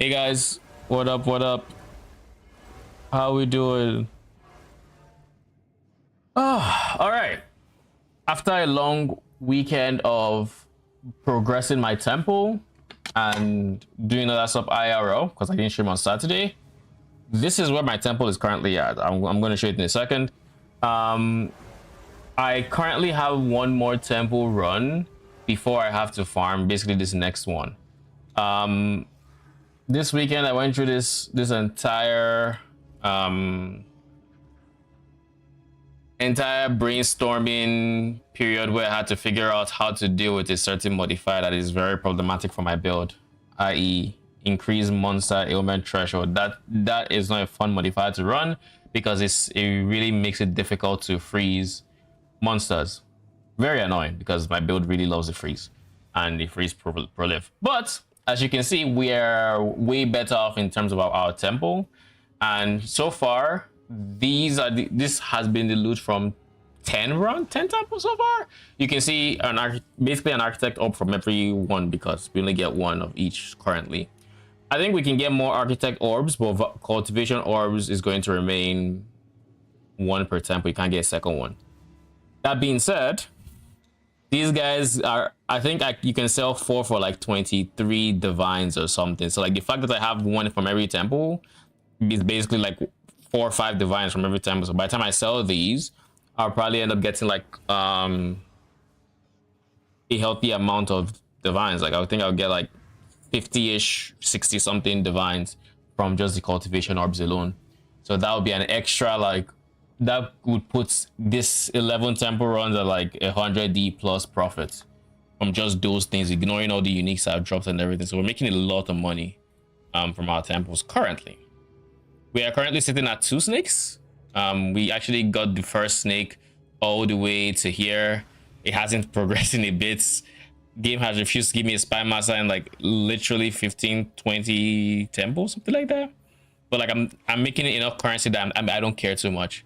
Hey guys, what up? What up? How we doing? Oh, all right. After a long weekend of progressing my tempo and doing all that stuff IRL because I didn't stream on Saturday, this is where my tempo is currently at. I'm going to show it in a second. I currently have one more tempo run before I have to farm basically this next one. This weekend I went through this entire brainstorming period where I had to figure out how to deal with a certain modifier that is very problematic for my build, i.e. increased monster ailment threshold. That is not a fun modifier to run because it really makes it difficult to freeze monsters. Very annoying because my build really loves the freeze and the freeze prolife. But as you can see, we are way better off in terms of our tempo, and so far this has been the loot from 10 temples so far. You can see basically an architect up from every one because we only get one of each currently. I think we can get more architect orbs, but cultivation orbs is going to remain one per temple. You can't get a second one. That being said, these guys are, I think you can sell 4 for like 23 divines or something. So like the fact that I have one from every temple is basically like 4 or 5 divines from every temple. So by the time I sell these, I'll probably end up getting like a healthy amount of divines. Like I think I'll get like 50-ish, 60 something divines from just the cultivation orbs alone. So that would be an extra, like that would put this 11 temple runs at like 100D plus profits from just those things, ignoring all the uniques I've dropped and everything. So we're making a lot of money from our temples currently. We are currently sitting at 2 snakes. We actually got the first snake all the way to here. It hasn't progressed in a bit. Game has refused to give me a spy master in like literally 15-20 temples, something like that. But like I'm making enough currency that I don't care too much.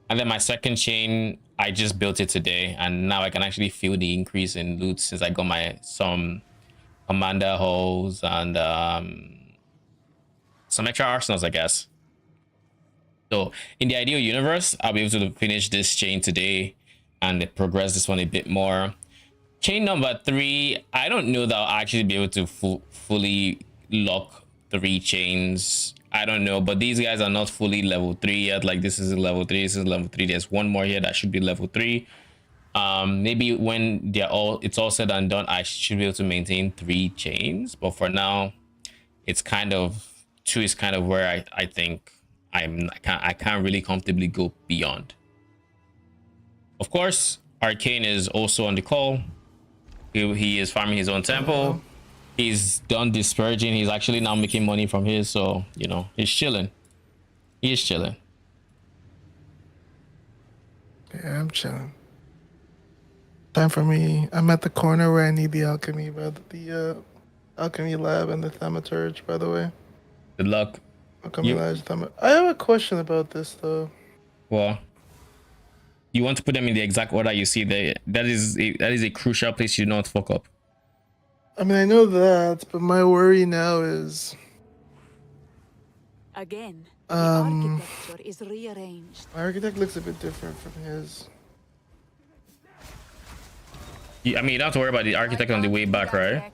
And then my second chain, I just built it today, and now I can actually feel the increase in loot since I got some commander holes and some extra arsenals, I guess. So in the ideal universe, I'll be able to finish this chain today and progress this one a bit more. Chain number 3, I don't know that I'll actually be able to fully lock 3 chains. I don't know, but these guys are not fully level 3 yet. Like this is level 3, this is level 3. There's one more here that should be level 3. Maybe when it's all said and done, I should be able to maintain 3 chains. But for now, it's kind of 2 is kind of where I think I can't really comfortably go beyond. Of course, Arcane is also on the call. He is farming his own temple. He's done disparaging. He's actually now making money from his, so you know he's chilling. He is chilling. Yeah, I'm chilling. Time for me. I'm at the corner where I need the alchemy, but the alchemy lab and the thaumaturge, by the way. Good luck. Alchemy lab, I have a question about this though. Well, you want to put them in the exact order you see there. That is a crucial place you not fuck up. I mean, I know that, but my worry now is again. The architecture is rearranged. My architect looks a bit different from his. I mean, you don't have to worry about the architect on the way back, right?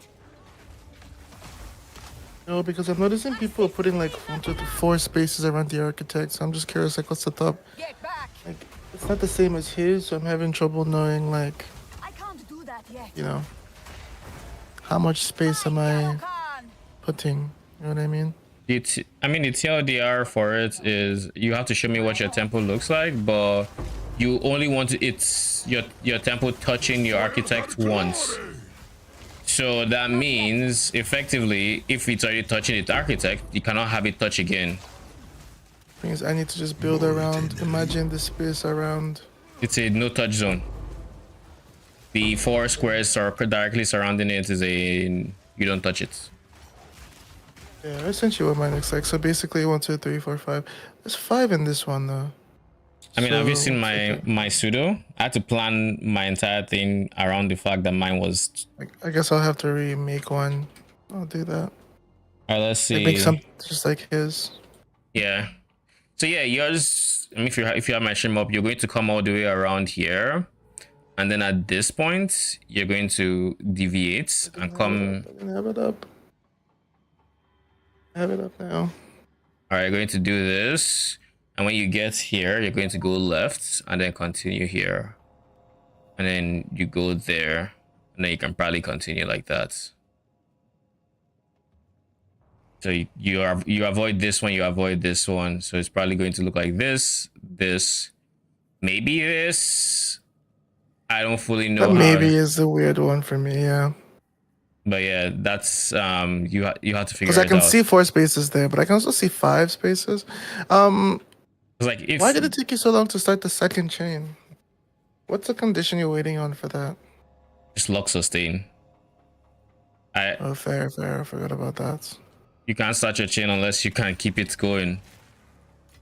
No, because I'm noticing people putting like 1, 2, 3, 4 spaces around the architect. So I'm just curious, like, what's the top? Like, it's not the same as his, so I'm having trouble knowing, like, I can't do that yet. You know, how much space am I putting? You know what I mean? The TLDR for it is you have to show me what your temple looks like, but you only want your temple touching your architect once. So that means effectively, if it's already touching the architect, you cannot have it touch again. Means I need to just build around. Imagine the space around. It's a no touch zone. The 4 squares are directly surrounding it is you don't touch it. Yeah, I sent you what mine looks like. So basically 1, 2, 3, 4, 5. There's 5 in this one though. I mean, have you seen my pseudo? I had to plan my entire thing around the fact that mine was. I guess I'll have to remake one. I'll do that. All right, let's Like make see. some just like his. Yeah. So yeah, yours. I mean, if you have my stream up, you're going to come all the way around here, and then at this point, you're going to deviate I and didn't have it up. come. I didn't have it up. I have it up now. All right, you're going to do this, and when you get here, you're going to go left, and then continue here, and then you go there, and then you can probably continue like that. So you avoid this one, you avoid this one. So it's probably going to look like this, maybe this. I don't fully know That how. maybe is the weird one for me. Yeah. But yeah, that's you have to figure Because I it can out. see 4 spaces there, but I can also see 5 spaces. It's like if Why did it take you so long to start the second chain? What's the condition you're waiting on for that? just lock sustain. Oh, fair. I forgot about that. You can't start your chain unless you can keep it going.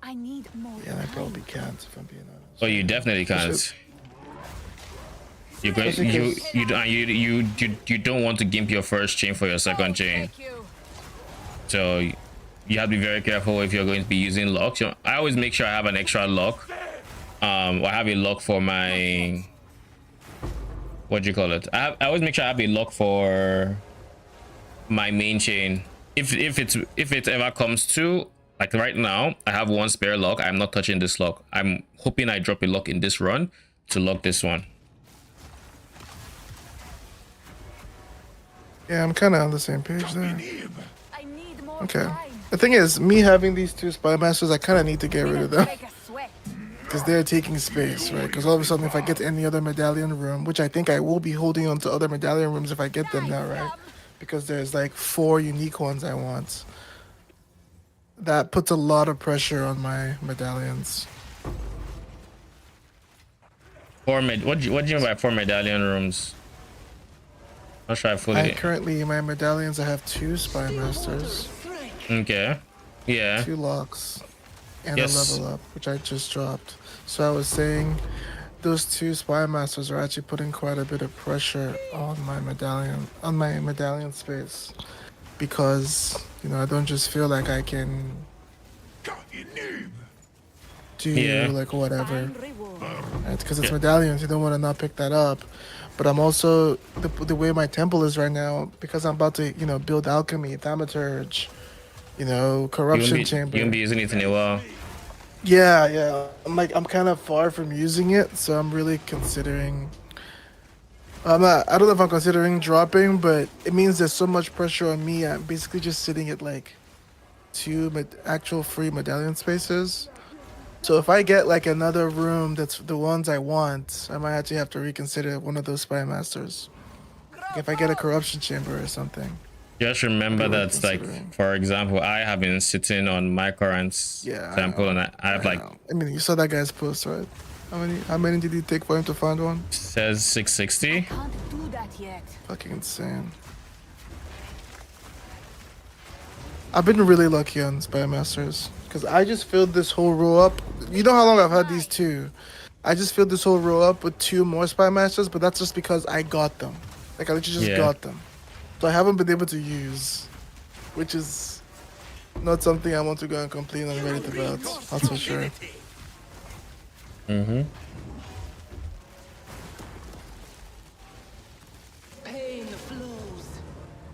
I need more Yeah, I time. probably can't if I'm being honest. Oh, you definitely can't. You're going you don't want to gimp your first chain for your second chain. Thank you. So you have to be very careful if you're going to be using locks. I always make sure I have an extra lock. I have a lock for my, what do you call it? I always make sure I have a lock for my main chain. If it ever comes to, like right now, I have one spare lock. I'm not touching this lock. I'm hoping I drop a lock in this run to lock this one. Yeah, I'm kind of on the same page there. I need more Okay. time. The thing is, me having these 2 spy masters, I kind of need to get rid of them Take a sweat. because they're taking space, right? Because all of a sudden, if I get any other medallion room, which I think I will be holding on to other medallion rooms if I get them now, right? Because there's like 4 unique ones I want. That puts a lot of pressure on my medallions. What do you mean by 4 medallion rooms? Not sure I fully. Currently, in my medallions, I have 2 spy masters, Okay. Yeah. 2 locks, and Yes. a level up, which I just dropped. So I was saying those 2 spy masters are actually putting quite a bit of pressure on my medallion space, because I don't just feel like I can do Yeah. like whatever. Find reward. Right? Because it's Yeah. medallions, you don't want to not pick that up. But I'm also the way my temple is right now, because I'm about to build alchemy, thaumaturge, corruption chamber. You won't be using it in a while. Yeah. I'm kind of far from using it, so I'm really considering. I don't know if I'm considering dropping, but it means there's so much pressure on me. I'm basically just sitting at like 2 actual free medallion spaces. So if I get like another room that's the ones I want, I might actually have to reconsider one of those spy masters. Like if I get a corruption chamber or something. Just remember Really that, like, considering. for example, I have been sitting on my current Yeah, I temple, know. and I have like I mean, you saw that guy's post, right? How many did he take for him to find one? says 660. Can't do that yet. Fucking insane. I've been really lucky on spy masters because I just filled this whole row up. You know how long I've had these 2? I just filled this whole row up with 2 more spy masters, but that's just because I got them. Like I literally just Yeah. got them. So I haven't been able to use, which is not something I want to go and complain on Reddit about. That's for sure. Mm-hmm. Pain flows.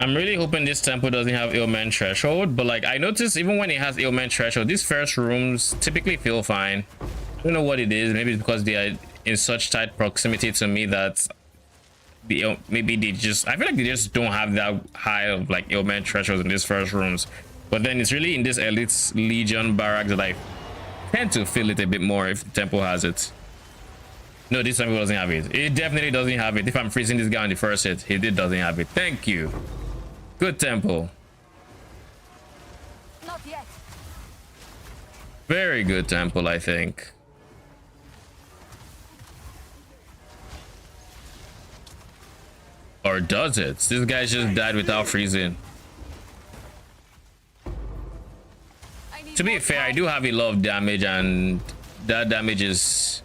I'm really hoping this temple doesn't have ailment threshold, but like I noticed even when it has ailment threshold, these first rooms typically feel fine. I don't know what it is. Maybe it's because they are in such tight proximity to me that maybe they just, I feel like they just don't have that high of like ailment thresholds in these first rooms. But then it's really in this elite legion barracks that I tend to feel it a bit more if the temple has it. No, this temple doesn't have it. It definitely doesn't have it. If I'm freezing this guy on the first hit, he doesn't have it. Thank you. Good temple. Not yet. Very good temple, I think. Or does it? This guy just died without freezing. I need To be more fair, I time. do have a lot of damage, and that damage is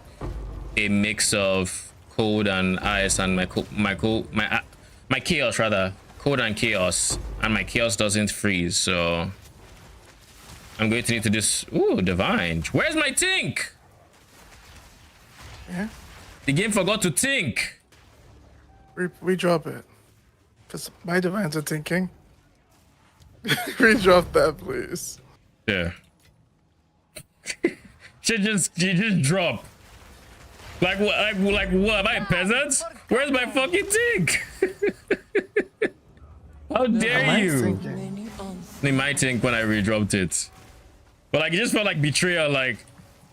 a mix of cold and ice, and my chaos rather. cold and chaos, and my chaos doesn't freeze, so I'm going to need to just divine. Where's my tink? Yeah. The game forgot to tink. Redrop it. Because my divines are thinking. Redrop that, please. Yeah. she just drop. Like what? Like what? Am I a peasant? Where's my fucking tink? How dare you? They might think when I redropped it, but like it just felt like betrayal. Like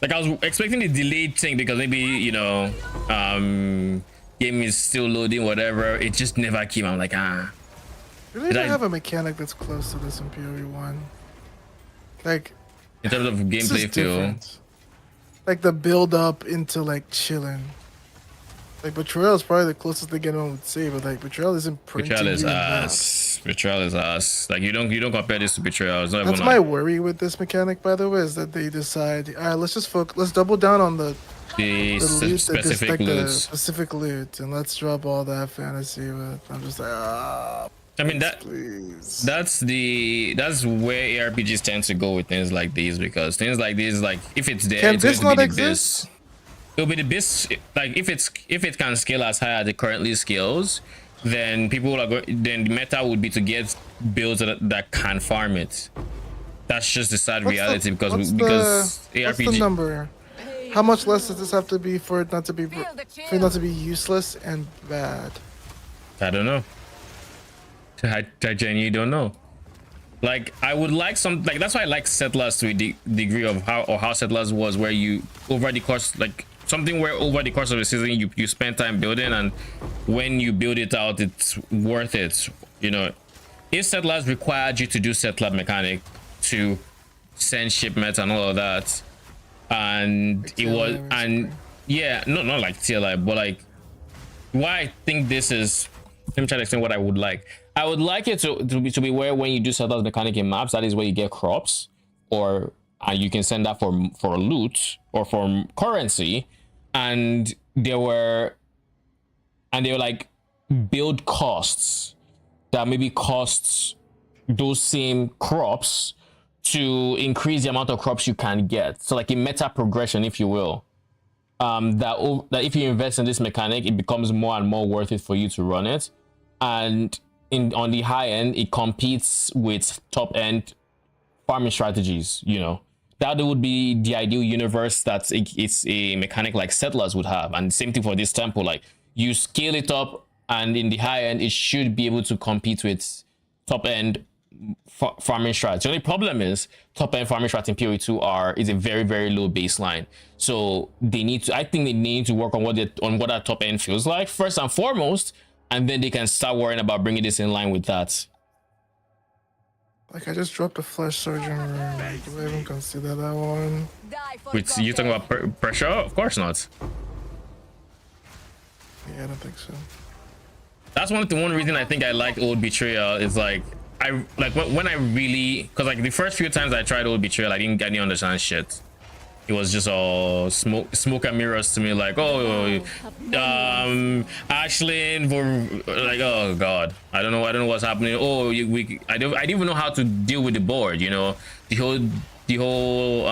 I was expecting the delayed thing because maybe game is still loading, whatever. It just never came. I'm like Really don't have a mechanic that's close to this in PoE1. Like in terms of gameplay feel. Like the build up into like chilling. Like Betrayal is probably the closest thing anyone would say, but like Betrayal isn't printing. Betrayal is you ass. Betrayal is ass. Like you don't compare this to Betrayal. It's not That's even my like worry with this mechanic, by the way, is that they decide, all right, let's just focus, let's double down on the loot, specific the loots. specific loot, and let's drop all that fantasy with. I'm just like, I mean please. that's where ARPGs tend to go with things like these, because things like this, like if it's there, Can it's this going to not be the exist? best. It'll be the best. Like if it can scale as high as it currently scales, then people are going. Then the meta would be to get builds that can farm it. That's just the sad reality because ARPG. What's the number? How much less does this have to be for it not to be useless and bad? I don't know. I genuinely don't know. Like I would like some, like that's why I like Settlers to a degree of how Settlers was, where you over the course, like something where over the course of the season you spend time building, and when you build it out it's worth it. You know, if Settlers required you to do settler mechanic to send shipments and all of that, and like it was, and yeah, not like TLI, but like why I think this is, let me try to explain what I would like. I would like it to be where when you do settlers mechanic in maps, that is where you get crops, or you can send that for loot or for currency, and they were like build costs that maybe costs those same crops to increase the amount of crops you can get. So like a meta progression, if you will. That if you invest in this mechanic, it becomes more and more worth it for you to run it, and on the high end, it competes with top end farming strategies. You know, that would be the ideal universe that it's a mechanic like Settlers would have. And same thing for this temple. Like you scale it up, and in the high end, it should be able to compete with top end farming strats. The only problem is top end farming strats in PoE2 is a very, very low baseline. So I think they need to work on what that top end feels like first and foremost, and then they can start worrying about bringing this in line with that. Like I just dropped a flesh surgeon room. Like, do I even consider that one? Which you talking about pressure? Of course not. Yeah, I don't think so. That's one reason I think I like Old Betrayal is like when I really, because like the first few times I tried Old Betrayal, I didn't understand shit. It was just all smoke and mirrors to me, like, oh, Ashlyn, like, oh god, I don't know what's happening. Oh, I didn't even know how to deal with the board. You know, the whole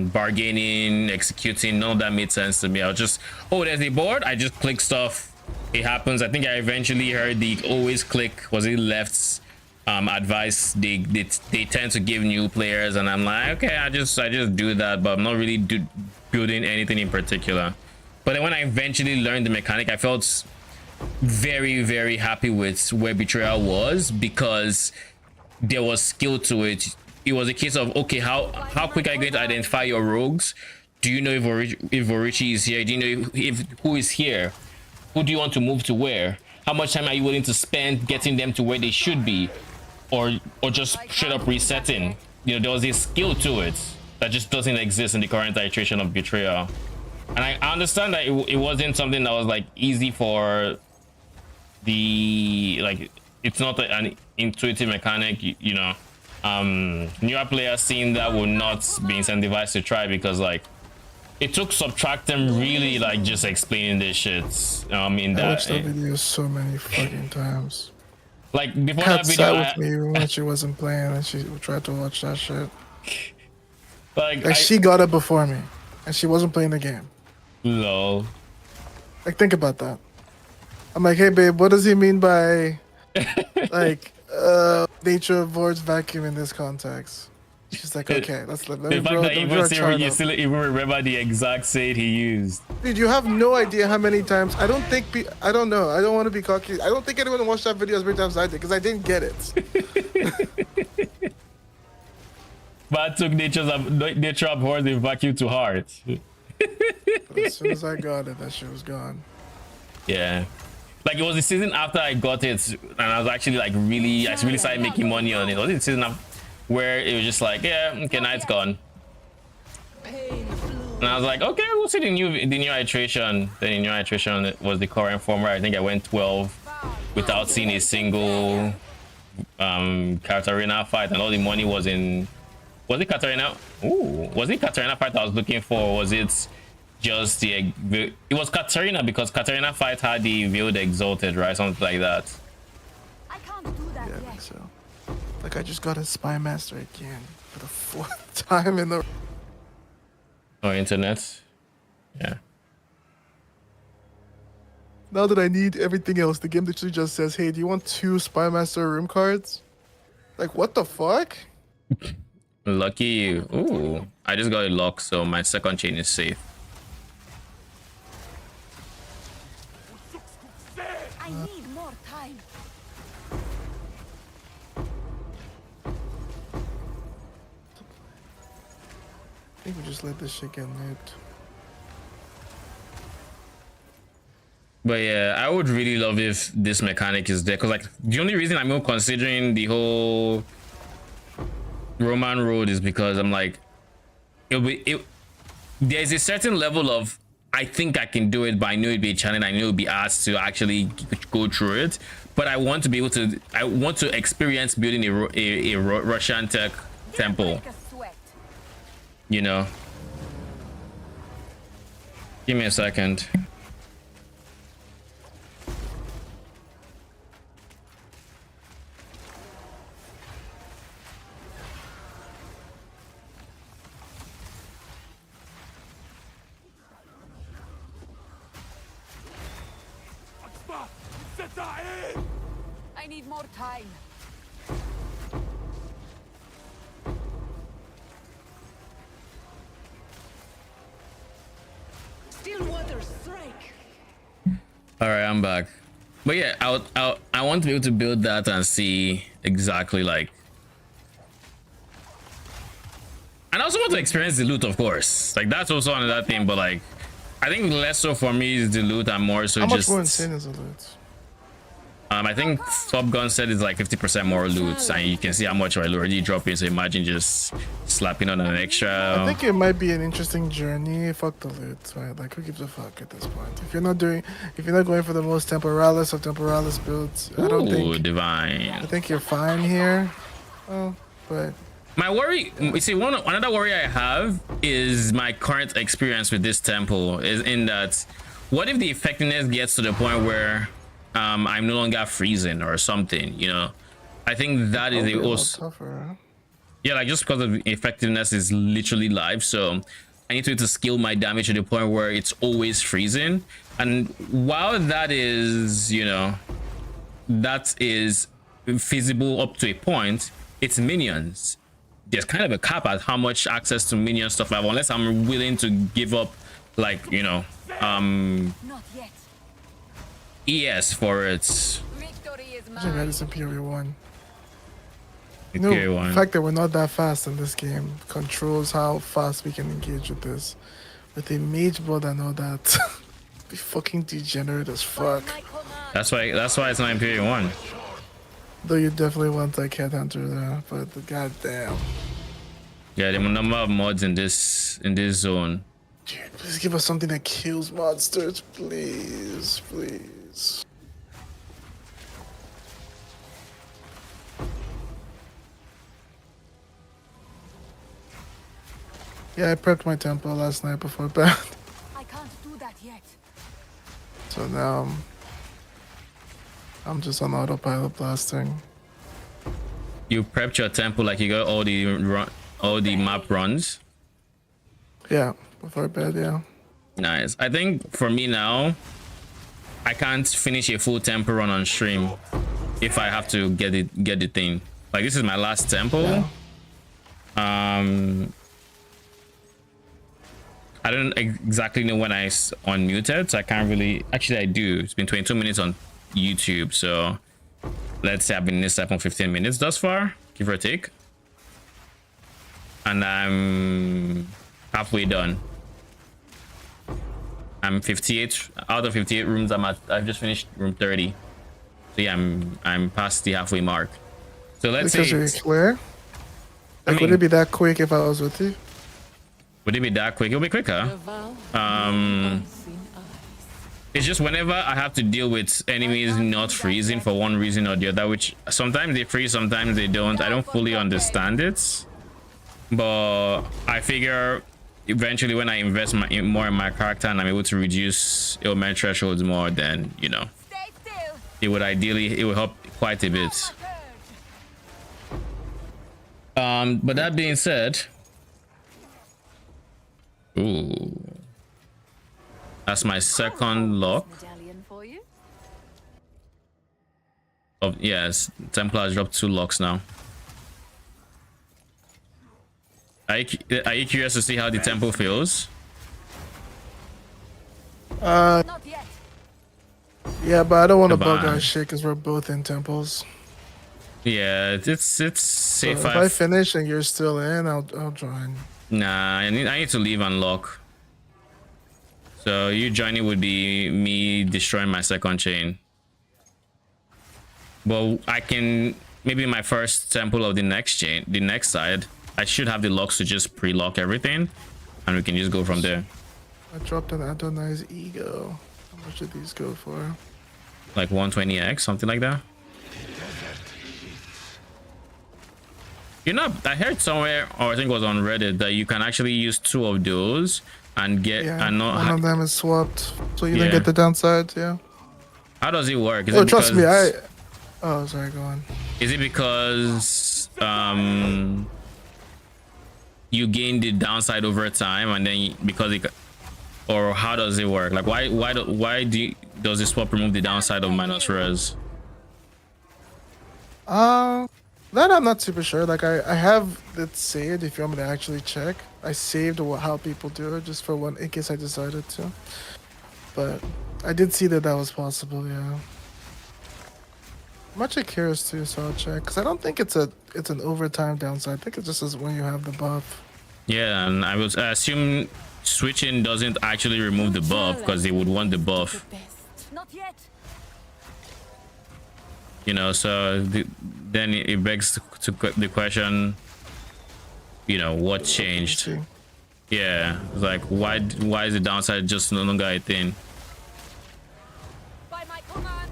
bargaining, executing, none of that made sense to me. I was just, oh, there's the board. I just click stuff. It happens. I think I eventually heard the always click, was it left's advice they tend to give new players, and I'm like, okay, I just do that, but I'm not really building anything in particular. But then when I eventually learned the mechanic, I felt very, very happy with where Betrayal was, because there was skill to it. It was a case of, okay, how quick are you going to identify your rogues? Do you know if Orichi is here? Do you know if who is here? Who do you want to move to where? How much time are you willing to spend getting them to where they should be? Or just straight up resetting? You know, there was a skill to it that just doesn't exist in the current iteration of Betrayal. And I understand that it wasn't something that was like easy for the, like, it's not an intuitive mechanic, you know. Newer players seeing that will not be incentivized to try, because like it took Subtractem really like just explaining this shit in I that watched that video so many fucking times. Like before Cat that video, sat with me when she wasn't playing, and she tried to watch that shit. like Like she got it before me, and she wasn't playing the game. lol. Like think about that. I'm like, hey babe, what does he mean by like nature avoids vacuum in this context? She's like, okay, let me The fact draw, that let me even draw a still, chart you up. still even remember the exact shade he used. Dude, you have no idea how many times. I don't think. I don't know. I don't want to be cocky. I don't think anyone watched that video as many times as I did because I didn't get it. But I took nature abhors the vacuum to heart. As soon as I got it, that shit was gone. Yeah. Like it was the season after I got it, and I was actually like really, I really started making money on it. It was the season where it was just like, yeah, okay, now it's gone. And I was like, okay, we'll see the new iteration. Then the new iteration was the current form where I think I went 12 without seeing a single Katarina fight, and all the money was in. Was it Katarina? Ooh, was it Katarina fight I was looking for? Or was it just the? It was Katarina because Katarina fight had the veiled exalted, right? Something like that. I can't do that Yeah, I yet. think so. Like I just got a spy master again for the 4th time in the. Or internet. Yeah. Now that I need everything else, the game literally just says, "Hey, do you want 2 spy master room cards?" Like what the fuck? Lucky you. Ooh, I just got a lock, so my second chain is safe. I need more time. I think we just let this shit get nuked. But yeah, I would really love if this mechanic is there, because like the only reason I'm even considering the whole Roman road is because I'm like, there's a certain level of I think I can do it, but I know it'd be a challenge. I know it'd be asked to actually go through it. But I want to be able to. I want to experience building a Russian tech temple. Break a sweat. You know. Give me a second. I need more time. Still water strike. All right, I'm back. But yeah, I want to be able to build that and see exactly like. And I also want to experience the loot, of course. Like that's also another thing, but like, I think less so for me is the loot and more so How much just. more insane is the loot? I think Top Gun said it's like 50% more loot, and you can see how much I already dropping. So imagine just slapping on an extra. I think it might be an interesting journey. Fuck the loot, right? Like, who gives a fuck at this point? If you're not going for the most temporalis of temporalis builds, I don't think. Divine. I think you're fine here. Oh, but My worry, you see, another worry I have is my current experience with this temple is in that, what if the effectiveness gets to the point where I'm no longer freezing or something, you know? I think that is a lot also tougher. Huh? yeah, like just because of the effectiveness is literally live, so I need to scale my damage to the point where it's always freezing. And while that is, you know, that is feasible up to a point, it's minions. There's kind of a cap at how much access to minion stuff I have, unless I'm willing to give up, like, you know, Not yet. ES for it. Victory is I think that mine. is Imperial 1. Imperial The one. fact that we're not that fast in this game controls how fast we can engage with this. With a mage board and all that, be fucking degenerate as fuck. My command. That's why it's not Imperial 1. Though you definitely want like headhunter there, but the goddamn. Yeah, the number of mods in this zone. Dude, please give us something that kills monsters, please, please. Yeah, I prepped my temple last night before bed, I can't do that yet. so now I'm just on autopilot blasting. You prepped your temple like you got all the map runs. Yeah, before bed, yeah. Nice. I think for me now, I can't finish a full temple run on stream if I have to get the thing. Like this is my last temple. Yeah. I don't exactly know when I unmuted, so I can't really. Actually, I do. It's been 22 minutes on YouTube, so let's say I've been in this app for 15 minutes thus far, give or take, and I'm halfway done. I'm 58 out of 58 rooms. I've just finished room 30, so yeah, I'm past the halfway mark. So let's Because say you're clear. Like, would it be that quick if I was with you? Would it be that quick? It'll be quicker. It's just whenever I have to deal with enemies not freezing for one reason or the other, which sometimes they freeze, sometimes they don't. I don't fully understand it, but I figure eventually when I invest more in my character and I'm able to reduce ailment thresholds more, then you know, it would help quite a bit. But that being said, ooh, that's my second lock. Of yes, Templar has dropped 2 locks now. Are you curious to see how the temple feels? Not yet. Yeah, but I don't want to bug our shit because we're both in temples. Yeah, it's safe. So if I finish and you're still in, I'll join. Nah, I need to leave and lock. So you joining would be me destroying my second chain. But I can maybe my first temple of the next chain, the next side, I should have the locks to just pre-lock everything, and we can just go from there. I dropped an Adonai's ego. How much did these go for? Like 120x, something like that. You know, I heard somewhere, or I think it was on Reddit, that you can actually use 2 of those and get one of them is swapped, so you don't get the downside. Yeah. How does it work? Trust me, oh, sorry, go on. Is it because you gain the downside over time, and then or how does it work? Like does the swap remove the downside of minus res? That I'm not super sure. Like I have it saved. If you want me to actually check, I saved how people do it just for one in case I decided to. But I did see that was possible. Yeah. I'm actually curious too, so I'll check because I don't think it's an overtime downside. I think it just is when you have the buff. Yeah, and I assume switching doesn't actually remove the buff because they would want the buff. Not yet. You know, so then it begs to the question, you know, what changed? Yeah, like why is the downside just no longer a thing? By my command.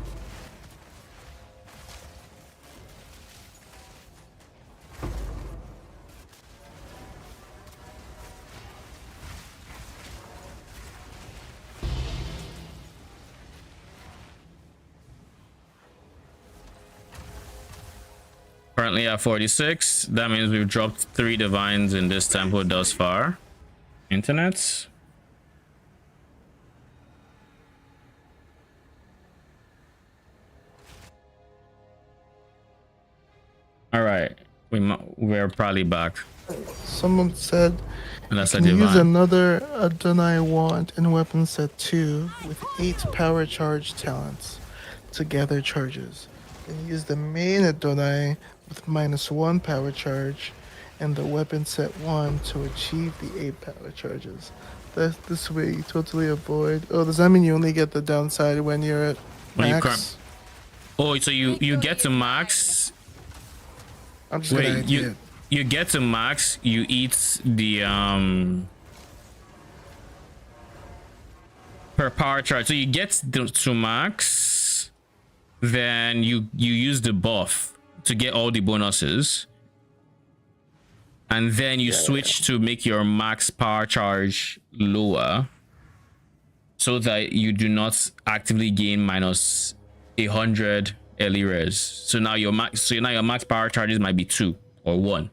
Currently at 46. That means we've dropped 3 divines in this temple thus far. Internet. All right, we're probably back. Someone said And that's you can use another Adonai wand in weapon set 2 with 8 power charge talents to gather charges. And use the main Adonai with -1 power charge and the weapon set 1 to achieve the 8 power charges. This way you totally avoid. Oh, does that mean you only get the downside when you're at max? Oh, so you get to max. I'm just gonna you get to max, you eat the per power charge. So you get to max, then you use the buff to get all the bonuses, and then you switch to make your max power charge lower so that you do not actively gain -100 early res. So now your max power charges might be 2 or 1,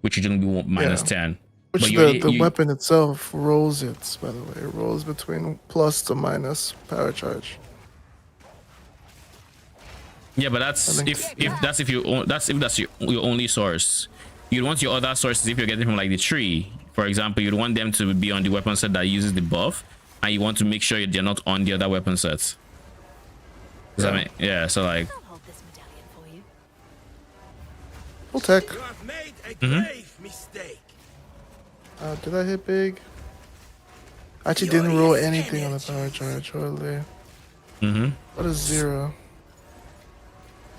which should only be minus Yeah. 10. Which But the weapon itself rolls it, by the way. It rolls between plus to minus power charge. yeah, but that's if that's your only source. You'd want your other sources if you're getting from like the tree. For example, you'd want them to be on the weapon set that uses the buff, and you want to make sure they're not on the other weapon sets. Does that make, yeah, so like I'll hold this medallion for you. Full tech. You have made a grave mistake. Did I hit big? I actually didn't roll anything on the power charge, hardly. What is 0?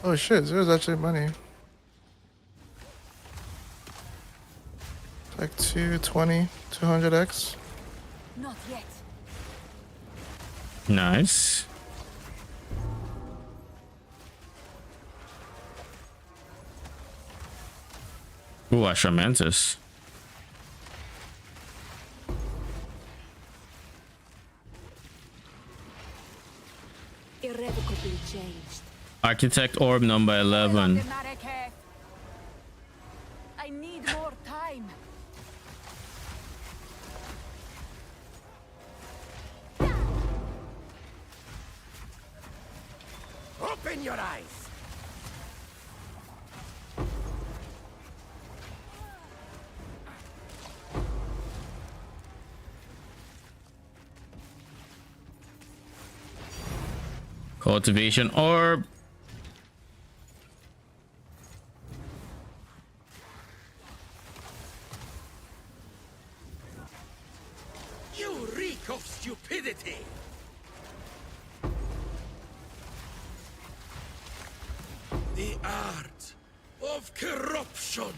Oh shit, 0 is actually money. Like 220, 200x. Not yet. nice. Ooh, Ashramantis. Irrevocably changed. Architect orb number 11. I need more time. Open your eyes. Cultivation orb. You reek of stupidity. The art of corruption.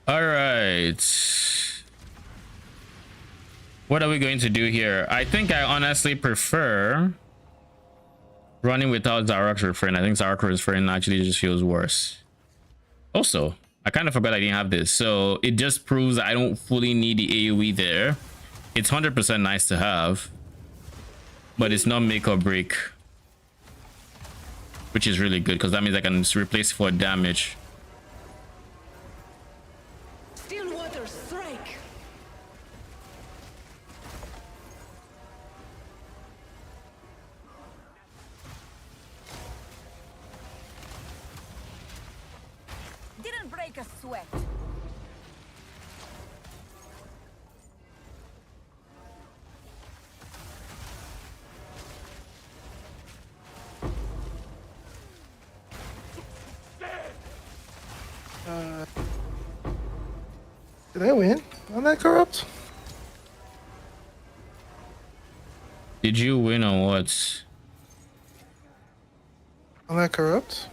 All right. What are we going to do here? I think I honestly prefer running without Zarok's refrain. I think Zarok's refrain actually just feels worse. Also, I kind of forgot I didn't have this. So it just proves I don't fully need the AoE there. It's 100% nice to have, but it's not make or break, which is really good because that means I can replace for damage. Stillwater strike. Didn't break a sweat. Did I win on that corrupt? Did you win on what? On that corrupt?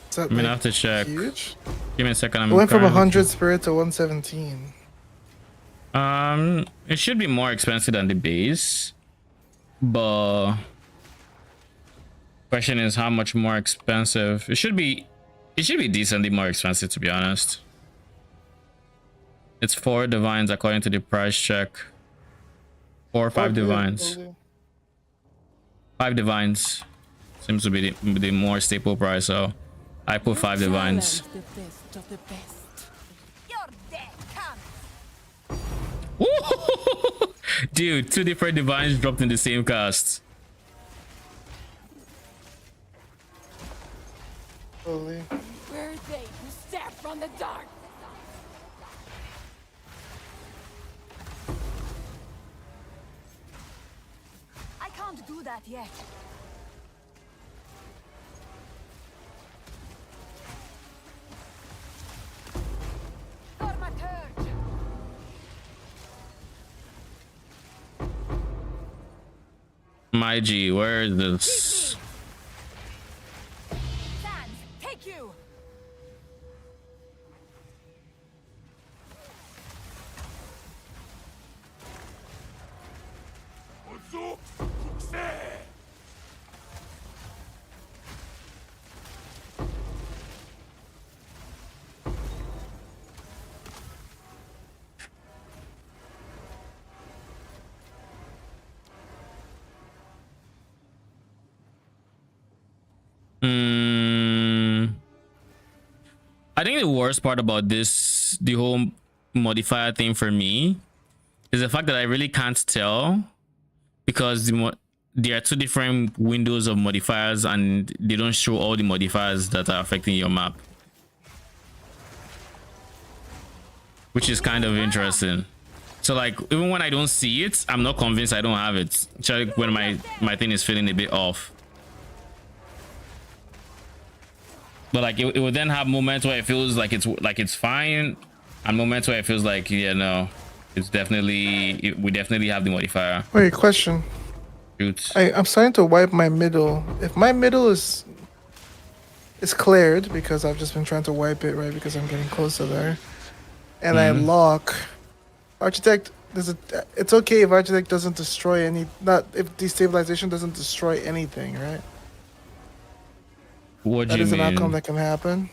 Is that I'm gonna like have to check. huge? Give me a second. I went from 100 spirit to 117. It should be more expensive than the base, but question is how much more expensive. It should be decently more expensive, to be honest. It's 4 divines according to the price check. 4 or 5 divines. 5 divines seems to be the more staple price, so I put 5 divines. The best of the best. You're dead. Come. Woo! Dude, 2 different divines dropped in the same cast. Holy. Where are they who step from the dark? I can't do that yet. Thaumaturge. My G, where is this? Sands, take you. I think the worst part about this, the whole modifier thing for me, is the fact that I really can't tell, because there are two different windows of modifiers and they don't show all the modifiers that are affecting your map, which is kind of interesting. So like, even when I don't see it, I'm not convinced I don't have it. Check when my thing is feeling a bit off. But like, it will then have moments where it feels like it's fine, and moments where it feels like, yeah, no, it's definitely, we definitely have the modifier. Wait, question. Shoot. I'm starting to wipe my middle. If my middle is cleared, because I've just been trying to wipe it, right? Because I'm getting close to there, and I lock Architect. It's okay if Architect doesn't destroy any. Not if destabilization doesn't destroy anything, right? What do That you is mean? an outcome that can happen.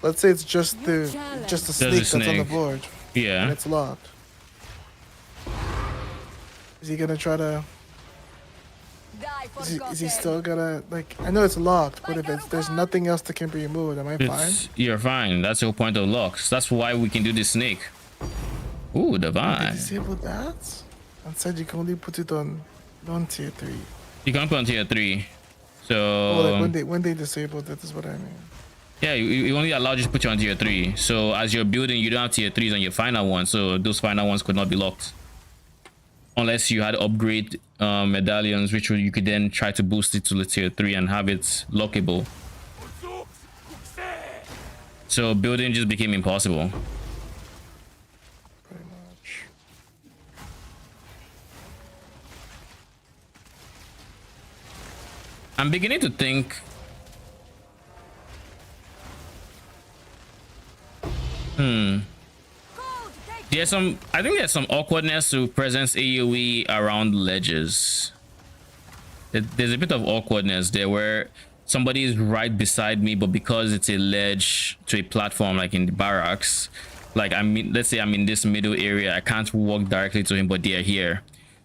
Let's say it's just the snake that's on the board. Yeah. And it's locked. Is he gonna try to? Is he still gonna, like? I know it's locked, but if there's nothing else that can be removed, am I fine? You're fine. That's the whole point of locks. That's why we can do the snake. Ooh, divine. Disable that. And said you can only put it on tier 3. You can put on tier 3. So Oh, like when they disable that is what I mean. yeah, you only allowed you to put you on tier 3. So as you're building, you don't have tier 3s on your final one. So those final ones could not be locked. Unless you had upgrade medallions, which you could then try to boost it to the tier 3 and have it lockable. So building just became impossible. Pretty much. I'm beginning to think I think there's some awkwardness to presence AoE around ledges. There's a bit of awkwardness there where somebody is right beside me, but because it's a ledge to a platform like in the barracks, like let's say I'm in this middle area, I can't walk directly to him, but they're here.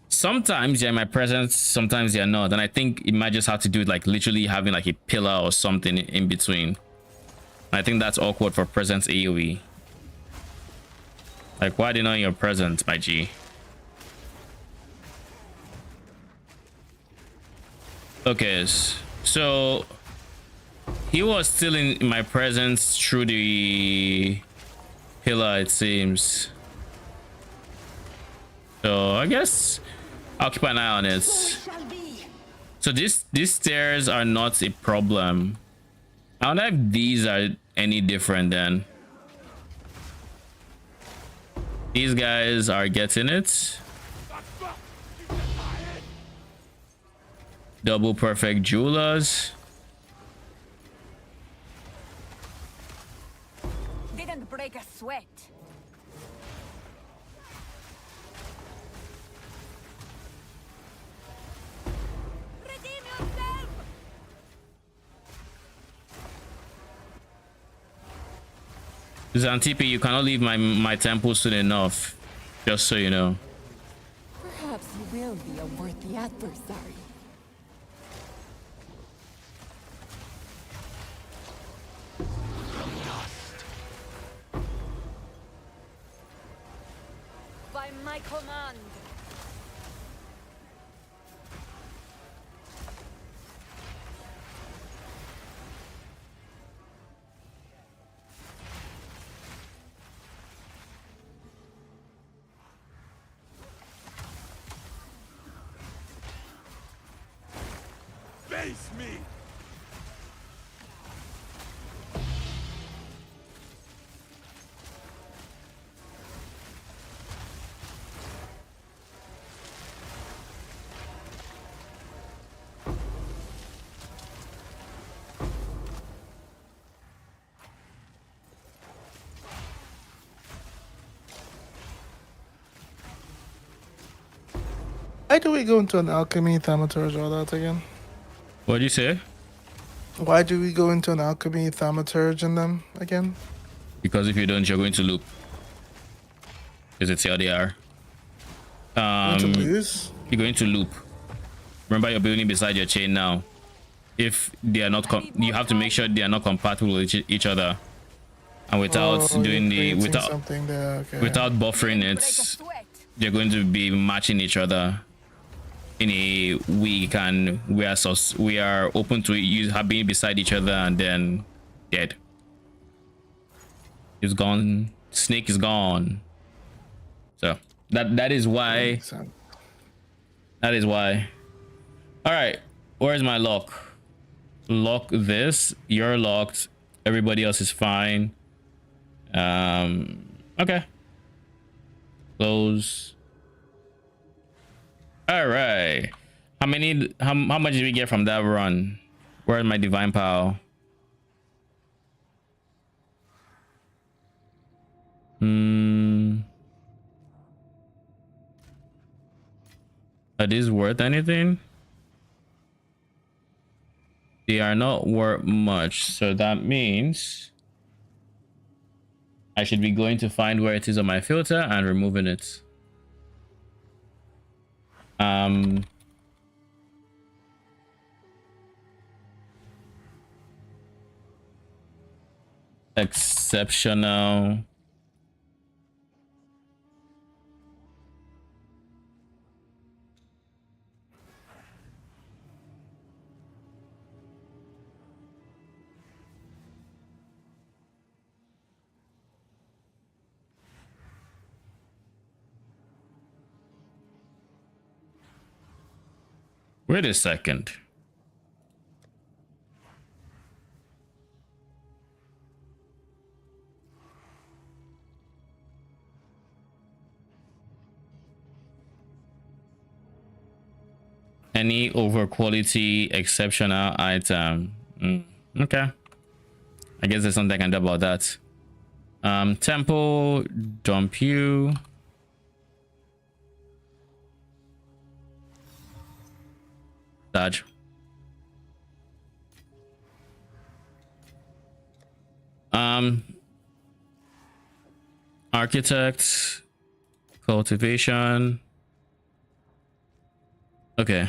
Sometimes they're in my presence, sometimes they're not, and I think it might just have to do with like literally having like a pillar or something in between. I think that's awkward for presence AoE. Like, why are they not in your presence, my G? Okay, so he was still in my presence through the pillar, it seems. So I guess I'll keep an eye on it. So these stairs are not a problem. I wonder if these are any different then. These guys are getting it. Double perfect jewelers. Didn't break a sweat. Redeem yourself. Xantippe, you cannot leave my temple soon enough. Just so you know. Perhaps you will be a worthy adversary. By my command. Face me! Why do we go into an alchemy thaumaturge all that again? What did you say? Why do we go into an alchemy thaumaturge in them again? Because if you don't, you're going to loop. Because it's LDR. To lose? You're going to loop. Remember, you're building beside your chain now. If they are not, you have to make sure they are not compatible with each other. and without Oh, you're doing the creating something there. Okay. without buffering Break a it, sweat. they're going to be matching each other in a week, and we are open to being beside each other, and then dead. It's gone. Snake is gone. So that is That why. makes sense. That is why. All right, where's my lock? Lock this. You're locked. Everybody else is fine. Okay. Close. All right. How much did we get from that run? Where's my divine power? Are these worth anything? They are not worth much, so that means I should be going to find where it is on my filter and removing it. Exceptional. Wait a second. Any over quality exceptional item. Okay. I guess there's something I can do about that. Temple, dump you. Dodge. Architect, cultivation. Okay.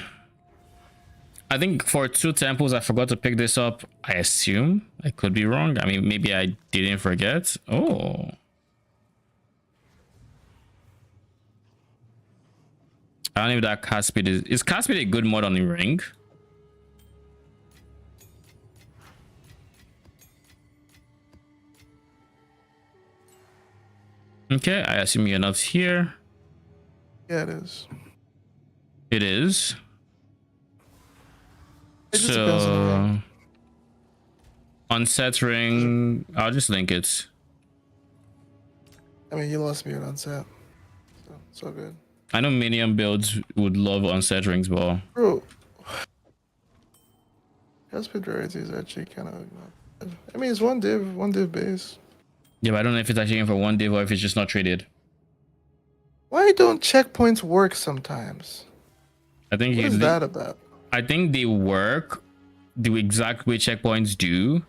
I think for 2 temples, I forgot to pick this up. I assume. I could be wrong. I mean, maybe I didn't forget. Oh. I don't know if that cast speed is cast speed a good mod on the ring? Okay, I assume you're not here. Yeah, it is. It is. It just depends on the So ring. on set ring, I'll just link it. I mean, you lost me on set, so it's all good. I know minion builds would love on set rings, but Bro, Hellspit Rarity is actually kind of. I mean, it's one div base. yeah, but I don't know if it's actually in for one div or if it's just not traded. Why don't checkpoints work sometimes? I think What is that about? I think they work the exact way checkpoints do,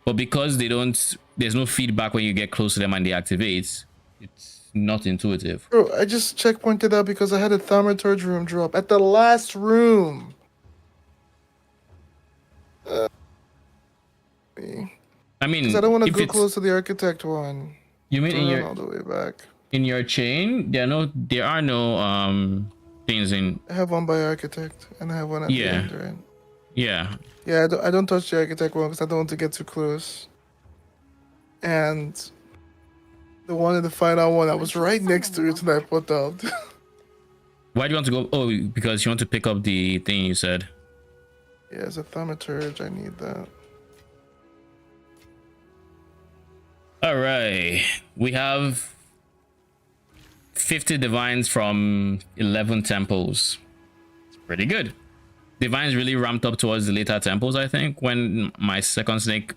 but because they don't, there's no feedback when you get close to them and they activate. It's not intuitive. Bro, I just checkpointed out because I had a Thaumaturge room drop at the last room. I mean, Because I don't want to if go it's, close to the Architect one. you mean in Run your all the way back. in your chain, there are no things in. I have one by Architect, and I have one at the end, right? Yeah. Yeah, I don't touch the Architect one because I don't want to get too close. And the one in the final one, I was right next to it and I put out. Why do you want to go? Oh, because you want to pick up the thing you said. Yeah, as a Thaumaturge, I need that. All right, we have 50 divines from 11 temples. It's pretty good. Divines really ramped up towards the later temples, I think, when my second snake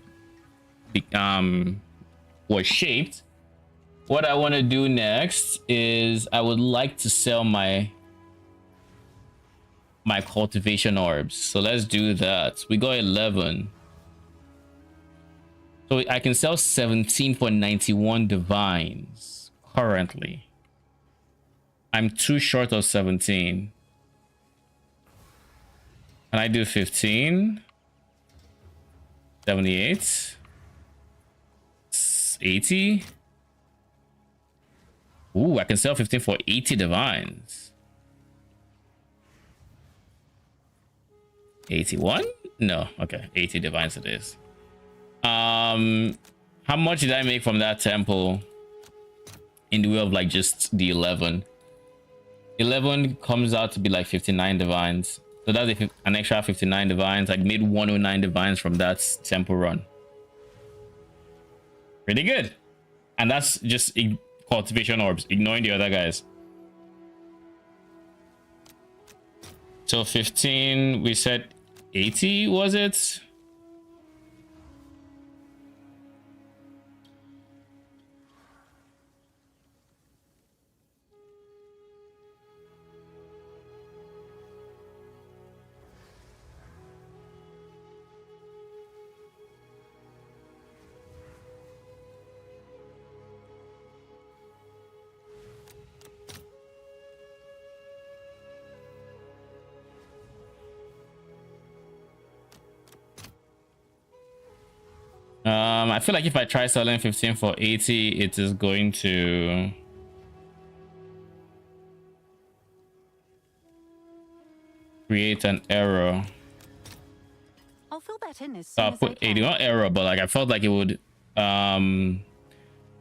was shaped. What I want to do next is I would like to sell my cultivation orbs. So let's do that. We got 11. So I can sell 17 for 91 divines currently. I'm too short of 17. Can I do 15? 78? That's 80. Ooh, I can sell 15 for 80 divines. 81? No, okay, 80 divines it is. How much did I make from that temple in the way of like just the 11? 11 comes out to be like 59 divines. So that's an extra 59 divines. I made 109 divines from that temple run. Pretty good. And that's just cultivation orbs, ignoring the other guys. So 15, we said 80, was it? I feel like if I try selling 15 for 80, it is going to create an error. I'll fill that in as So soon I'll as I put 80, can. not error, but like I felt like it would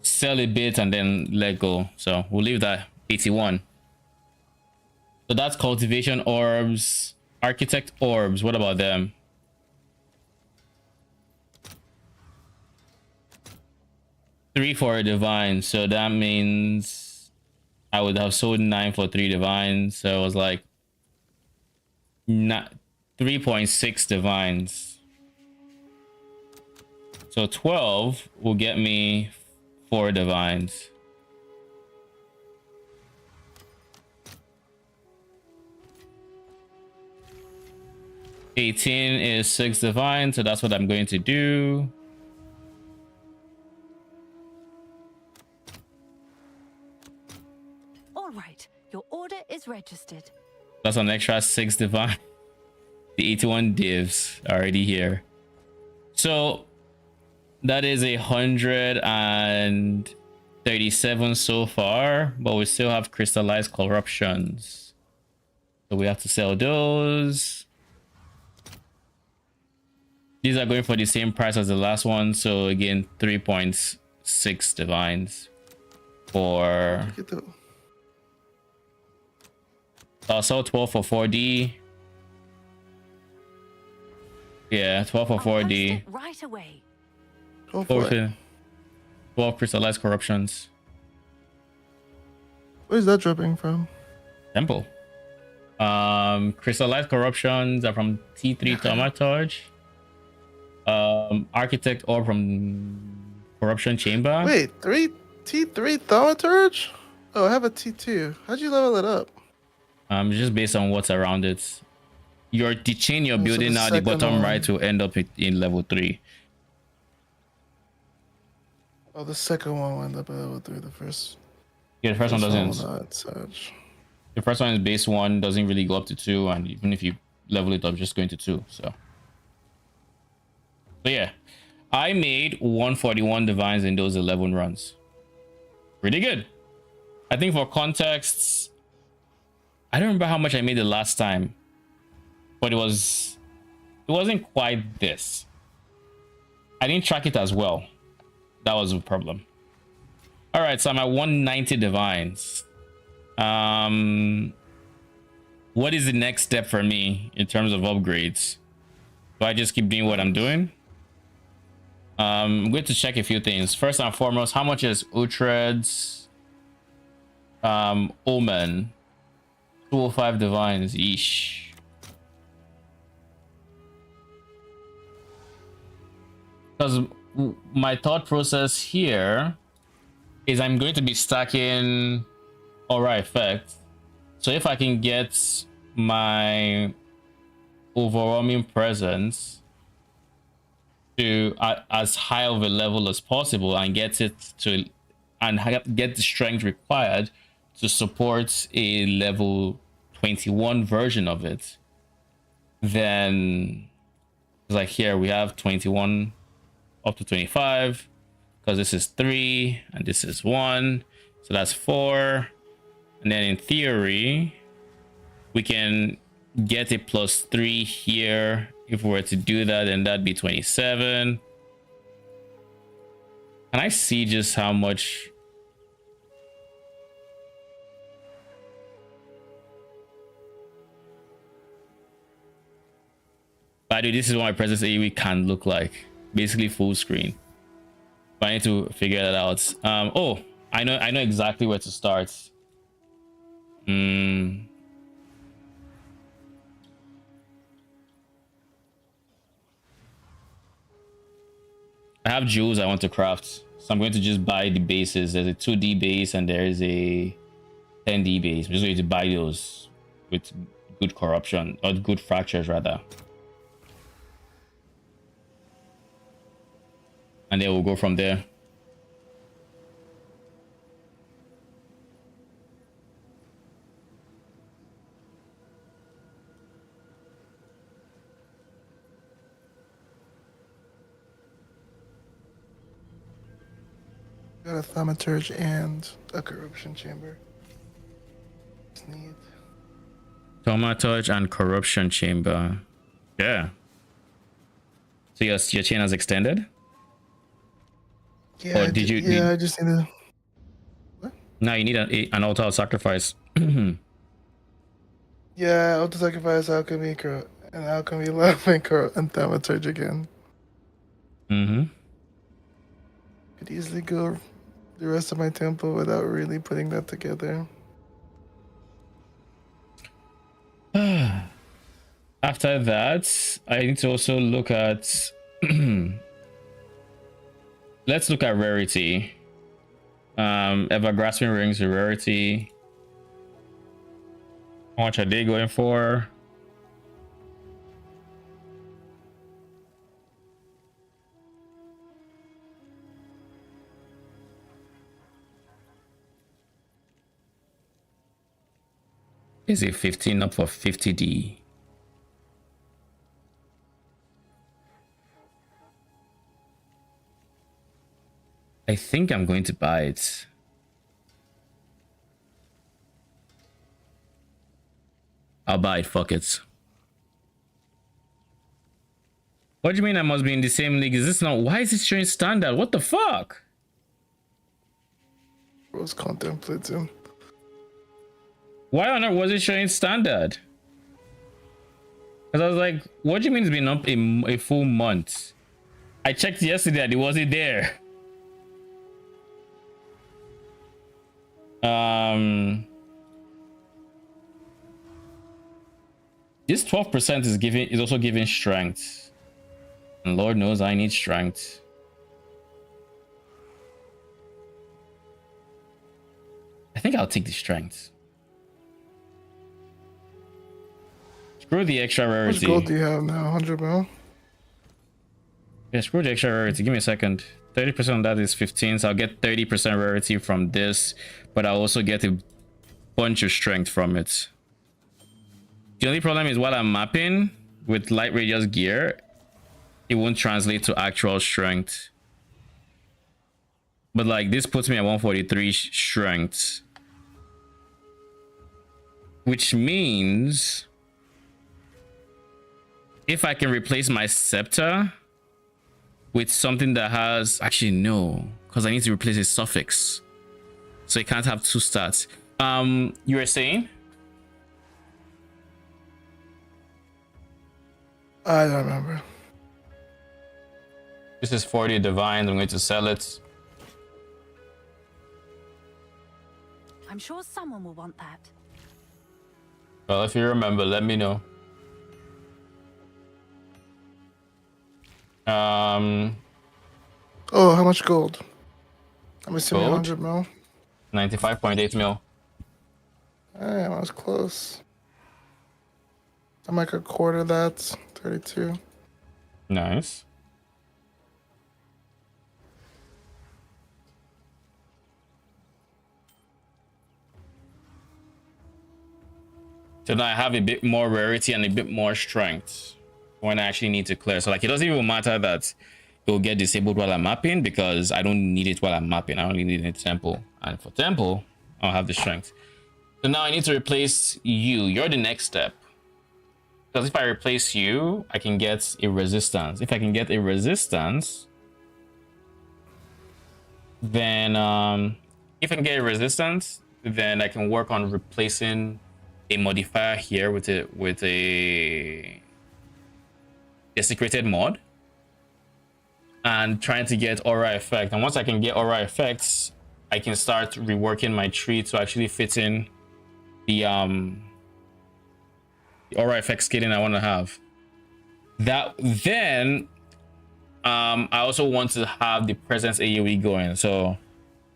sell a bit and then let go. So we'll leave that 81. So that's cultivation orbs, architect orbs. What about them? Three for a divine, so that means I would have sold 9 for 3 divines. So it was like not 3.6 divines. So 12 will get me 4 divines. $18 is 6 divines, so that's what I'm going to do. All right, your order is registered. That's an extra 6 divine. The 81 divs already here. So that is 137 so far, but we still have crystallized corruptions. So we have to sell those. These are going for the same price as the last one. So again, 3.6 divines for... I'll sell 12 for 4D. Yeah, 12 for 4D. Right away. 12 crystallized corruptions. Where's that dropping from? Temple. Crystallized corruptions are from T3 Thaumaturge. Architect or from Corruption Chamber. Wait, T3 Thaumaturge? Oh, I have a T2. How'd you level it up? Just based on what's around it. The chain you're building now, the bottom one. right will end up in level 3. Oh, the second one went up at level 3. The first. Yeah, the first one doesn't. Such. The first one is base 1, doesn't really go up to 2, and even if you level it up, just going to 2. So yeah, I made 141 divines in those 11 runs. Pretty good. I think for context, I don't remember how much I made the last time, but it wasn't quite this. I didn't track it as well. That was a problem. All right, so I'm at 190 divines. What is the next step for me in terms of upgrades? Do I just keep doing what I'm doing? I'm going to check a few things. First and foremost, how much is Uhtred's Omen? 205 divines. Eesh. Because my thought process here is I'm going to be stacking aura effect. So if I can get my overwhelming presence to as high of a level as possible and get it to get the strength required to support a level 21 version of it, then like here we have 21 up to 25, because this is 3 and this is 1, so that's 4. And then in theory we can get a +3 here. If we were to do that, then that'd be 27. Can I see just how much? But dude, this is what my presence AoE can look like. Basically full screen. But I need to figure that out. Oh, I know exactly where to start. I have jewels I want to craft, so I'm going to just buy the bases. There's a 2D base and there is a 10D base. I'm just going to buy those with good corruption, or good fractures rather. And then we'll go from there. Got a thaumaturge and a corruption chamber. Just need. Thaumaturge and corruption chamber. Yeah. So your chain has extended? Yeah, Or did you? Yeah, I just need to. What? No, you need an altar of sacrifice. Yeah, auto sacrifice alchemy and alchemy love and thaumaturge again. Could easily go the rest of my temple without really putting that together. After that, I need to also look at. Let's look at rarity. Ever grasping rings, rarity. How much are they going for? Is it 15 up for 50D? I think I'm going to buy it. I'll buy it, fuck it. What do you mean I must be in the same league? Is this not? Why is it showing standard? What the fuck? I was contemplating. Why on earth was it showing standard? Because I was like, what do you mean it's been up a full month? I checked yesterday and it wasn't there. This 12% is also giving strength. And Lord knows I need strength. I think I'll take the strength. Screw the extra rarity. How much gold do you have now? 100 mil? Yeah, screw the extra rarity. Give me a second. 30% of that is 15, so I'll get 30% rarity from this, but I'll also get a bunch of strength from it. The only problem is while I'm mapping with light radius gear, it won't translate to actual strength. But like this puts me at 143 strength, which means if I can replace my scepter with something that has, actually no, because I need to replace a suffix, so it can't have 2 stats. You were saying? I don't remember. This is 40 divine. I'm going to sell it. I'm sure someone will want that. Well, if you remember, let me know. Oh, how much gold? I'm assuming Gold? 100 mil. 95.8 mil. Damn, I was close. I'm like a quarter of that. 32. Nice. So now I have a bit more rarity and a bit more strength when I actually need to clear. So like it doesn't even matter that it will get disabled while I'm mapping because I don't need it while I'm mapping. I only need it in temple. And for temple, I'll have the strength. So now I need to replace you. You're the next step. Because if I replace you, I can get a resistance. If I can get a resistance, then if I can get a resistance, then I can work on replacing a modifier here with a desecrated mod and trying to get aura effect. And once I can get aura effects, I can start reworking my tree to actually fit in the aura effect scaling I want to have. That then I also want to have the presence AoE going. So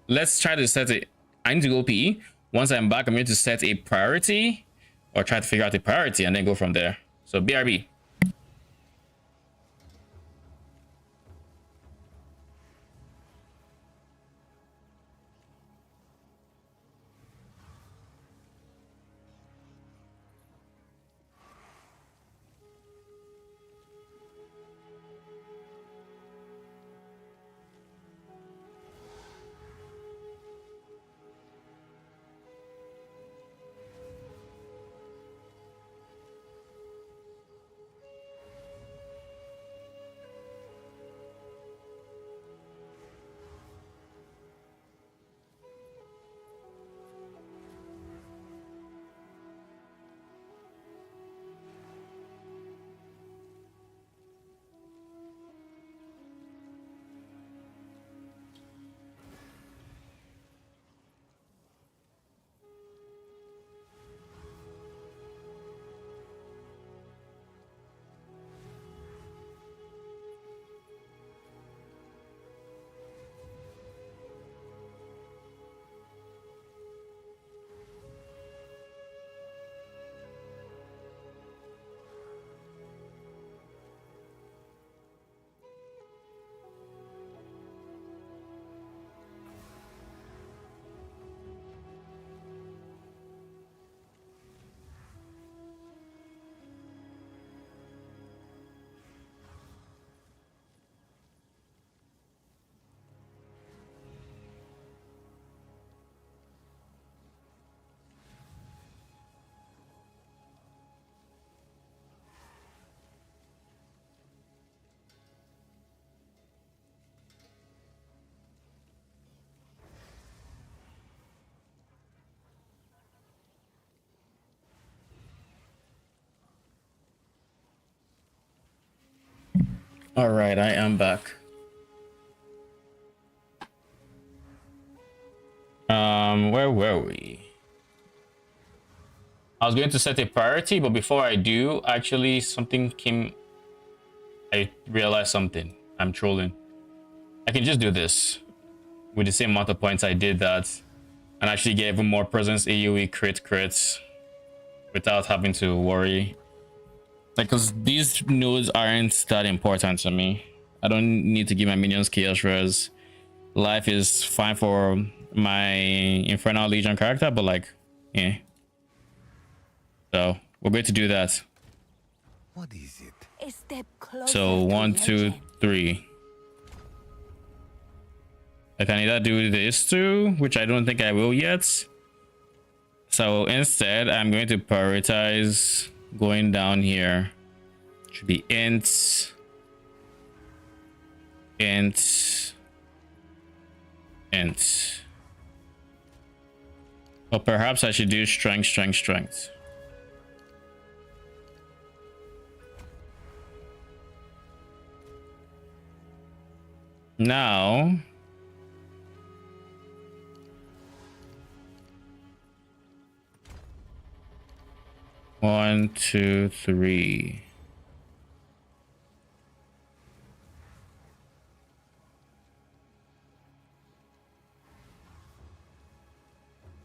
let's try to set it. I need to go PE. Once I'm back, I'm going to set a priority or try to figure out the priority and then go from there. So BRB. All right, I am back. Where were we? I was going to set a priority, but before I do, actually something came. I realized something. I'm trolling. I can just do this with the same amount of points I did that and actually get even more presence AoE crits without having to worry. Like, because these nodes aren't that important to me. I don't need to give my minions chaos res. Life is fine for my Infernal Legion character, but like, yeah. So we're going to do that. What is it? A step closer. So 1, 2, 3. I can either do this too, which I don't think I will yet. So instead, I'm going to prioritize going down here. Should be int. Or perhaps I should do strength. Now, one, two, three.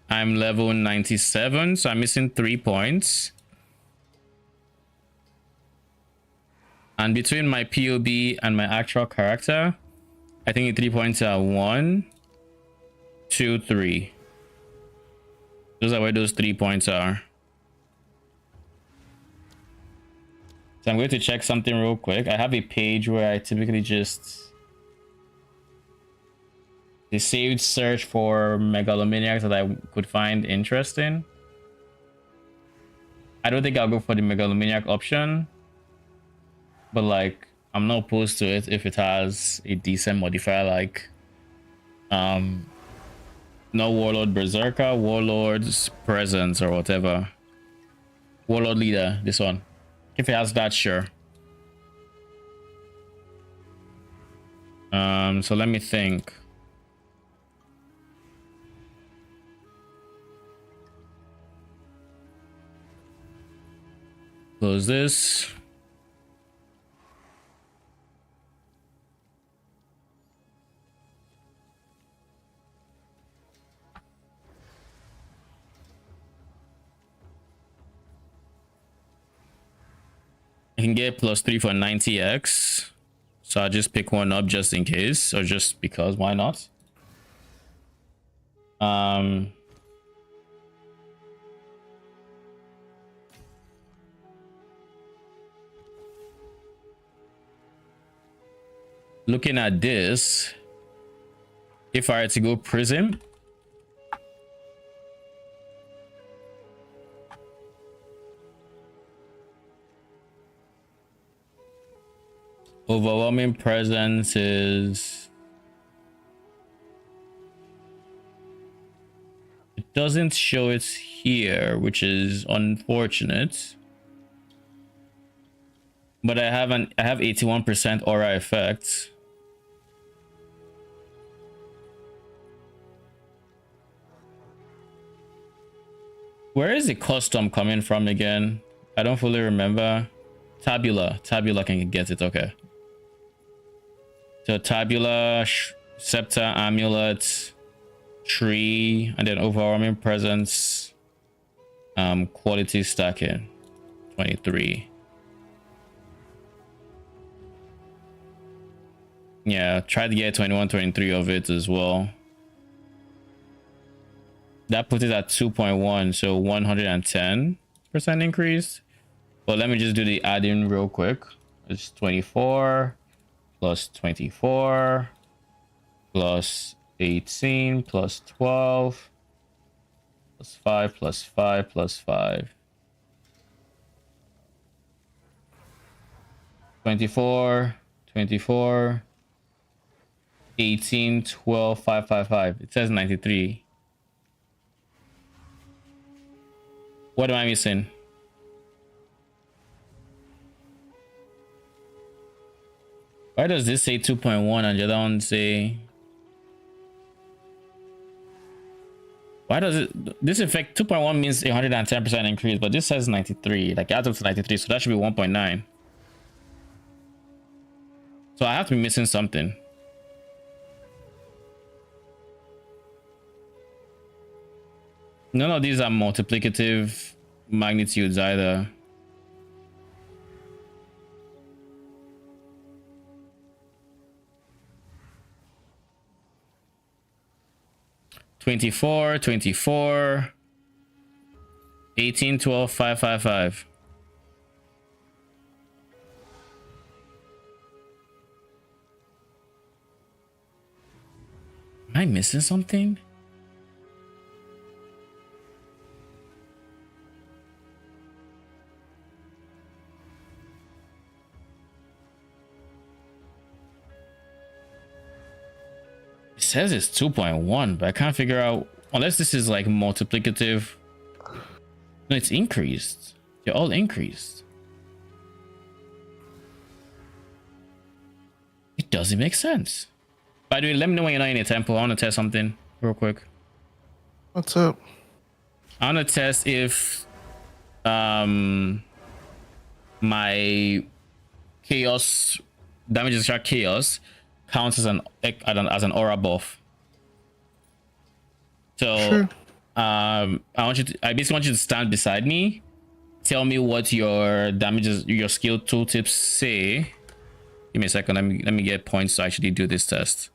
I'm level 97, so I'm missing 3 points. And between my POB and my actual character, I think the 3 points are 1, 2, 3. Those are where those 3 points are. So I'm going to check something real quick. I have a page where I typically just the saved search for megalomaniacs that I could find interesting. I don't think I'll go for the megalomaniac option, but like I'm not opposed to it if it has a decent modifier like no warlord berserker, warlord's presence or whatever. Warlord leader, this one. If it has that, sure. So let me think. Close this. I can get +3 for 90x. So I'll just pick one up just in case, or just because, why not? Looking at this, if I were to go Prism, overwhelming presence is, it doesn't show it here, which is unfortunate. But I have 81% aura effect. Where is the custom coming from again? I don't fully remember. Tabula can get it. Okay. So tabula, scepter, amulet, tree, and then overwhelming presence. Quality stacking, 23. Yeah, try to get 21, 23 of it as well. That puts it at 2.1, so 110% increase. But let me just do the add-in real quick. It's 24 plus 24 plus 18 plus 12 plus 5 plus 5 plus 5. 24, 24, 18, 12, 5, 5, 5. It says 93. What am I missing? Why does this say 2.1 and the other one say... Why does it... This effect 2.1 means 110% increase, but this says 93. Like, it adds up to 93, so that should be 1.9. So I have to be missing something. None of these are multiplicative magnitudes either. (24, 24, 18, 12, 5, 5, 5). Am I missing something? It says it's 2.1, but I can't figure out, unless this is like multiplicative. No, it's increased. They're all increased. It doesn't make sense. By the way, let me know when you're not in a temple. I want to test something real quick. What's up? I want to test if my chaos damage extract chaos counts as an aura buff. So Sure. I basically want you to stand beside me, tell me what your damages, your skill tooltips say. Give me a second. Let me get points to actually do this test.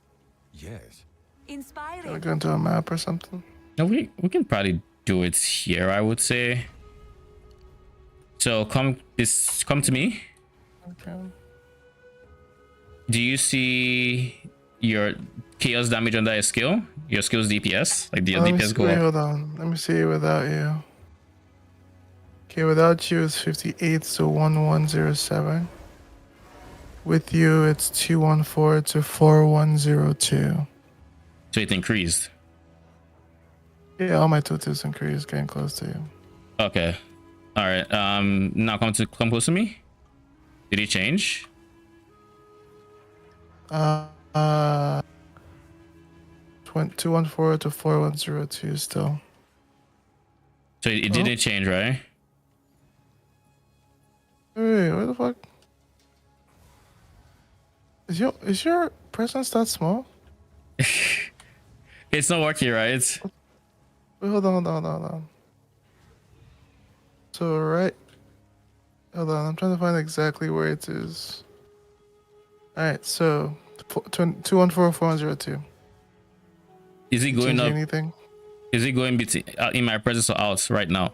Yes. Can I Inspiring. go into a map or something? No, we can probably do it here, I would say. So come to me. Okay. Do you see your chaos damage under a skill, your skill's DPS, like the Let me DPS see, go wait, up. hold on. Let me see without you. Okay, without you it's 58 to 1107. With you it's 214 to 4102. So it increased. Yeah, all my tutus increased, getting close to you. Okay. All right. Now come close to me. Did it change? Uh, uh 214 to 4102 still. So it didn't change, right? Wait, what the fuck? Is your presence that small? It's not working, right? Wait, hold on. So right, hold on. I'm trying to find exactly where it is. All right, so 214 4102. Is it going Change up? anything? Is it going between in my presence or out right now?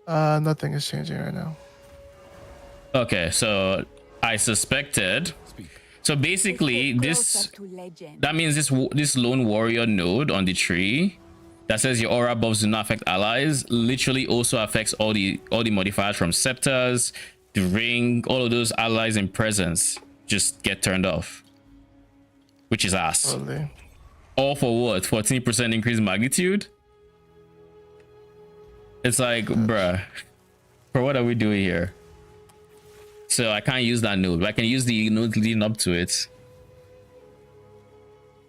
Nothing is changing right now. Okay, so I suspected. So basically, this Closer to legend. that means this lone warrior node on the tree that says your aura buffs do not affect allies literally also affects all the modifiers from scepters, the ring, all of those allies in presence just get turned off, which is ass. Totally. All for what? 14% increased magnitude? It's like, bruh, for what are we doing here? So I can't use that node, but I can use the node leading up to it.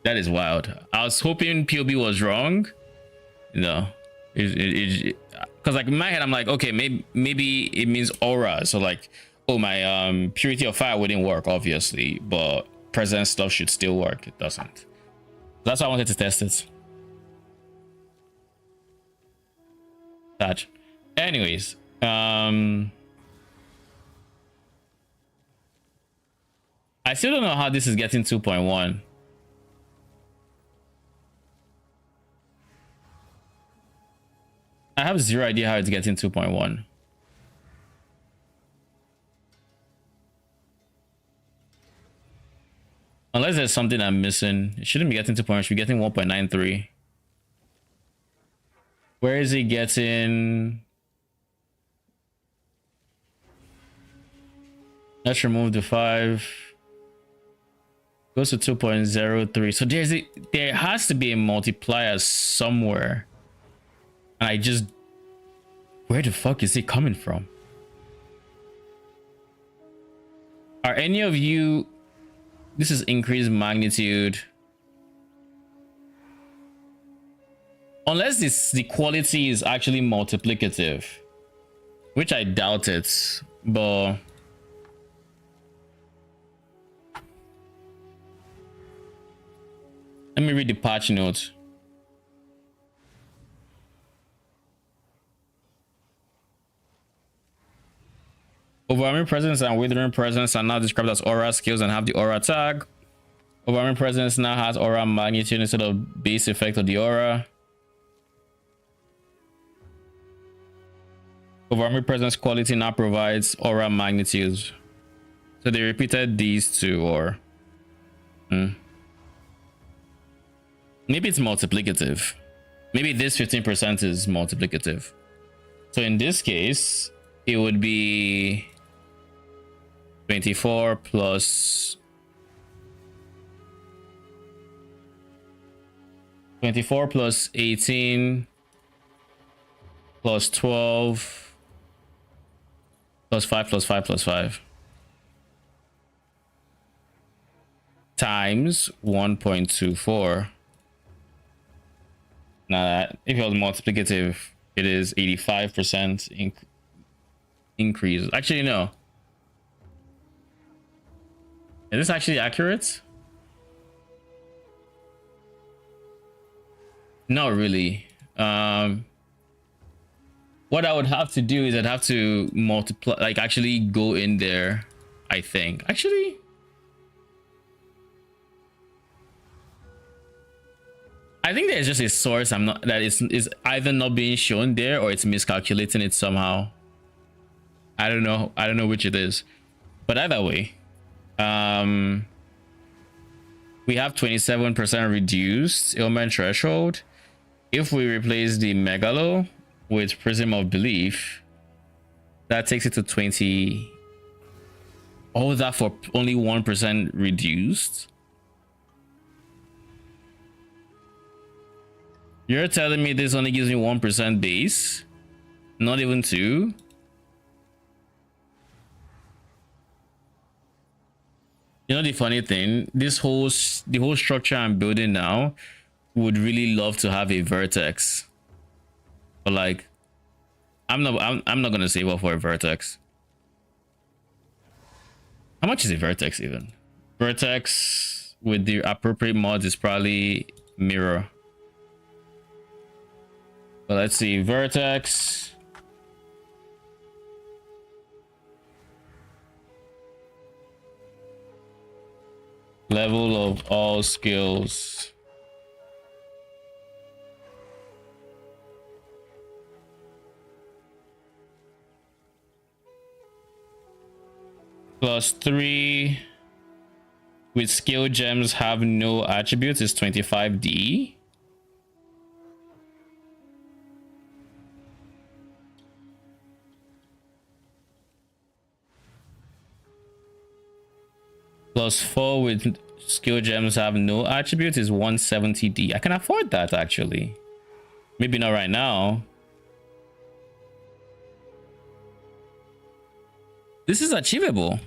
That is wild. I was hoping POB was wrong. No, because like in my head I'm like, okay, maybe it means aura. So like, oh, my purity of fire wouldn't work, obviously, but presence stuff should still work. It doesn't. That's why I wanted to test it. That. Anyways, I still don't know how this is getting 2.1. I have zero idea how it's getting 2.1. Unless there's something I'm missing. It shouldn't be getting 2.1. It should be getting 1.93. Where is it getting? Let's remove the 5. Goes to 2.03. So there has to be a multiplier somewhere. And I just, where the fuck is it coming from? Are any of you, this is increased magnitude. Unless the quality is actually multiplicative, which I doubt it, but let me read the patch notes. Overwhelming presence and withering presence are now described as aura skills and have the aura tag. Overwhelming presence now has aura magnitude instead of base effect of the aura. Overwhelming presence quality now provides aura magnitudes. So they repeated these two, or maybe it's multiplicative. Maybe this 15% is multiplicative. So in this case, it would be 24 plus 24 plus 18 plus 12 plus 5 plus 5 plus 5 times 1.24. Now, if it was multiplicative, it is 85% increase. Actually, no. Is this actually accurate? Not really. What I would have to do is I'd have to multiply, like actually go in there, I think. Actually, I think there's just a source that is either not being shown there or it's miscalculating it somehow. I don't know which it is. But either way, we have 27% reduced ailment threshold. If we replace the Megalo with Prism of Belief, that takes it to 20. All that for only 1% reduced. You're telling me this only gives me 1% base? Not even 2? You know the funny thing, the whole structure I'm building now would really love to have a vertex, but like I'm not gonna save up for a vertex. How much is a vertex even? Vertex with the appropriate mods is probably mirror. But let's see, vertex. Level of all skills. +3 with skill gems have no attributes is 25D. +4 with skill gems have no attributes is 170D. I can afford that actually. Maybe not right now. This is achievable.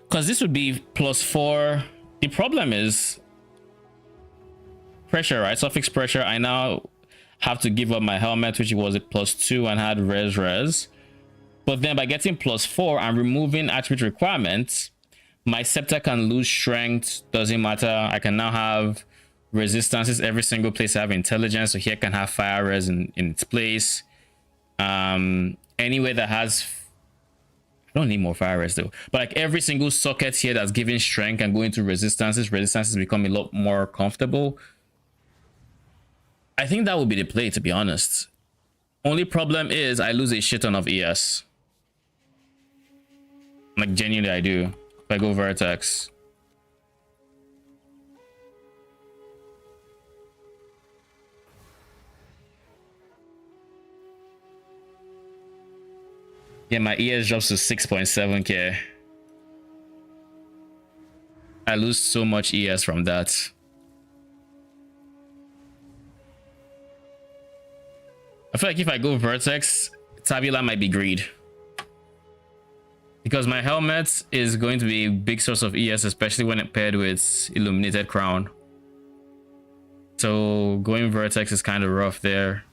Because this would be +4. The problem is pressure, right? Suffix pressure. I now have to give up my helmet, which was a +2 and had res. But then by getting +4 and removing attribute requirements, my scepter can lose strength. Doesn't matter. I can now have resistances every single place I have intelligence. So here I can have fire res in its place. Anywhere that has, I don't need more fire res though, but like every single socket here that's giving strength and going to resistances become a lot more comfortable. I think that would be the play, to be honest. Only problem is I lose a shit ton of ES. Like genuinely I do. If I go vertex. Yeah, my ES drops to 6.7k. I lose so much ES from that. I feel like if I go vertex, Tabula might be greed. Because my helmet is going to be a big source of ES, especially when it paired with Illuminated Crown. So going vertex is kind of rough there.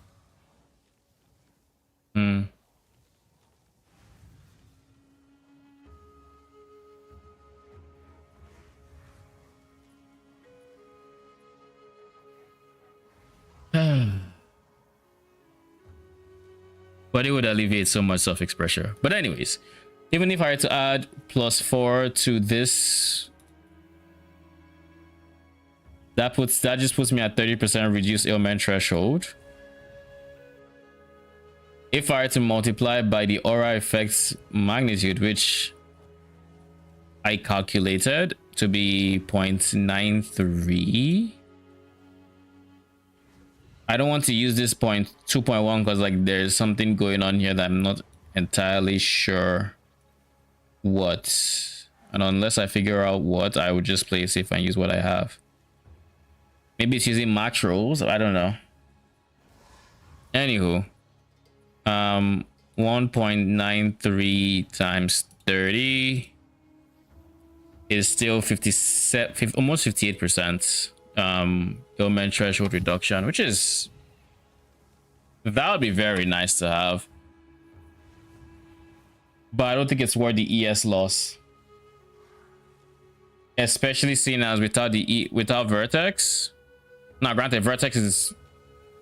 But it would alleviate so much suffix pressure. But anyways, even if I had to add +4 to this, that just puts me at 30% reduced ailment threshold. If I were to multiply by the aura effects magnitude, which I calculated to be 0.93. I don't want to use this 2.1 because like there's something going on here that I'm not entirely sure what. And unless I figure out what, I would just play it safe and use what I have. Maybe it's using max rolls. I don't know. Anywho, 1.93 times 30 is still 57, almost 58%. Ailment threshold reduction, which is, that would be very nice to have, but I don't think it's worth the ES loss, especially seeing as without vertex. Now granted, vertex is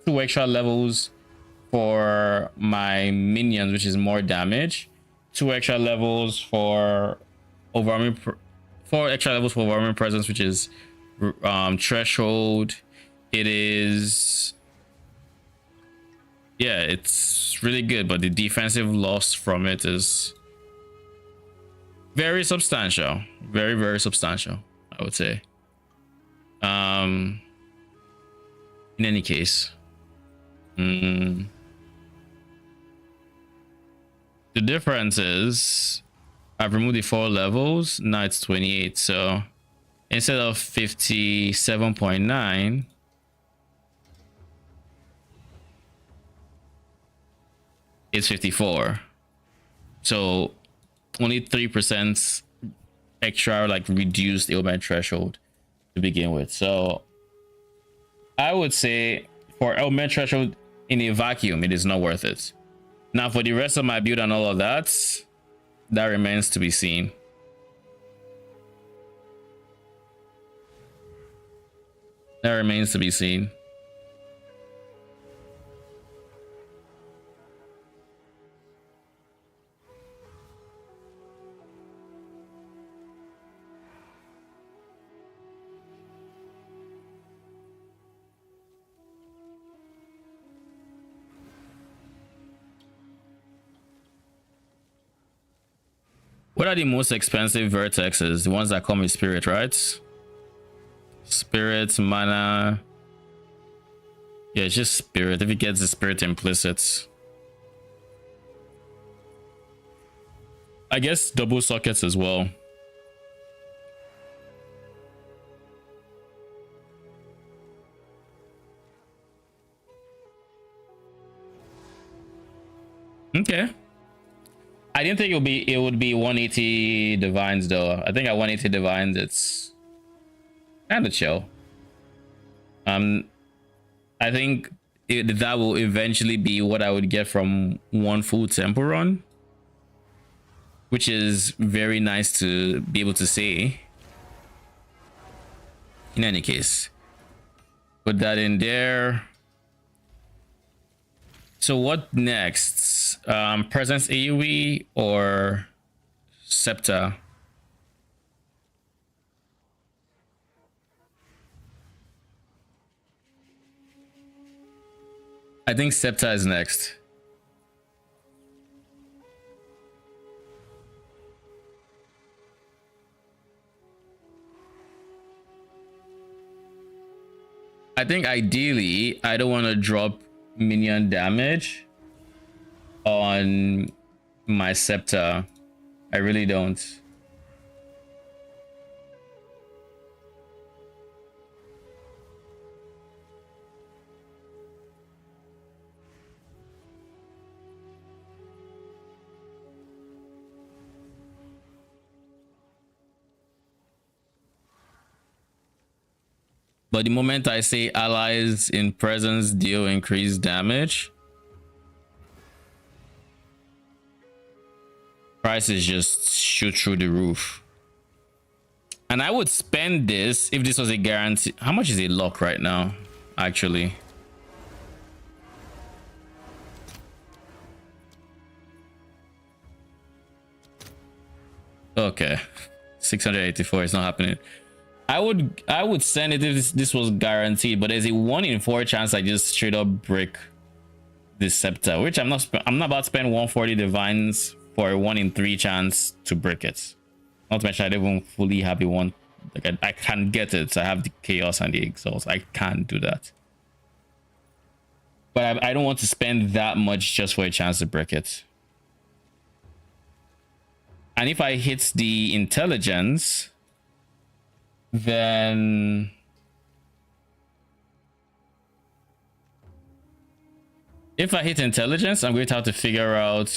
2 extra levels for my minions, which is more damage, 2 extra levels for overwhelming 4 extra levels for overwhelming presence, which is threshold, it is, yeah, it's really good, but the defensive loss from it is very substantial. Very, very substantial, I would say. In any case, the difference is I've removed the 4 levels. Now it's 28. So instead of 57.9, it's 54. So only 3% extra, like, reduced ailment threshold to begin with. So I would say for ailment threshold in a vacuum, it is not worth it. Now for the rest of my build and all of that, that remains to be seen. That remains to be seen. What are the most expensive vertexes? The ones that come with spirit, right? Spirit, mana. Yeah, it's just spirit. If it gets the spirit implicit. I guess double sockets as well. Okay. I didn't think it would be 180 divines though. I think at 180 divines it's kind of chill. I think that will eventually be what I would get from one full temple run, which is very nice to be able to say. In any case, put that in there. So what next? Presence AoE or Scepter? I think Scepter is next. I think ideally I don't want to drop minion damage on my Scepter. I really don't. But the moment I say allies in presence deal increased damage, prices just shoot through the roof. And I would spend this if this was a guarantee. How much is a lock right now, actually? Okay, 684 is not happening. I would send it if this was guaranteed, but there's a 1 in 4 chance I just straight up break this Scepter, which I'm not about to spend 140 divines for a 1 in 3 chance to break it. Not to mention I don't even fully have the one. Like I can't get it. So I have the chaos and the exhaust. I can't do that. But I don't want to spend that much just for a chance to break it. And if I hit the intelligence, then if I hit intelligence, I'm going to have to figure out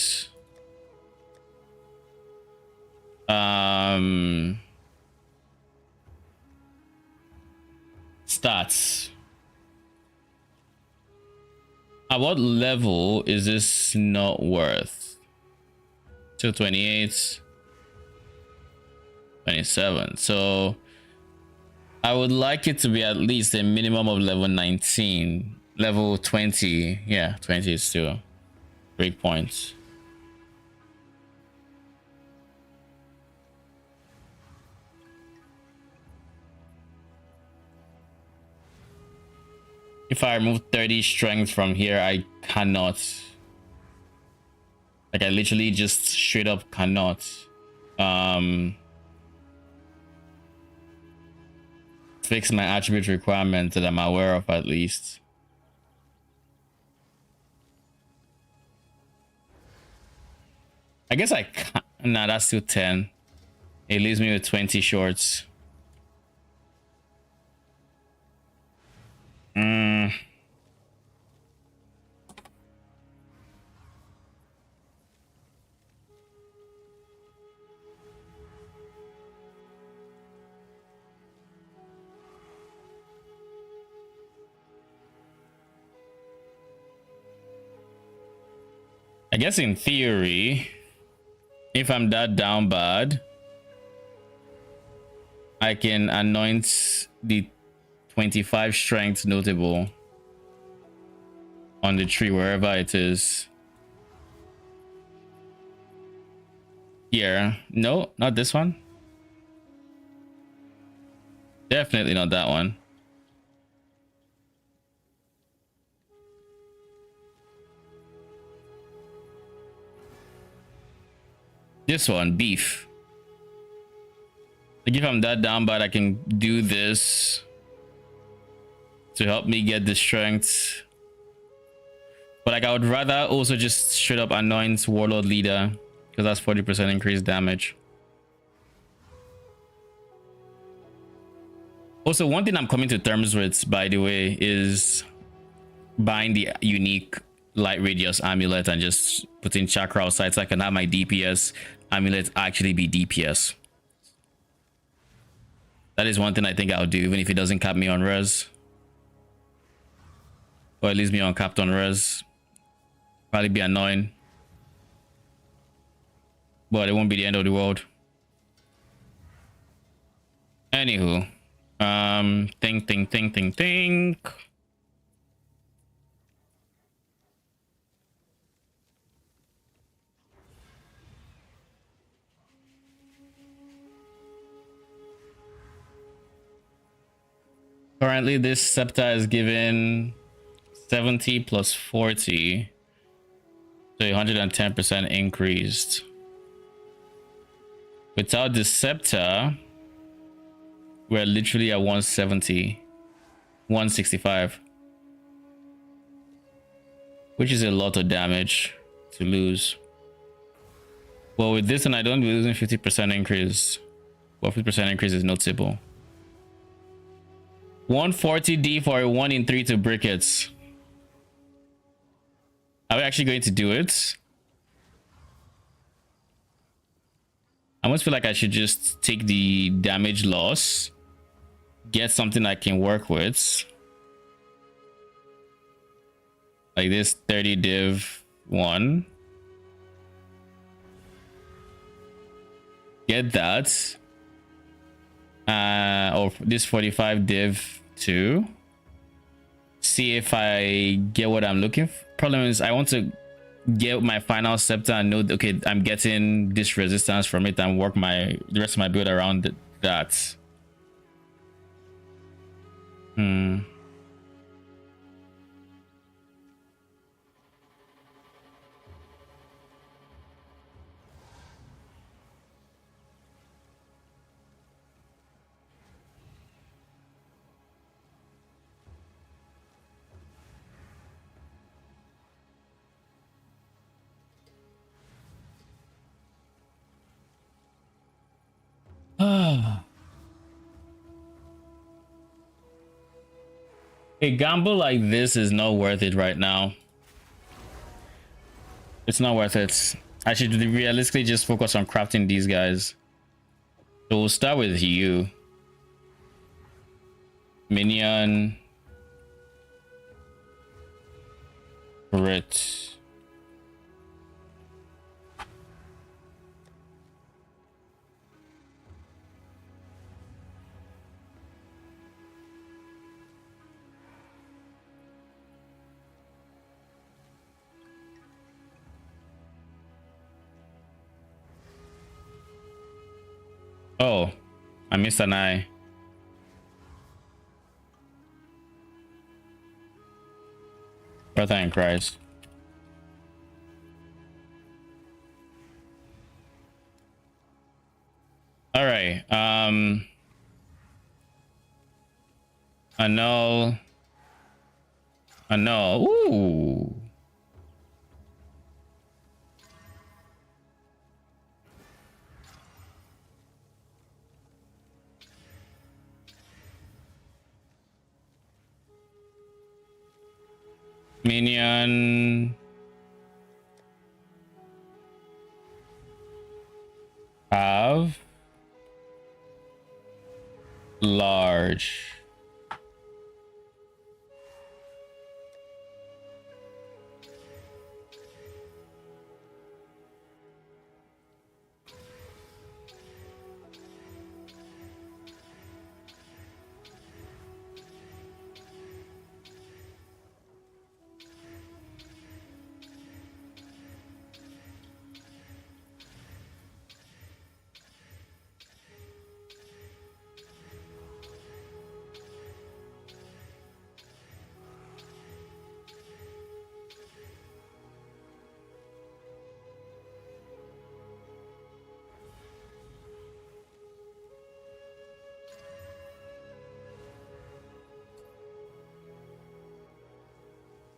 stats. At what level is this not worth? 228, 27. So I would like it to be at least a minimum of level 19. Level 20. Yeah, 20 is still break points. If I remove 30 strength from here, I cannot. Like, I literally just straight up cannot. Fix my attribute requirement that I'm aware of, at least. I guess I can't. Nah, that's still 10. It leaves me with 20 shorts. I guess in theory, if I'm that down bad, I can anoint the 25 strength notable on the tree wherever it is. Here. No, not this one. Definitely not that one. This one, beef. Like, if I'm that down bad, I can do this to help me get the strength. But like, I would rather also just straight up anoint Warlord Leader, because that's 40% increased damage. Also, one thing I'm coming to terms with, by the way, is buying the unique light radius amulet and just putting chakra outside so I can have my DPS amulet actually be DPS. That is one thing I think I'll do, even if it doesn't cap me on res. Or at least me uncapped on res. Probably be annoying. But it won't be the end of the world. Anywho. Think. Currently, this scepter is given 70 plus 40. So 110% increased. Without the scepter, we're literally at 170, 165. Which is a lot of damage to lose. Well, with this one, I don't be losing 50% increase. Well, 50% increase is notable. 140D for a 1 in 3 to briquettes. Are we actually going to do it? I almost feel like I should just take the damage loss, get something I can work with. Like this 30 div 1. Get that. Or this 45 div 2. See if I get what I'm looking for. Problem is, I want to get my final scepter and know that, okay, I'm getting this resistance from it and work the rest of my build around that. A gamble like this is not worth it right now. It's not worth it. I should realistically just focus on crafting these guys. So we'll start with you. Minion. Crit. Oh, I missed an eye. Brother in Christ. All right. Annul. Annul. Ooh. Minion. Have large.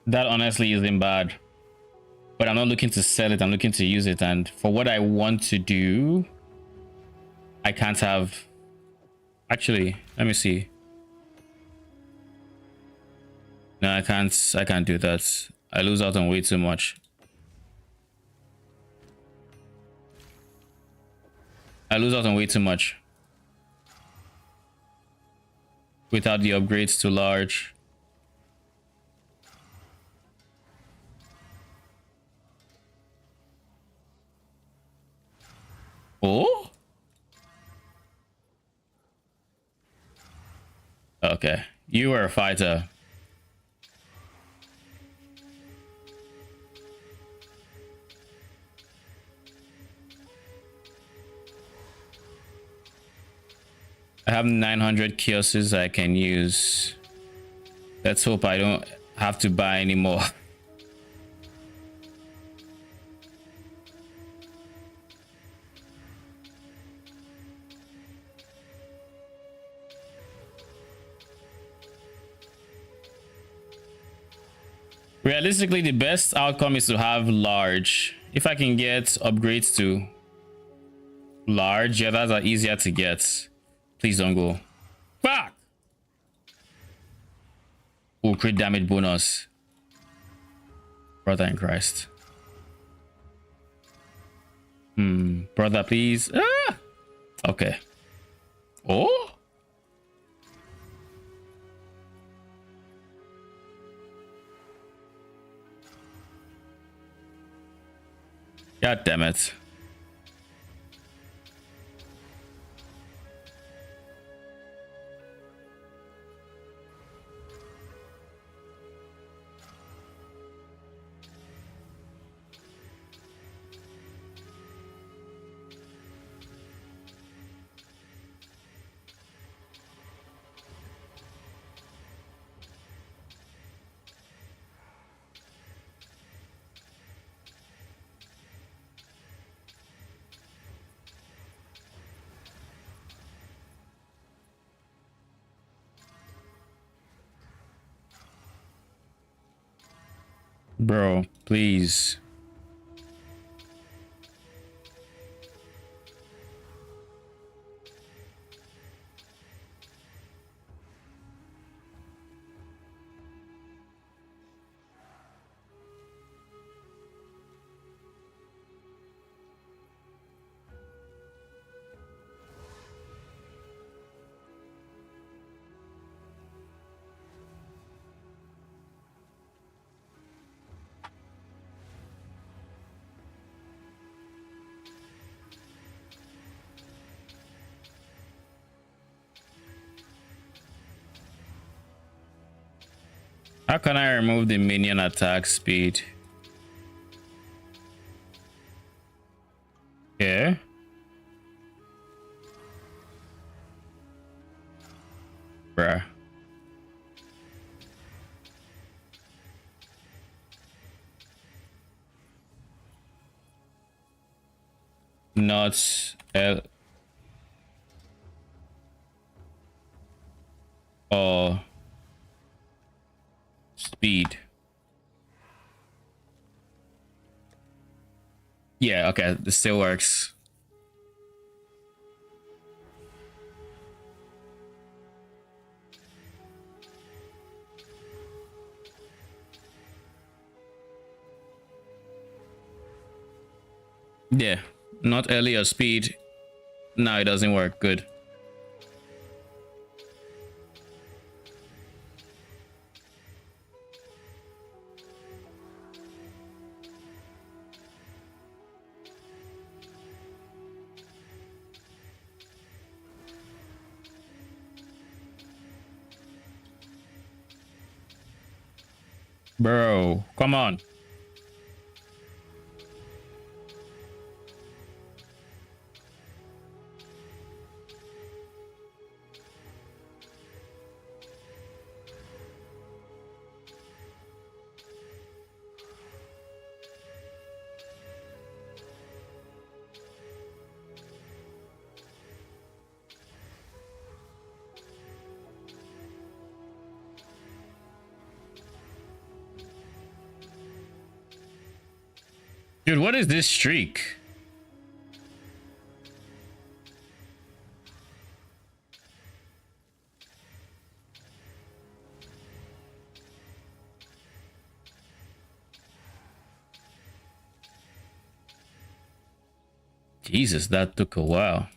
That honestly isn't bad, but I'm not looking to sell it. I'm looking to use it. And for what I want to do, I can't have. Actually, let me see. No, I can't. I can't do that. I lose out on way too much. I lose out on way too much without the upgrades to large. Oh? Okay. You are a fighter. I have 900 kiosks I can use. Let's hope I don't have to buy anymore. Realistically, the best outcome is to have large. If I can get upgrades to large, yeah, that's easier to get. Please don't go. Fuck! Oh, crit damage bonus. Brother in Christ. Brother, please. Ah! Okay. Oh? God damn it. Bro, please. How can I remove the minion attack speed? Yeah. Bruh. not or speed. Yeah, okay, this still works. Yeah, not early or speed. No, it doesn't work. Good. Bro, come on. Dude, what is this streak? Jesus, that took a while.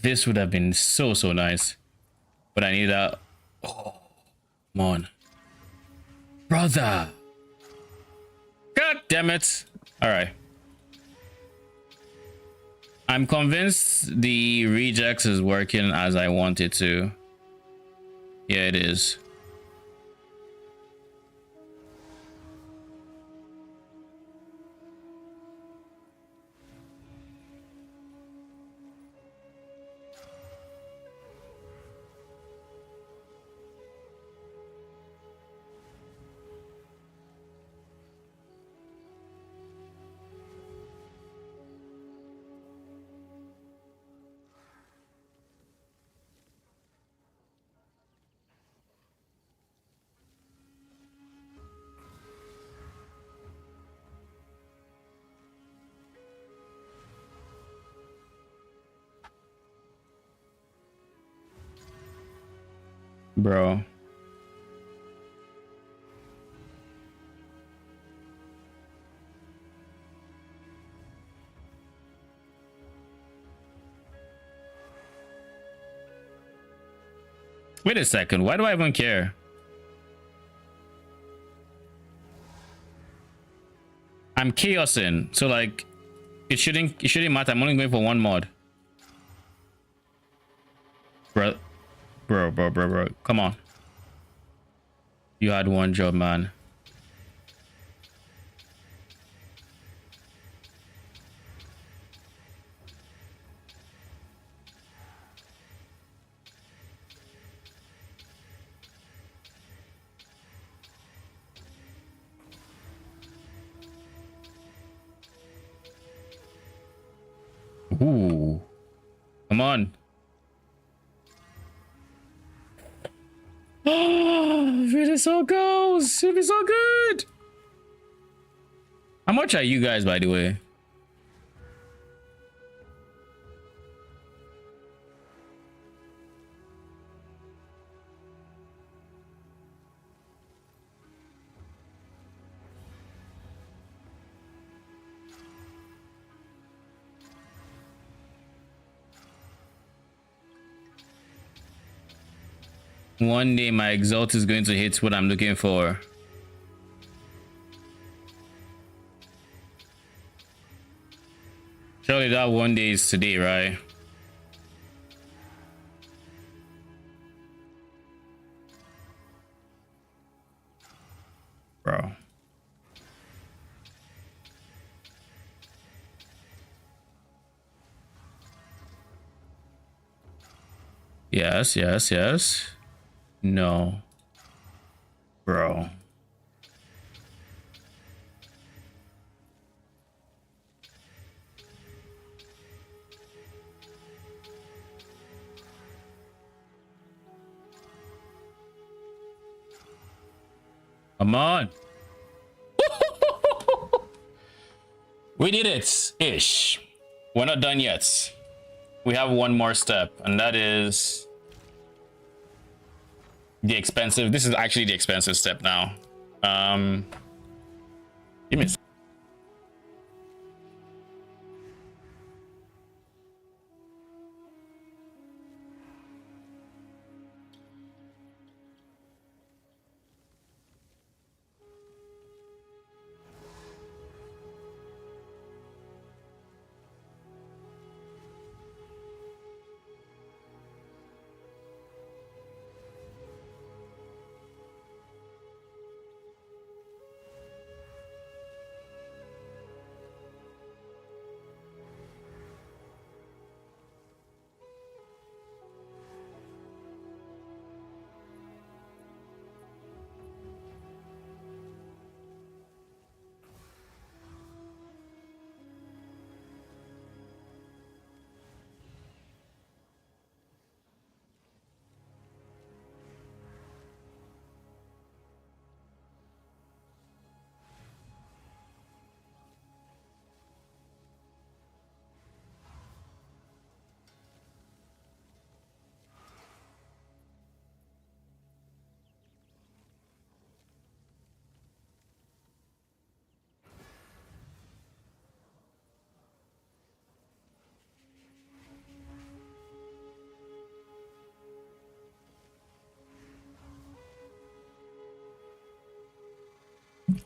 This would have been so nice. But I need a... Oh, come on. Brother! God damn it! Alright. I'm convinced the regex is working as I want it to. Yeah, it is. Bro. Wait a second, why do I even care? I'm chaosing, so like it shouldn't matter. I'm only going for one mod. Bro. Come on. You had one job, man. Ooh. Come on. Oh, really so goes. It'll be so good. How much are you guys, by the way? One day my exalt is going to hit what I'm looking for. Surely that one day is today, right? Bro. Yes. No. Bro. Come on. We did it, ish. We're not done yet. We have one more step, and that is the expensive. This is actually the expensive step now. Give me a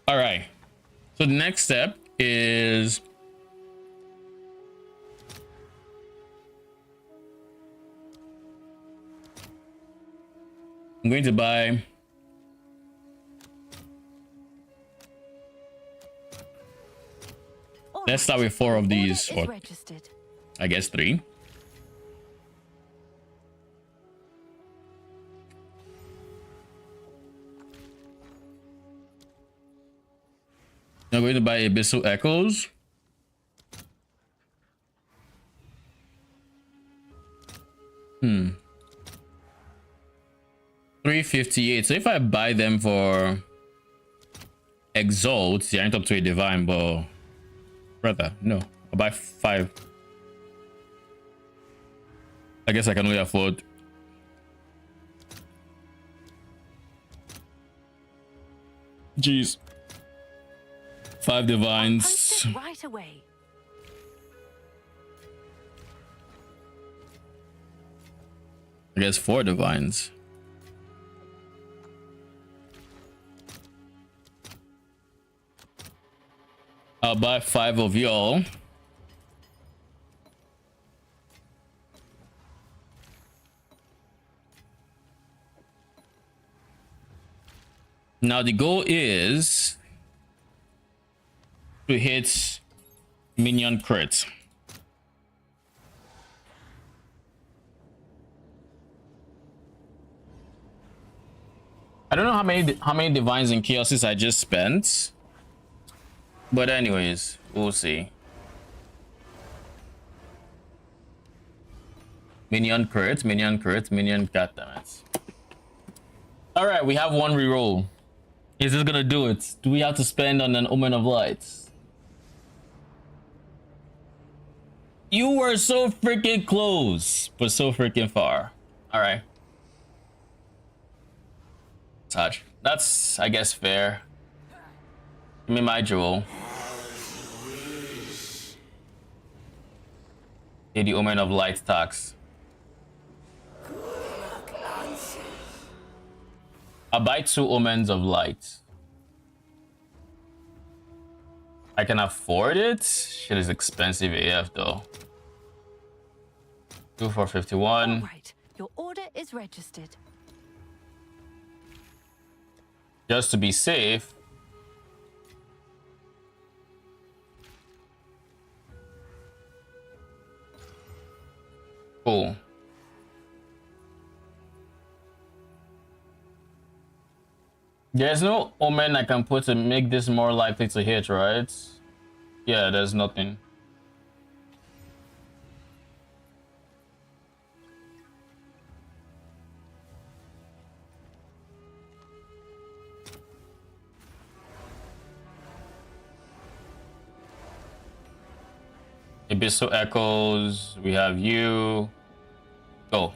All right. So the next step is I'm going to buy let's start with 4 of these, or Registered. I guess 3. I'm going to buy Abyssal Echoes. $358. So if I buy them for Exalt, they aren't up to a Divine, but brother, no. I'll buy 5. I guess I can only afford. Jeez. 5 Divines. Post it right away. I guess 4 Divines. I'll buy 5 of y'all. Now the goal is to hit minion crit. I don't know how many divines and chaoses I just spent, but anyways, we'll see. Minion crit, minion crit, minion. Goddammit! All right, we have 1 reroll. Is this gonna do it? Do we have to spend on an Omen of Light? You were so freaking close, but so freaking far. All right. Touch. That's, I guess, fair. Give me my jewel. Hey, the Omen of Light tax. I'll buy 2 Omens of Light. I can afford it. Shit is expensive AF though. 2 for 51. All right, your order is registered. Just to be safe. Cool. There's no omen I can put to make this more likely to hit, right? Yeah, there's nothing. Abyssal Echoes, we have you. Go.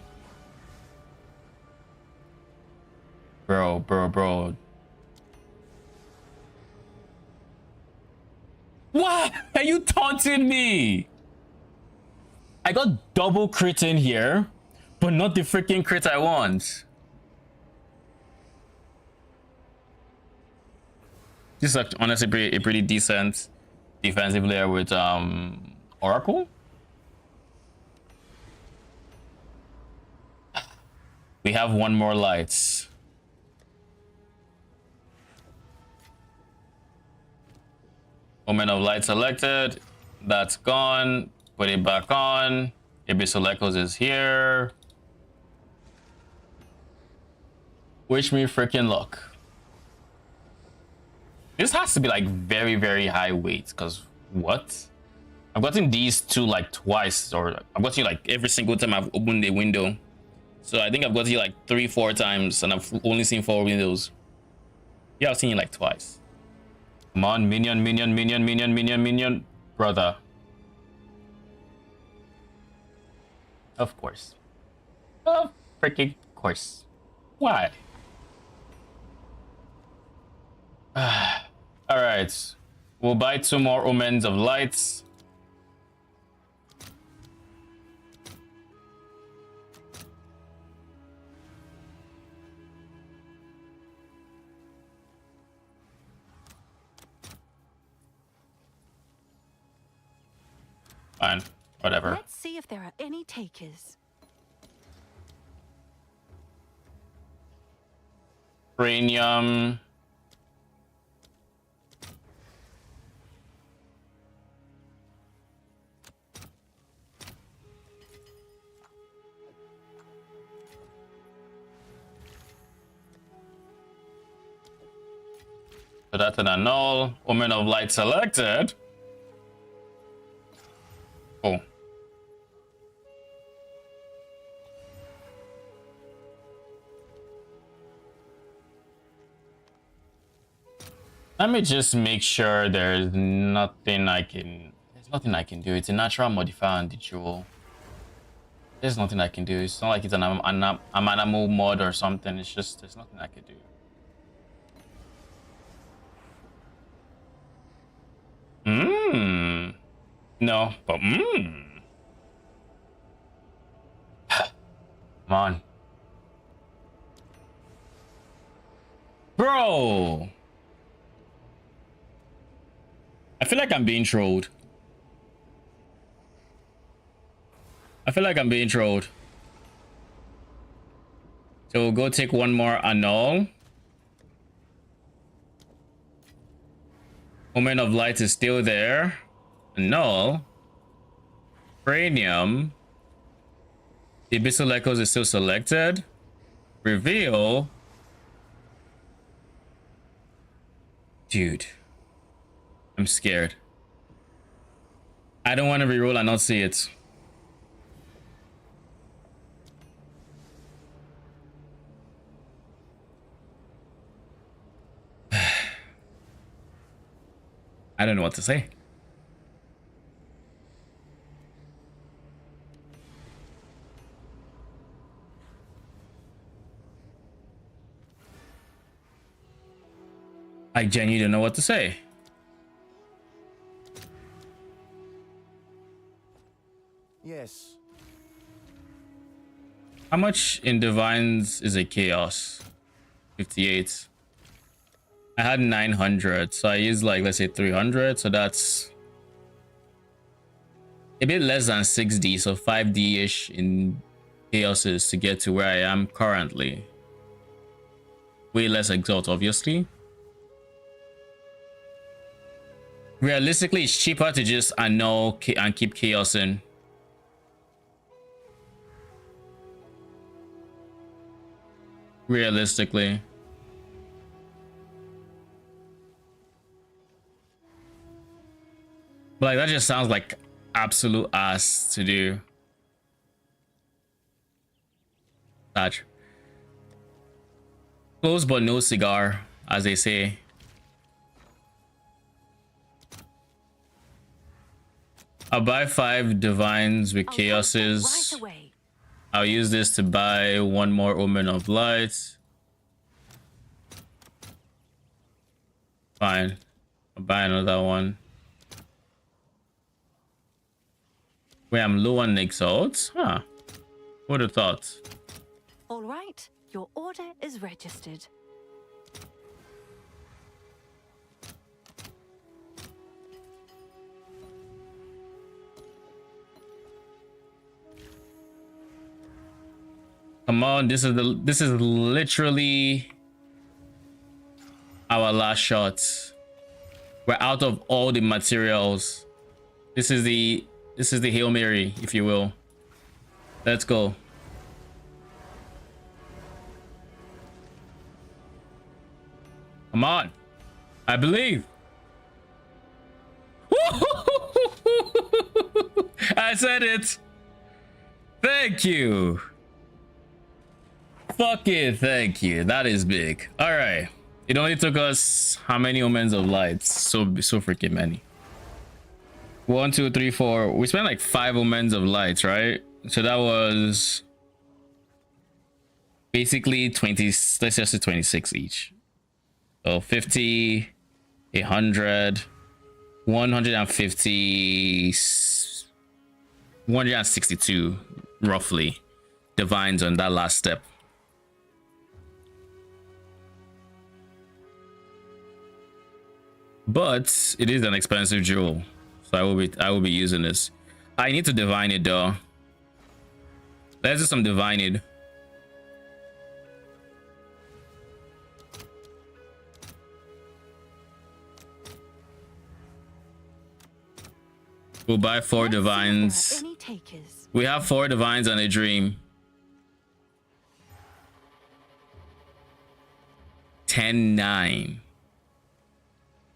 Bro. What? Are you taunting me? I got double crit in here, but not the freaking crit I want. This is honestly a pretty decent defensive layer with Oracle. We have one more lights. Omen of Light selected. That's gone. Put it back on. Abyssal Echoes is here. Wish me freaking luck. This has to be like very, very high weight, because what? I've gotten these two like twice, or I've gotten you like every single time I've opened a window. So I think I've gotten you like 3-4 times, and I've only seen 4 windows. Yeah, I've seen you like twice. Come on, minion. Brother. Of course. Of freaking course. Why? Alright. We'll buy 2 more Omens of Lights. Fine. Whatever. Let's see if there are any takers. Cranium. So that's an annul. Omen of Light selected. Oh. Let me just make sure there's nothing I can do. It's a natural modifier on the jewel. There's nothing I can do. It's not like it's an animal mod or something. It's just there's nothing I can do. No, but Come on. Bro! I feel like I'm being trolled. So we'll go take one more annul. Omen of Light is still there. Annul. Cranium. The Abyssal Echoes is still selected. Reveal. Dude. I'm scared. I don't want to reroll and not see it. I don't know what to say. I genuinely don't know what to say. Yes. How much in Divines is a Chaos? 58. I had 900, so I used like, let's say 300, so that's a bit less than 6D, so 5D-ish in Chaoses to get to where I am currently. Way less Exalt, obviously. Realistically, it's cheaper to just annul and keep Chaos in. Realistically. But like that just sounds like absolute ass to do. Touch. Close but no cigar, as they say. I'll buy 5 divines with chaoses. Right away. I'll use this to buy 1 more omen of light. Fine. I'll buy another one. Wait, I'm low on exalts? Huh. Who'd have thought? All right, your order is registered. Come on, this is literally our last shot. We're out of all the materials. This is the Hail Mary, if you will. Let's go. Come on. I believe. I said it. Thank you. Fuck it, thank you. That is big. All right. It only took us how many omens of lights? So freaking many. 1, 2, 3, 4. We spent like 5 omens of lights, right? So that was basically 20. Let's just say 26 each. So 50, 100, 150, 162 roughly divines on that last step. But it is an expensive jewel, so I will be using this. I need to divine it though. Let's do some divine it. We'll buy 4 divines. Any takers? We have 4 divines and a dream. 10-9.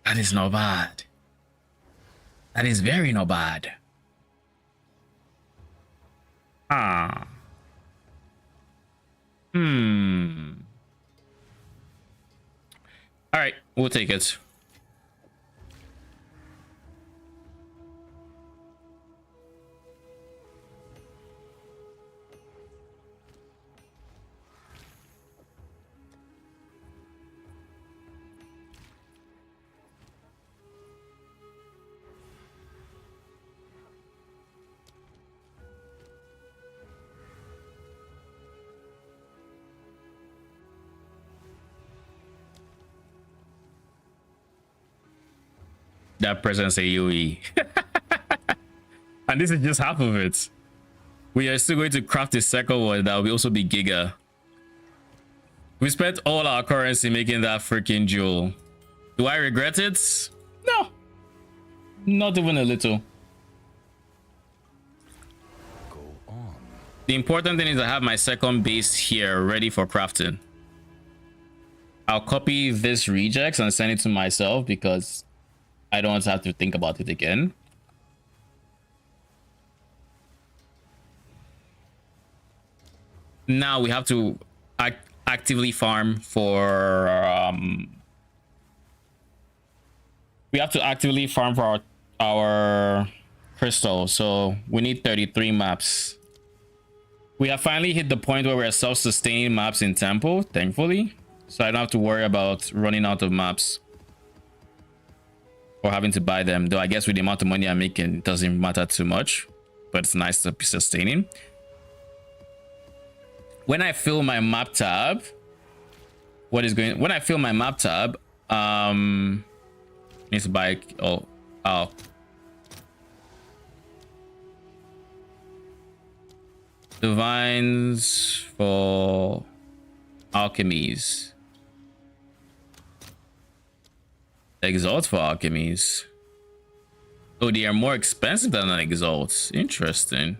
That is not bad. That is very not bad. Ah. All right, we'll take it. That presents a UE. And this is just half of it. We are still going to craft the second one that will also be Giga. We spent all our currency making that freaking jewel. Do I regret it? No. Not even a little. Go on. The important thing is I have my second base here ready for crafting. I'll copy this regex and send it to myself because I don't have to think about it again. Now we have to actively farm for our crystals. So we need 33 maps. We have finally hit the point where we're self-sustaining maps in temple, thankfully. So I don't have to worry about running out of maps or having to buy them, though I guess with the amount of money I'm making, it doesn't matter too much, but it's nice to be sustaining. When I fill my map tab, when I fill my map tab, needs to buy, oh. Divines for alchemies. Exalt for alchemies. Oh, they are more expensive than an exalt. Interesting.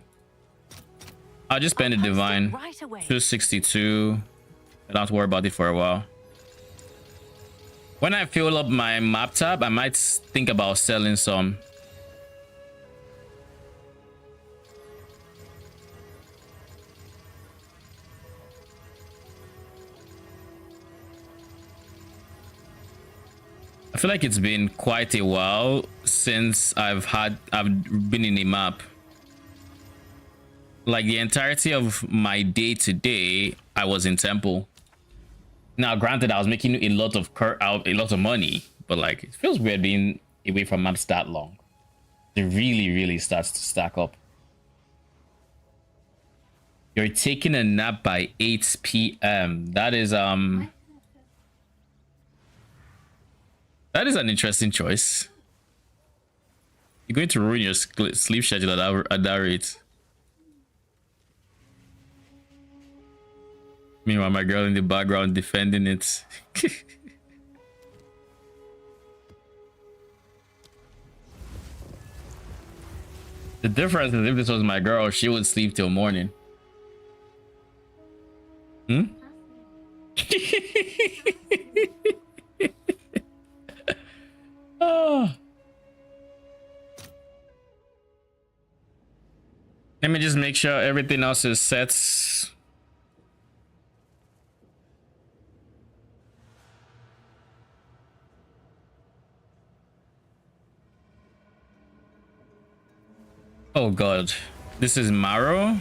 I'll just spend a divine. Right away. 262. I don't have to worry about it for a while. When I fill up my map tab, I might think about selling some. I feel like it's been quite a while since I've been in a map. Like the entirety of my day to day, I was in temple. Now, granted, I was making a lot of money, but like it feels weird being away from maps that long. It really, really starts to stack up. You're taking a nap by 8 p.m. That is an interesting choice. You're going to ruin your sleep schedule at that rate. Meanwhile, my girl in the background defending it. The difference is if this was my girl, she would sleep till morning. Hmm? Oh. Let me just make sure everything else is set. Oh god, this is Marrow?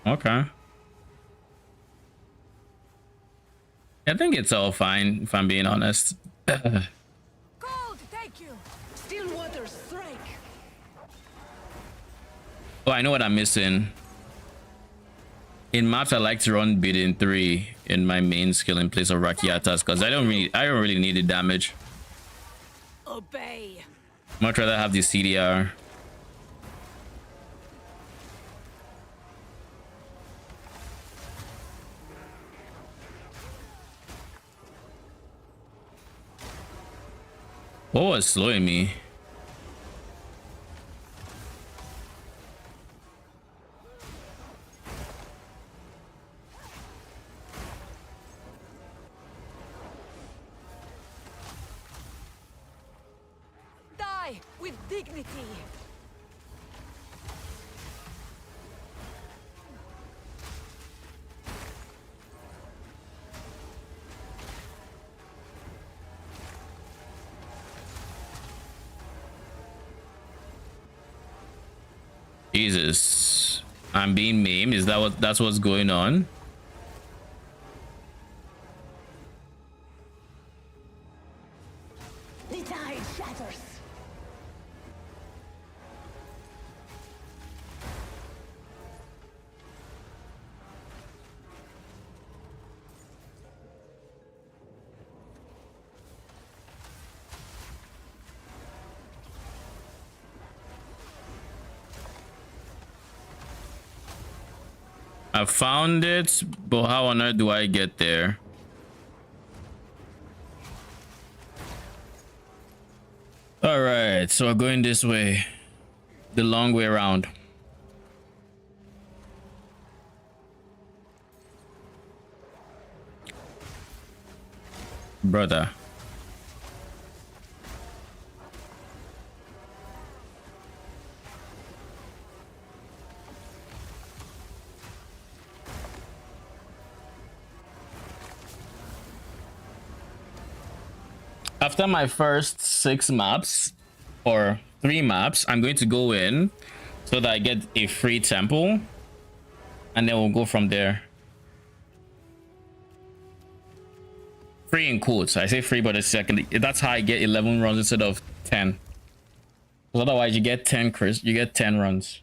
Okay. I think it's all fine, if I'm being honest. Gold, thank you. Still water strike. Oh, I know what I'm missing. In maps, I like to run Bidin 3 in my main skill in place of Rakiatas, because I don't really need the damage. Obey. Much rather have the CDR. What was slowing me? Die with dignity. Jesus, I'm being maimed. Is that that's what's going on? The tide shatters. I found it, but how on earth do I get there? All right, so we're going this way, the long way around. Brother. After my first 6 maps or 3 maps, I'm going to go in so that I get a free temple, and then we'll go from there. Free in quotes. I say free, but it's second. That's how I get 11 runs instead of 10. Because otherwise, you get 10, Chris. You get 10 runs.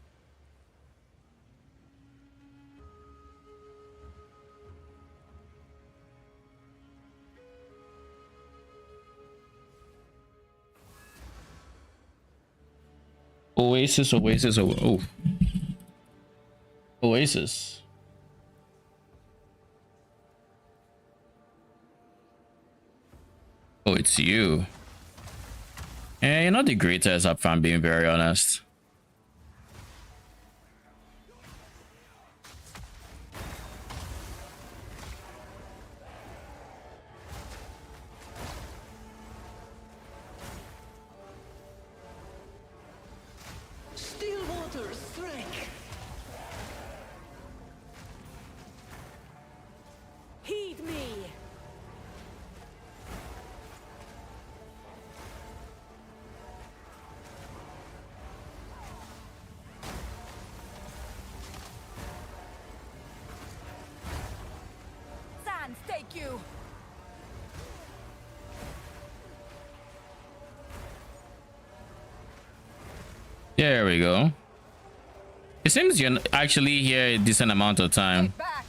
Oasis. Oh. Oasis. Oh, it's you. Yeah, you're not the greatest, if I'm being very honest. Still water strike. Heed me. take you. There we go. It seems you're actually here a decent amount of time. Back.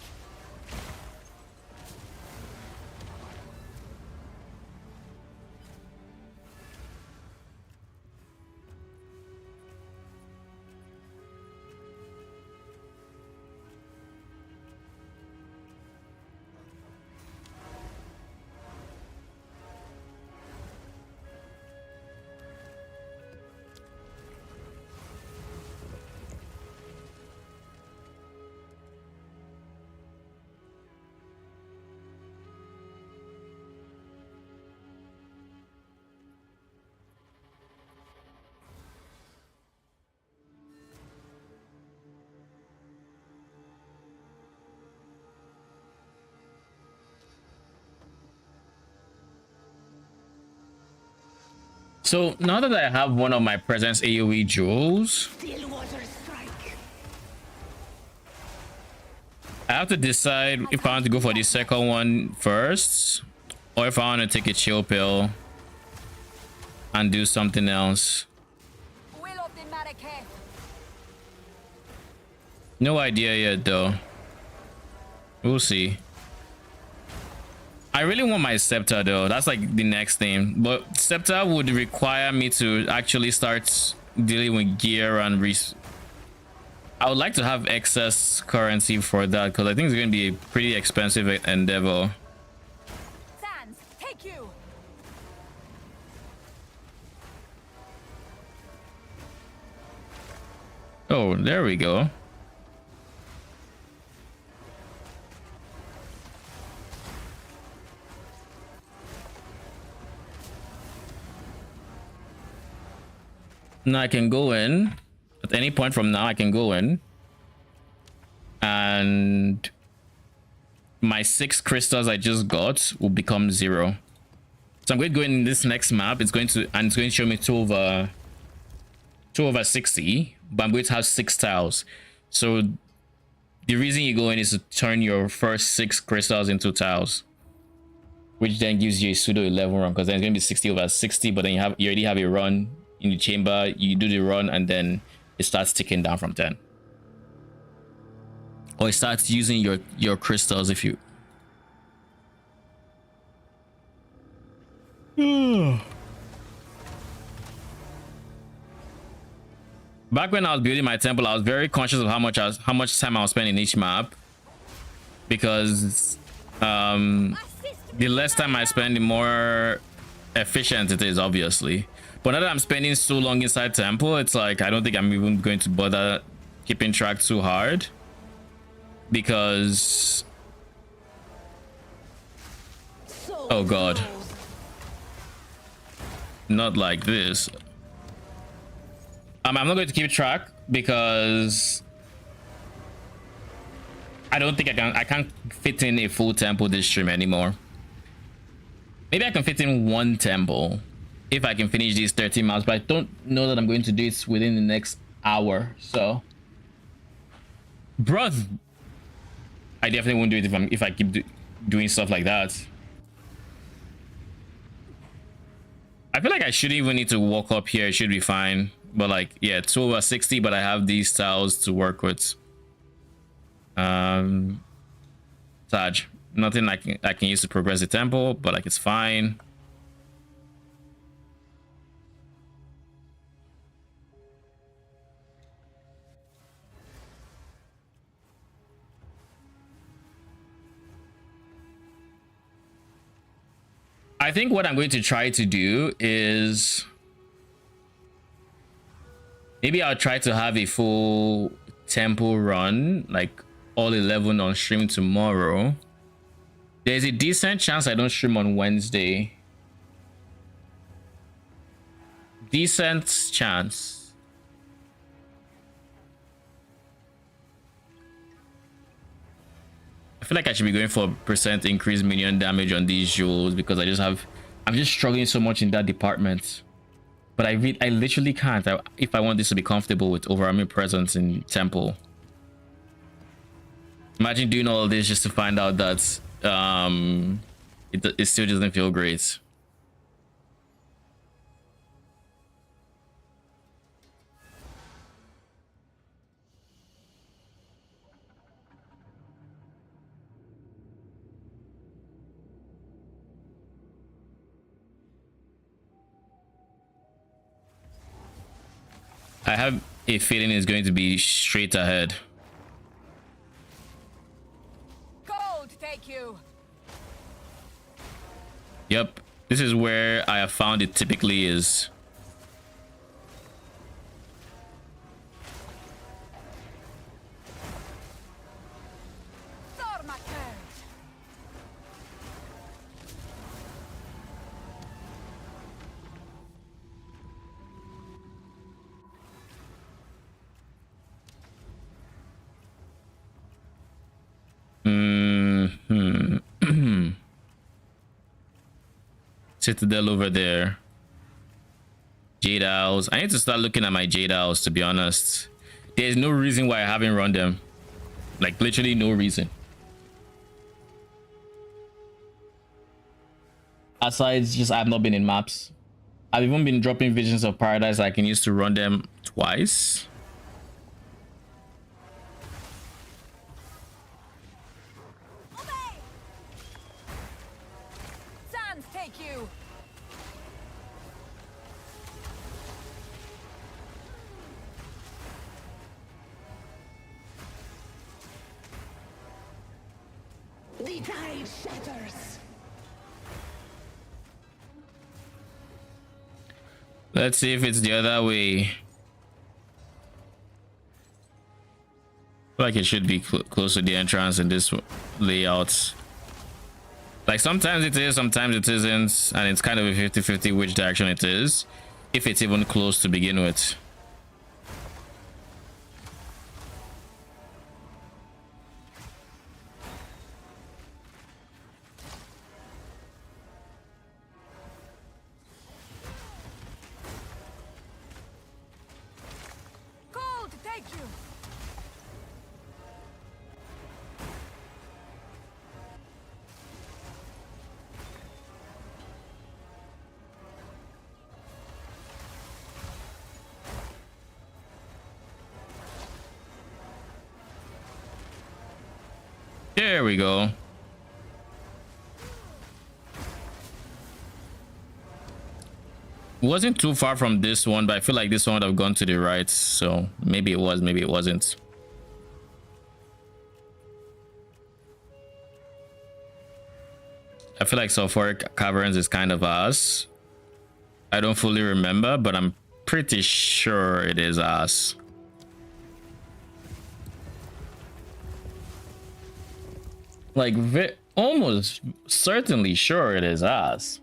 So now that I have one of my presence AoE jewels, I have to decide if I want to go for the second one first or if I want to take a chill pill and do something else. Will of the Marrakech. No idea yet though. We'll see. I really want my scepter though. That's like the next thing. But scepter would require me to actually start dealing with gear and I would like to have excess currency for that because I think it's going to be a pretty expensive endeavor. Sans, take you. Oh, there we go. Now I can go in at any point from now. I can go in and my 6 crystals I just got will become 0. So I'm going to go in this next map. It's going to show me 2 over 60, but I'm going to have 6 tiles. So the reason you go in is to turn your first 6 crystals into tiles, which then gives you a pseudo 11 run, because then it's going to be 60 over 60, but then you already have a run in the chamber. You do the run and then it starts ticking down from 10, or it starts using your crystals if you back when I was building my temple, I was very conscious of how much time I was spending in each map, because the less time I spend, the more efficient it is, obviously. But now that I'm spending so long inside temple, it's like I don't think I'm even going to bother keeping track too hard, because oh god, not like this. I'm not going to keep track because I don't think I can't fit in a full temple this stream anymore. Maybe I can fit in 1 temple if I can finish these 30 miles, but I don't know that I'm going to do it within the next hour. So, bruh, I definitely won't do it if I keep doing stuff like that. I feel like I shouldn't even need to walk up here. It should be fine. But like, yeah, 2 over 60, but I have these tiles to work with. Saj, nothing I can use to progress the temple, but like it's fine. I think what I'm going to try to do is maybe I'll try to have a full temple run, like all 11 on stream tomorrow. There's a decent chance I don't stream on Wednesday. Decent chance. I feel like I should be going for percent increased minion damage on these jewels because I'm just struggling so much in that department. But I literally can't if I want this to be comfortable with overarming presence in temple. Imagine doing all of this just to find out that it still doesn't feel great. I have a feeling it's going to be straight ahead. Gold take you. Yep, this is where I have found it typically is. Thormaker. Citadel over there. Jade Owls. I need to start looking at my Jade Owls, to be honest. There's no reason why I haven't run them. Like, literally no reason. Aside, just I've not been in maps. I've even been dropping Visions of Paradise. I can use to run them twice. Obey. Sands take you. The tide shatters. Let's see if it's the other way. I feel like it should be close to the entrance in this layout. Like sometimes it is, sometimes it isn't, and it's kind of a 50-50 which direction it is, if it's even close to begin with. Gold take you. There we go. Wasn't too far from this one, but I feel like this one would have gone to the right, so maybe it was, maybe it wasn't. I feel like Sulfuric Caverns is kind of us. I don't fully remember, but I'm pretty sure it is us. Like, almost certainly sure it is us.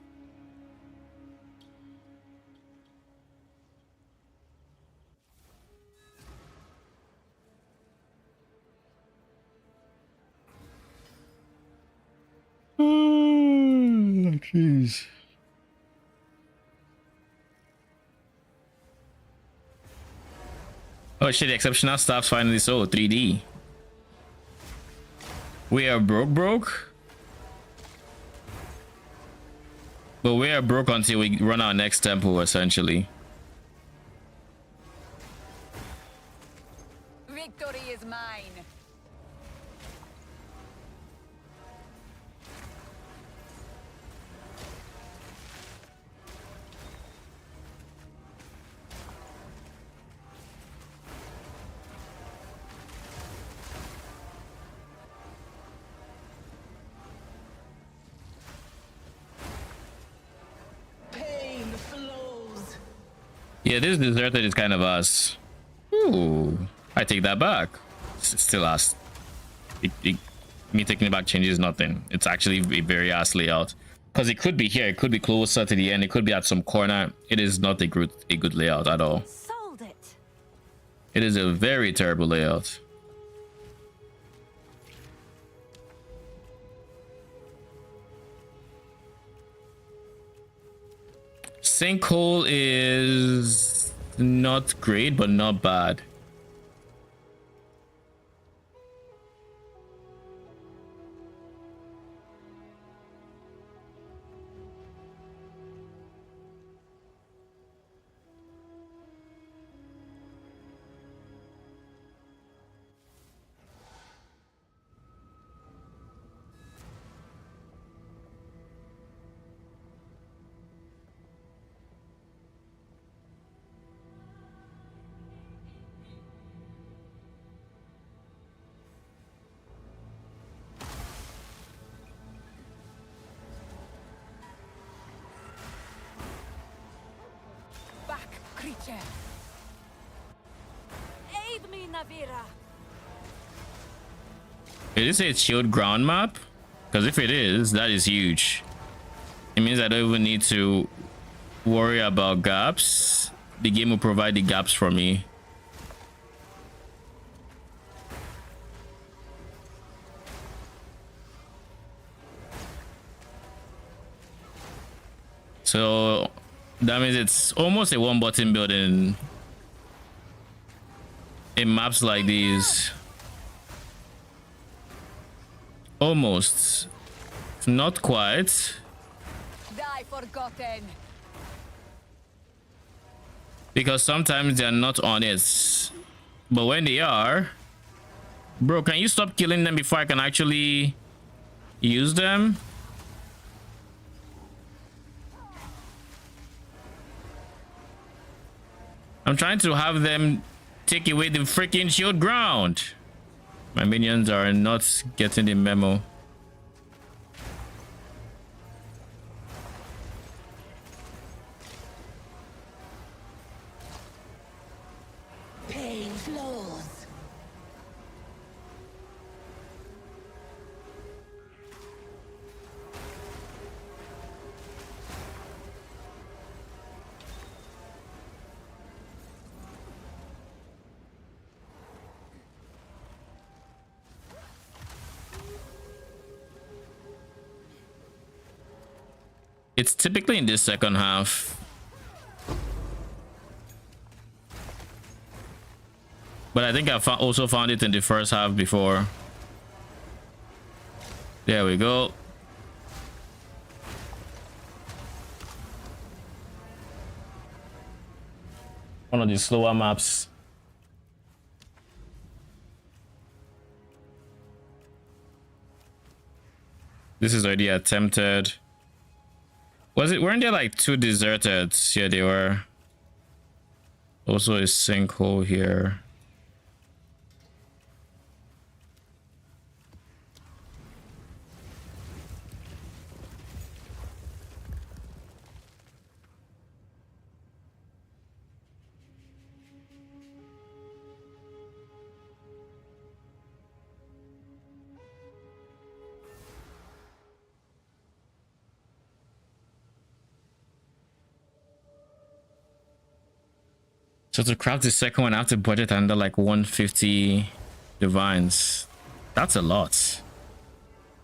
Jeez. Oh shit, the exceptional staff's finally sold 3D. We are broke. But we are broke until we run our next temple, essentially. Victory is mine. Pain flows. Yeah, this deserted is kind of us. Ooh, I take that back. It's still us. Me taking it back changes nothing. It's actually a very ass layout. Because it could be here, it could be closer to the end, it could be at some corner. It is not a good layout at all. Sold it. It is a very terrible layout. Sinkhole is not great, but not bad. Archer. Aid me, Navira. Is this a chilled ground map? Because if it is, that is huge. It means I don't even need to worry about gaps. The game will provide the gaps for me. So that means it's almost a one button build in maps like these. Almost. Not quite. Die forgotten. Because sometimes they're not on it. But when they are, bro, can you stop killing them before I can actually use them? I'm trying to have them take away the freaking shield ground. My minions are not getting the memo. Pain flows. It's typically in this second half. But I think I also found it in the first half before. There we go. One of the slower maps. This is already attempted. Weren't there like two deserted? Yeah, they were. Also a sinkhole here. So to craft the second one, I have to budget under like 150 divines. That's a lot.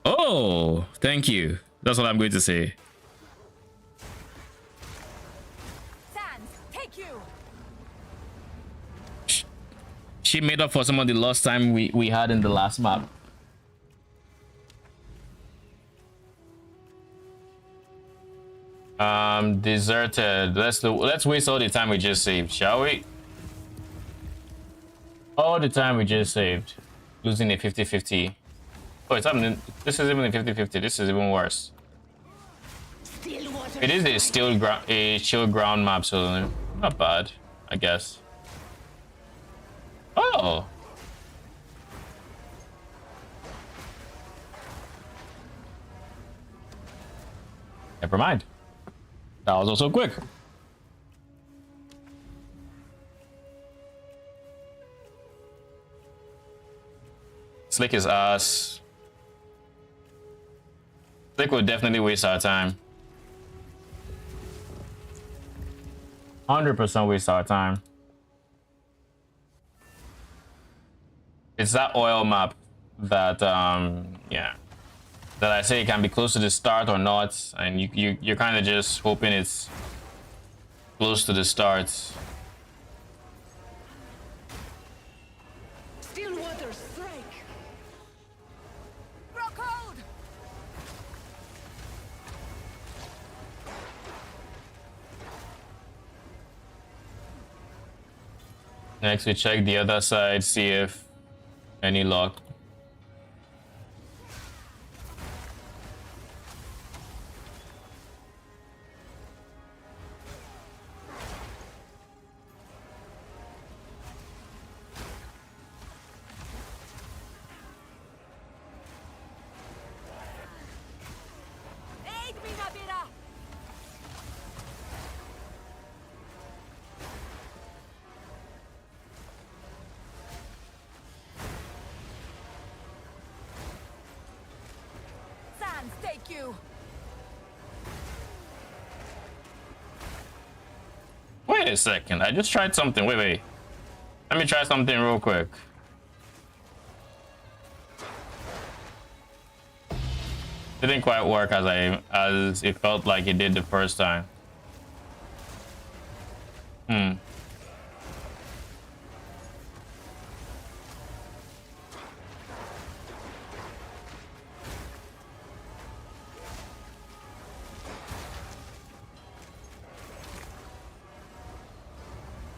Oh, thank you. That's what I'm going to say. Sands, take you. She made up for some of the lost time we had in the last map. Deserted. Let's waste all the time we just saved, shall we? All the time we just saved. Losing a 50-50. Oh, it's happening. This is even a 50-50. This is even worse. It is a chill ground map, so not bad, I guess. Oh. Never mind. That was also quick. Slick is ass. Slick would definitely waste our time. 100% waste our time. It's that oil map that yeah, that I say it can be close to the start or not, and you're kind of just hoping it's close to the start. Still waters strike. Rock hold. Next, we check the other side, see if any luck. Aid me, Navira. take you. Wait a second. I just tried something. Wait. Let me try something real quick. Didn't quite work as it felt like it did the first time.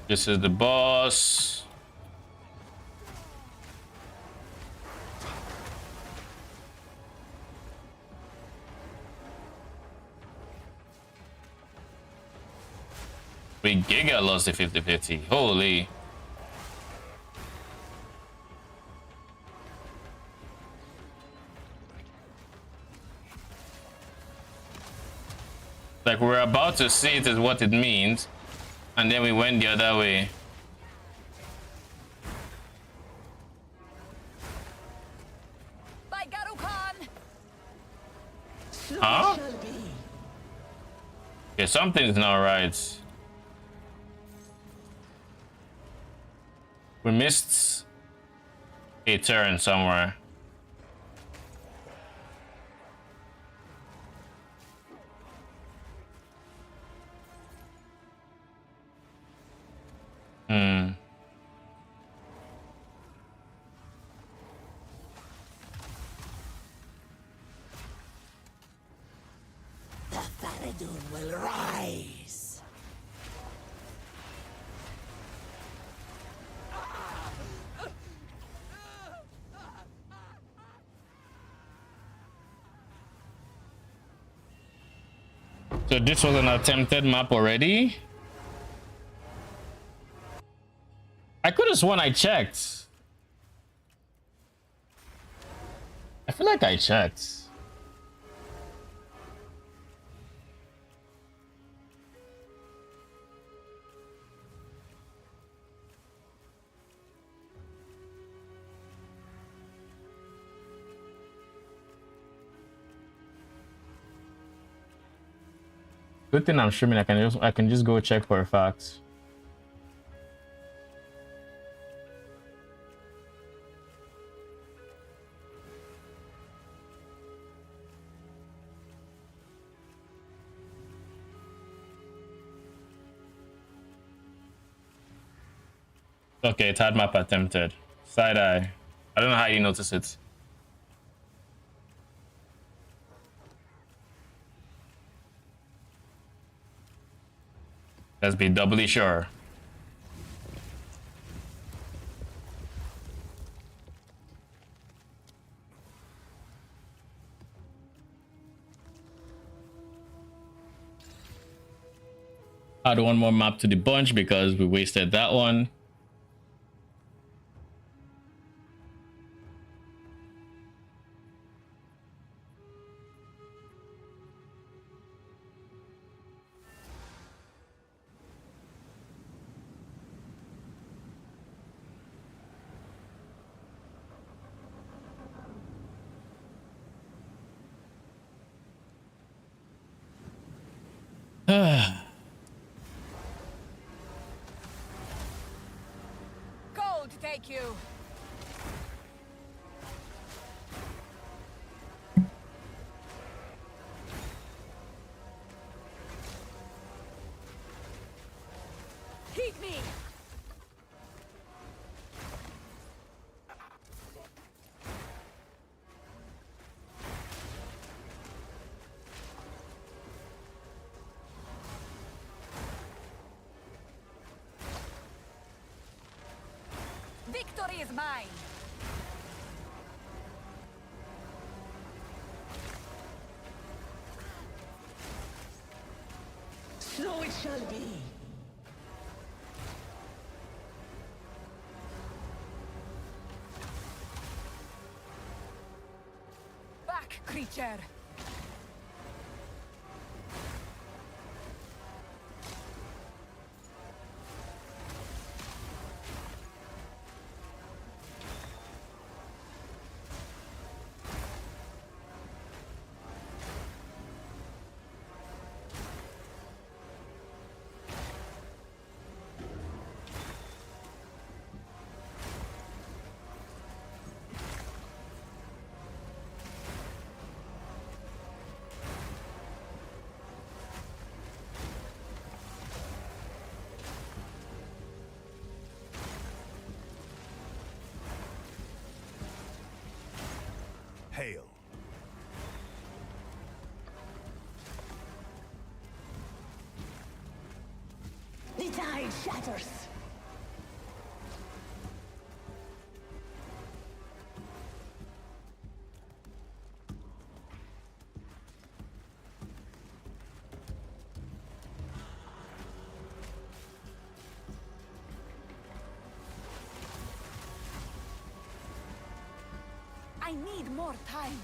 This is the boss. We giga lost the 50-50. Holy. Like we're about to see it is what it means. And then we went the other way. By Garukan. So Huh? it shall be. Okay, something's not right. We missed a turn somewhere. The Faradun will rise. So this was an attempted map already? I could have sworn I checked. I feel like I checked. Good thing I'm streaming. I can just go check for a fact. Okay, third map attempted. Side eye. I don't know how you notice it. Let's be doubly sure. Add one more map to the bunch because we wasted that one. Gold to take you. Heed me. Victory is mine. So it shall be. Back, creature. blade shatters. I need more time.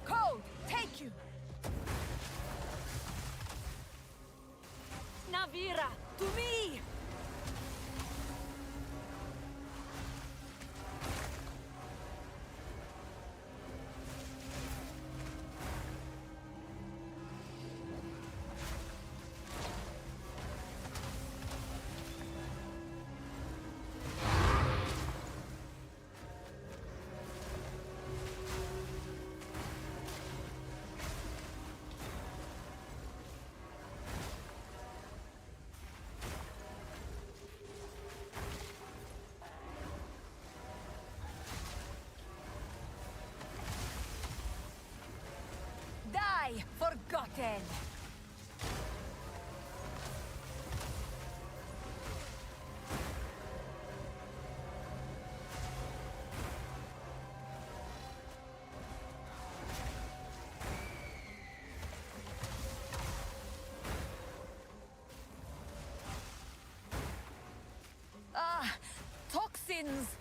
Code, take you! Navira, to me! Die, forgotten! Ah, toxins!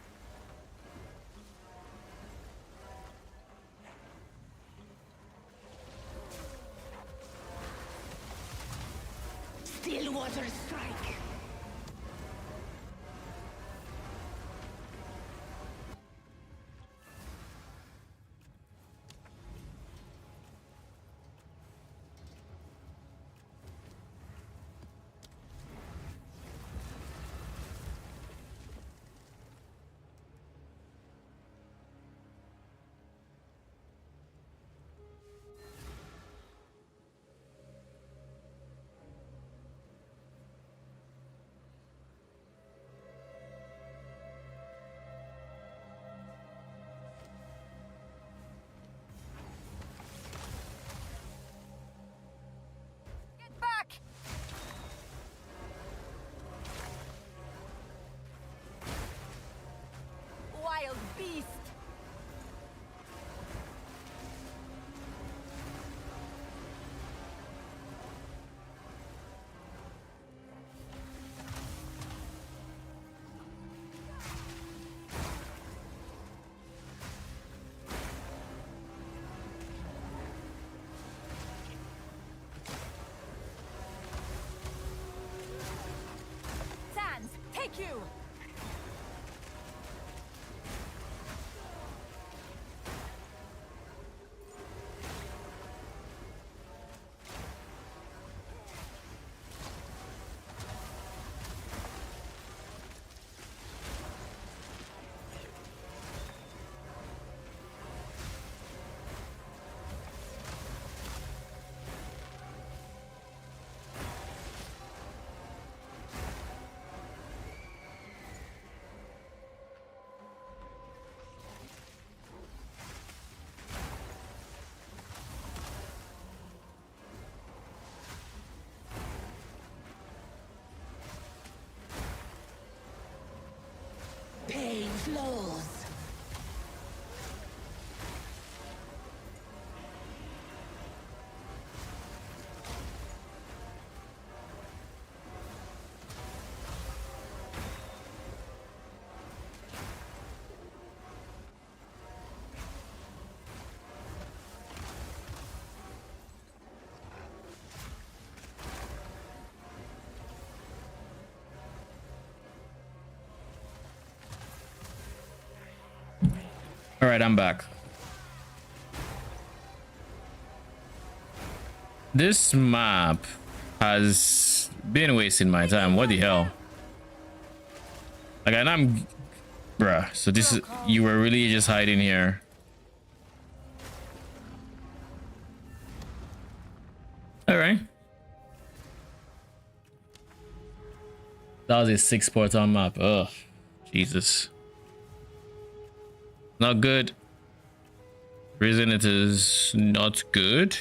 Stillwater strike. Get back! Wild beast! Sands, take you! flows. All right, I'm back. This map has been wasting my time. What the hell? Like, and I'm, bruh. So this is, you were really just hiding here. All right. That was a 6 port on map. Ugh, Jesus. Not good. Reason it is not good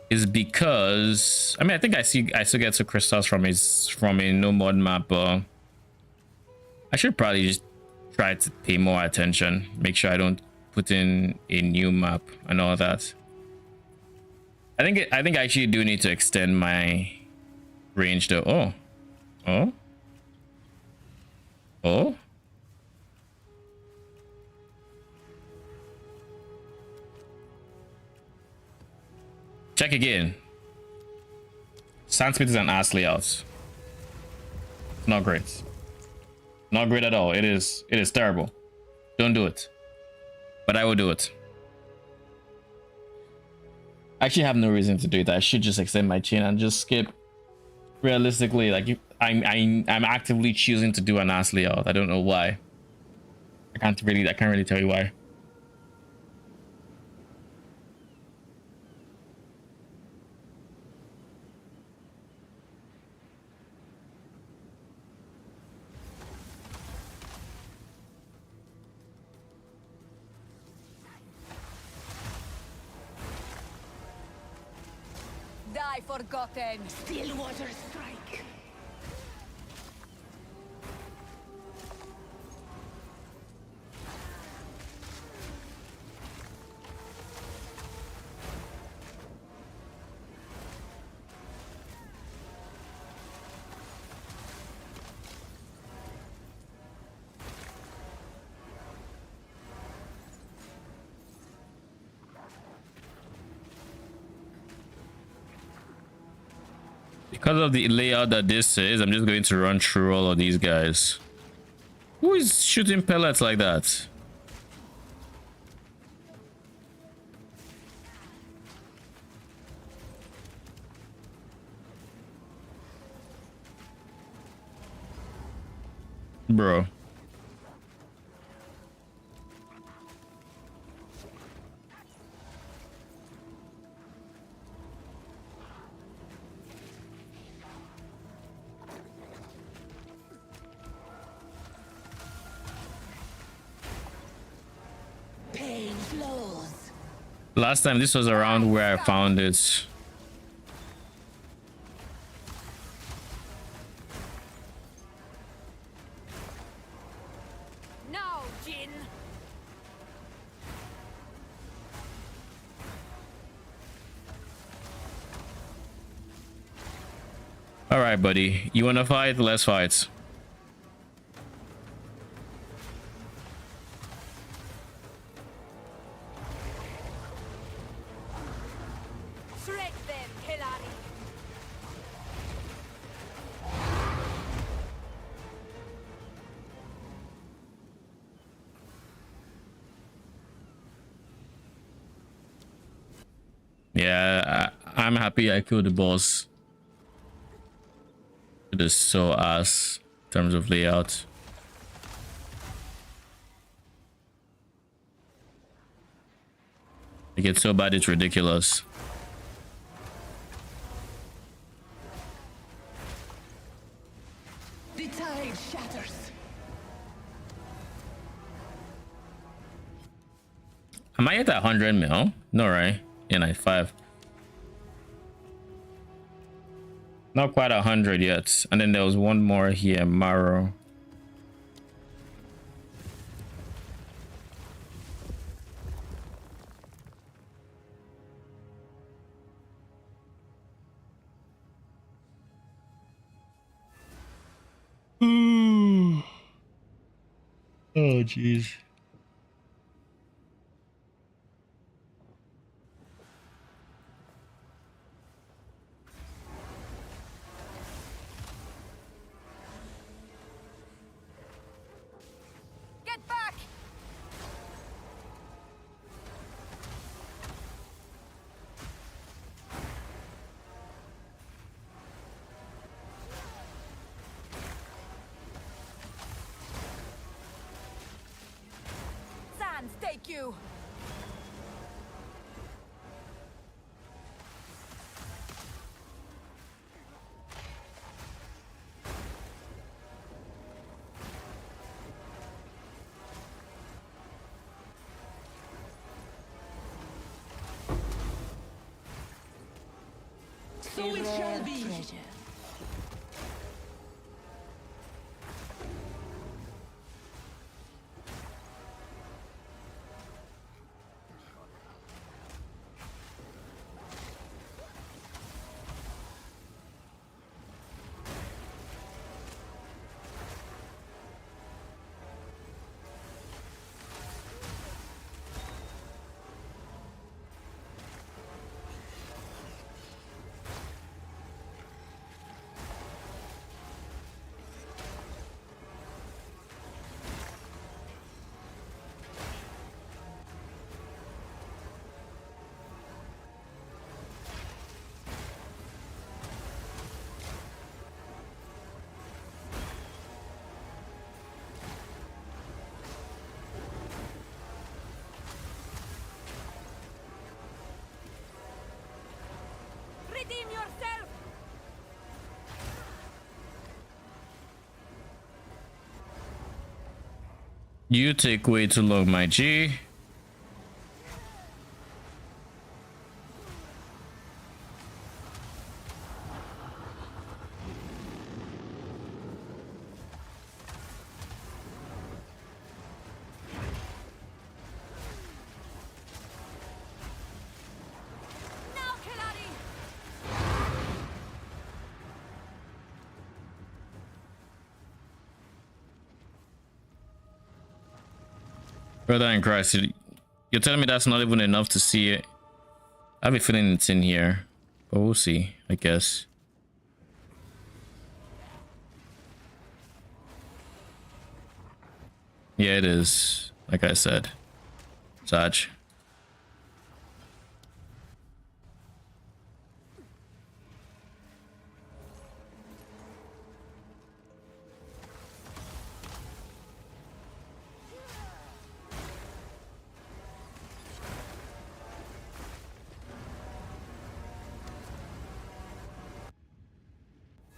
is because I mean I still get some crystals from a no mod map, but I should probably just try to pay more attention, make sure I don't put in a new map and all that. I think I actually do need to extend my range though. Oh. Check again. Sandsmith is an ass layout. Not great. Not great at all. It is terrible. Don't do it. But I will do it. I actually have no reason to do it. I should just extend my chain and just skip. Realistically, like I'm actively choosing to do an ass layout. I don't know why. I can't really tell you why. Die forgotten. Still water strike. Because of the layout that this is, I'm just going to run through all of these guys. Who is shooting pellets like that? Bro. Pain flows. Last time this was around where I found it. Now, Jin. All right, buddy. You wanna fight? Let's fight. Shred them, Hilary. Yeah, I'm happy I killed the boss. It is so ass in terms of layout. It gets so bad it's ridiculous. The tide shatters. Am I at 100 mil? No, right? Yeah, 95. Not quite 100 yet. And then there was one more here, Marrow. Oh, jeez. Get back! Sands, take you! So it shall be. Redeem yourself! You take way too long, my G. Now, Kelari! Brother in Christ, you're telling me that's not even enough to see it? I have a feeling it's in here, but we'll see, I guess. Yeah, it is. Like I said, Sag.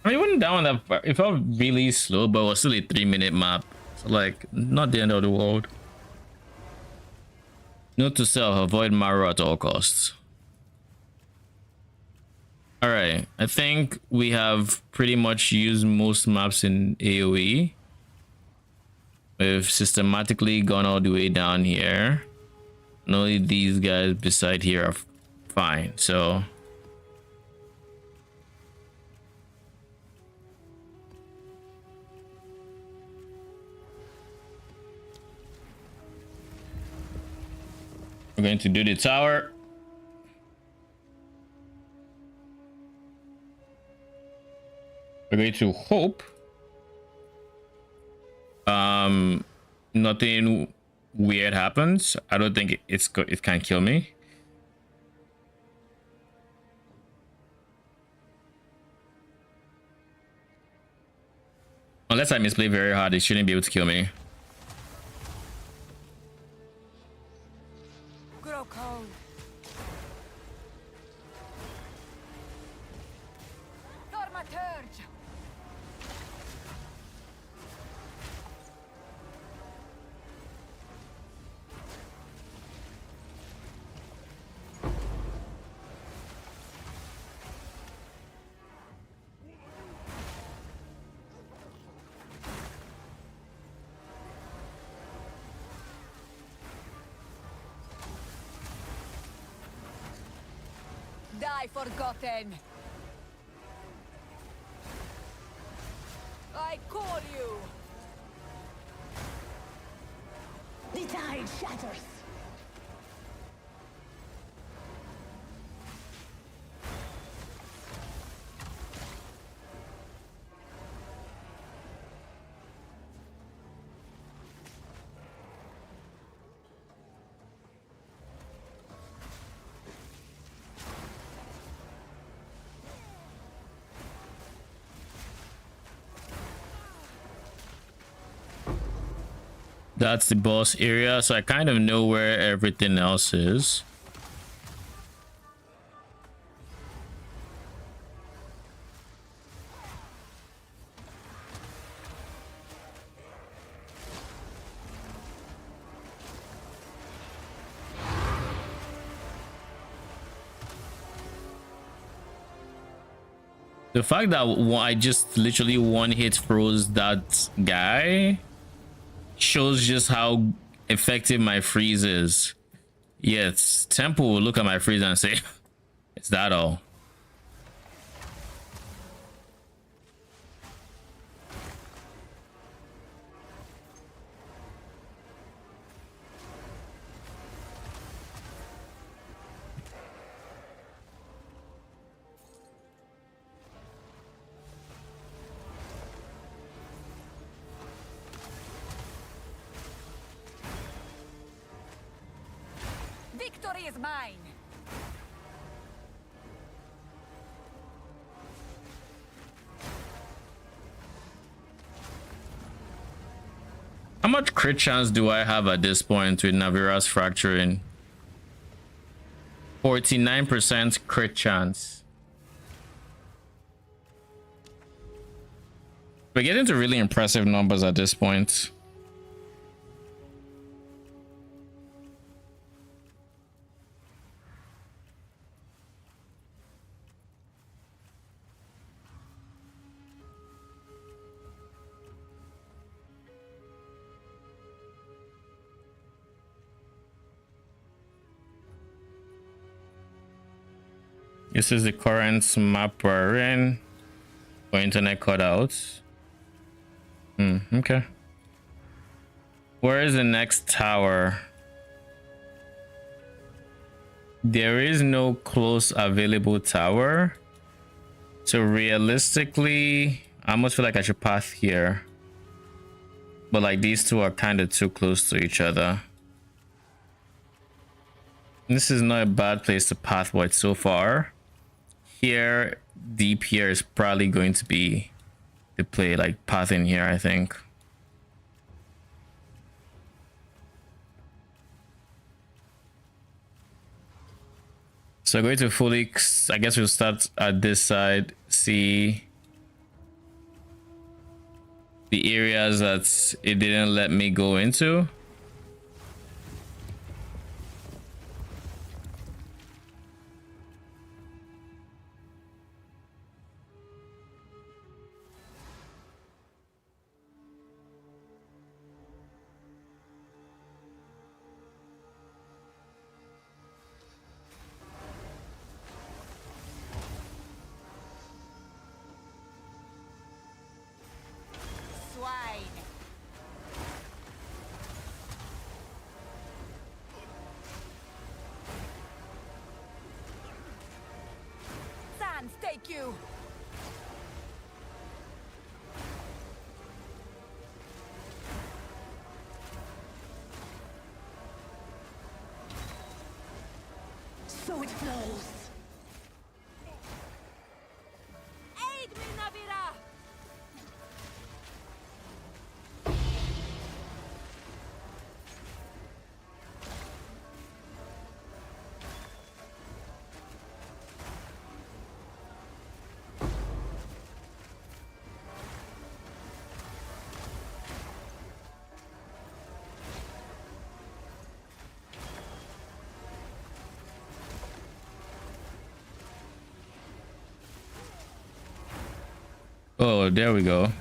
I mean, it wasn't down that far. It felt really slow, but it was still a 3-minute map. So, like, not the end of the world. Note to self, avoid Maru at all costs. Alright, I think we have pretty much used most maps in AoE. We've systematically gone all the way down here. And only these guys beside here are fine, so... we're going to do the tower. We're going to hope nothing weird happens. I don't think it can kill me. Unless I misplay very hard, it shouldn't be able to kill me. Grow cold. Thaumaturge! die forgotten. I call you. The tide shatters. That's the boss area, so I kind of know where everything else is. The fact that I just literally one hit froze that guy shows just how effective my freeze is. Yes, Temple will look at my freeze and say, "Is that all?" Victory is mine. How much crit chance do I have at this point with Navira's fracturing? 49% crit chance. We're getting to really impressive numbers at this point. This is the current map we're in for internet cutouts. Okay. Where is the next tower? There is no close available tower. So realistically, I almost feel like I should path here. But like these two are kind of too close to each other. This is not a bad place to pathway so far. Here, deep here is probably going to be the play, like path in here, I think. So going to fully, I guess we'll start at this side, see the areas that it didn't let me go into. Take you. So it flows. Aid me, Navira. Oh, there we go.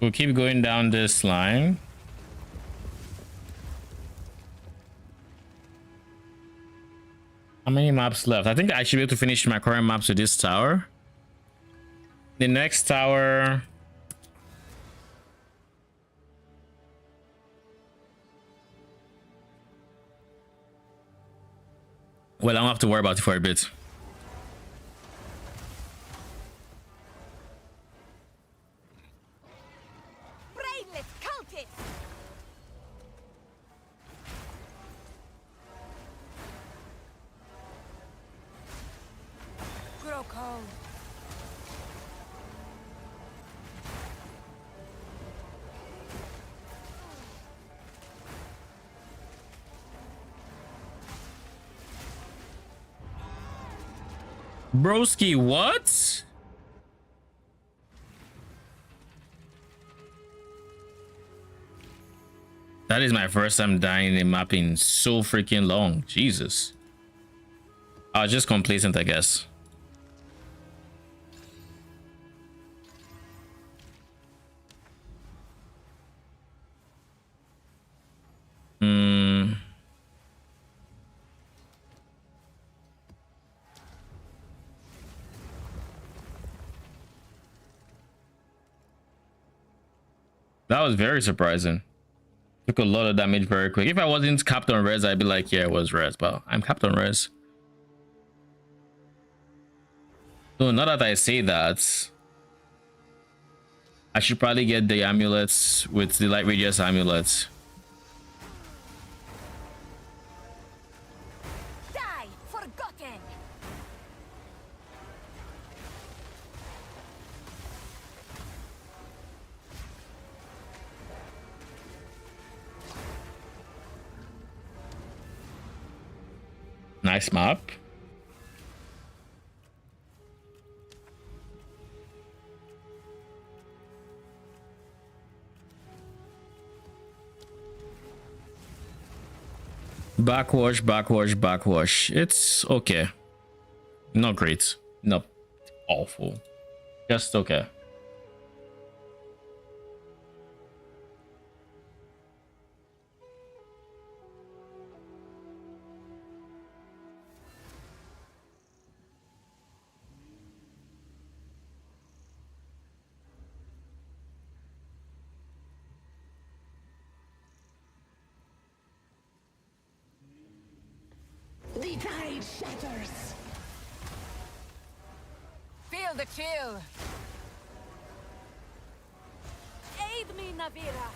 We'll keep going down this line. How many maps left? I think I should be able to finish my current maps with this tower. The next tower. Well, I don't have to worry about it for a bit. Brainless cultist! Grow cold. Broski, what? That is my first time dying in mapping so freaking long. Jesus. I was just complacent, I guess. That was very surprising. Took a lot of damage very quick. If I wasn't capped on res, I'd be like, yeah, it was res, but I'm capped on res. So now that I say that, I should probably get the amulets with the light radius amulets. Die, forgotten! Nice map. Backwash, backwash, backwash. It's okay. Not great. Not awful. Just okay. The tide shatters! Feel the chill. Aid me, Navira!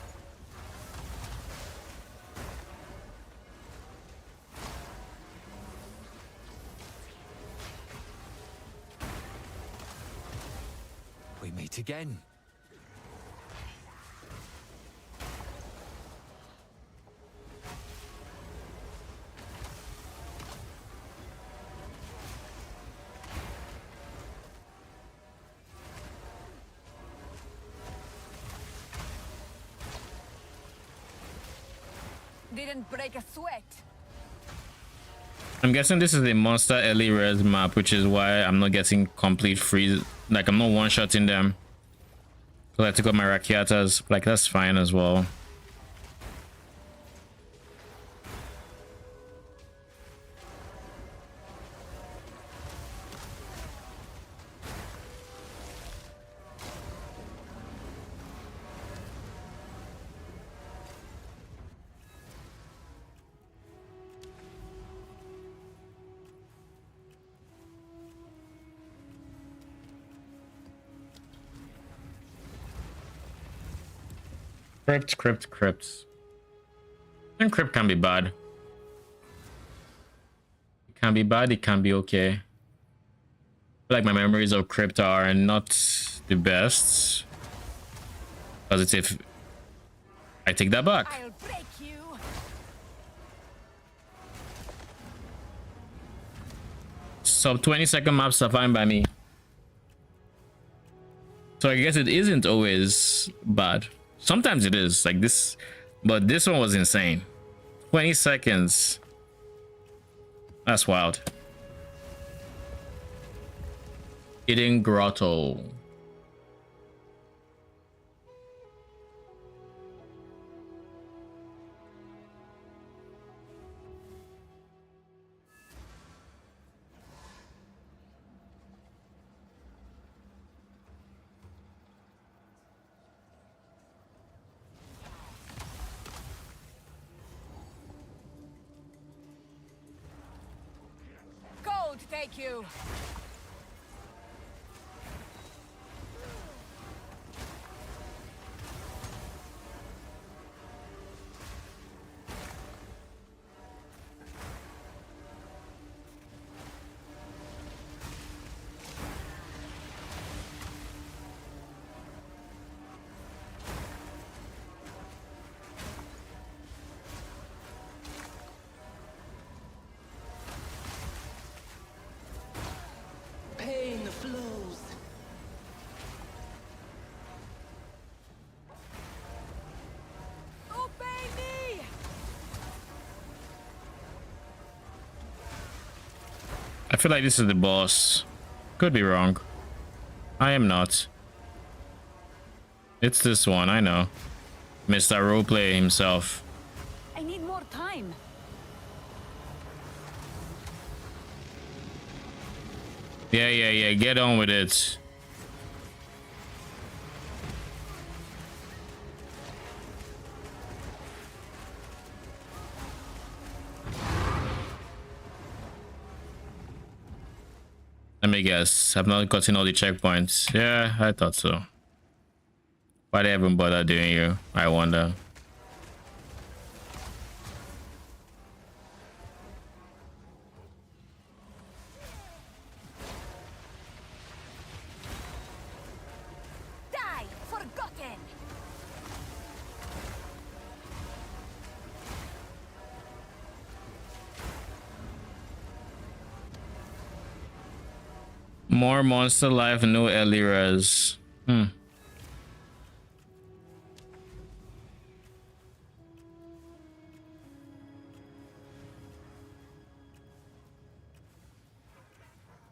We meet again. Didn't break a sweat. I'm guessing this is a monster early res map, which is why I'm not getting complete freeze. Like, I'm not one-shotting them. So I took out my Rakiatas. Like, that's fine as well. Crypt. And crypt can be bad. It can be bad, it can be okay. I feel like my memories of crypt are not the best. Positive. I take that back. I'll break you! Sub 20-second maps are fine by me. So I guess it isn't always bad. Sometimes it is like this, but this one was insane. 20 seconds. That's wild. Hidden Grotto. won't take you. Pain flows. Obey me! I feel like this is the boss. Could be wrong. I am not. It's this one, I know. Mr. Roleplay himself. I need more time. Yeah. Get on with it. Let me guess. I've not gotten all the checkpoints. Yeah, I thought so. Why they haven't bothered doing you? I wonder. Die, forgotten! More monster life, no early res.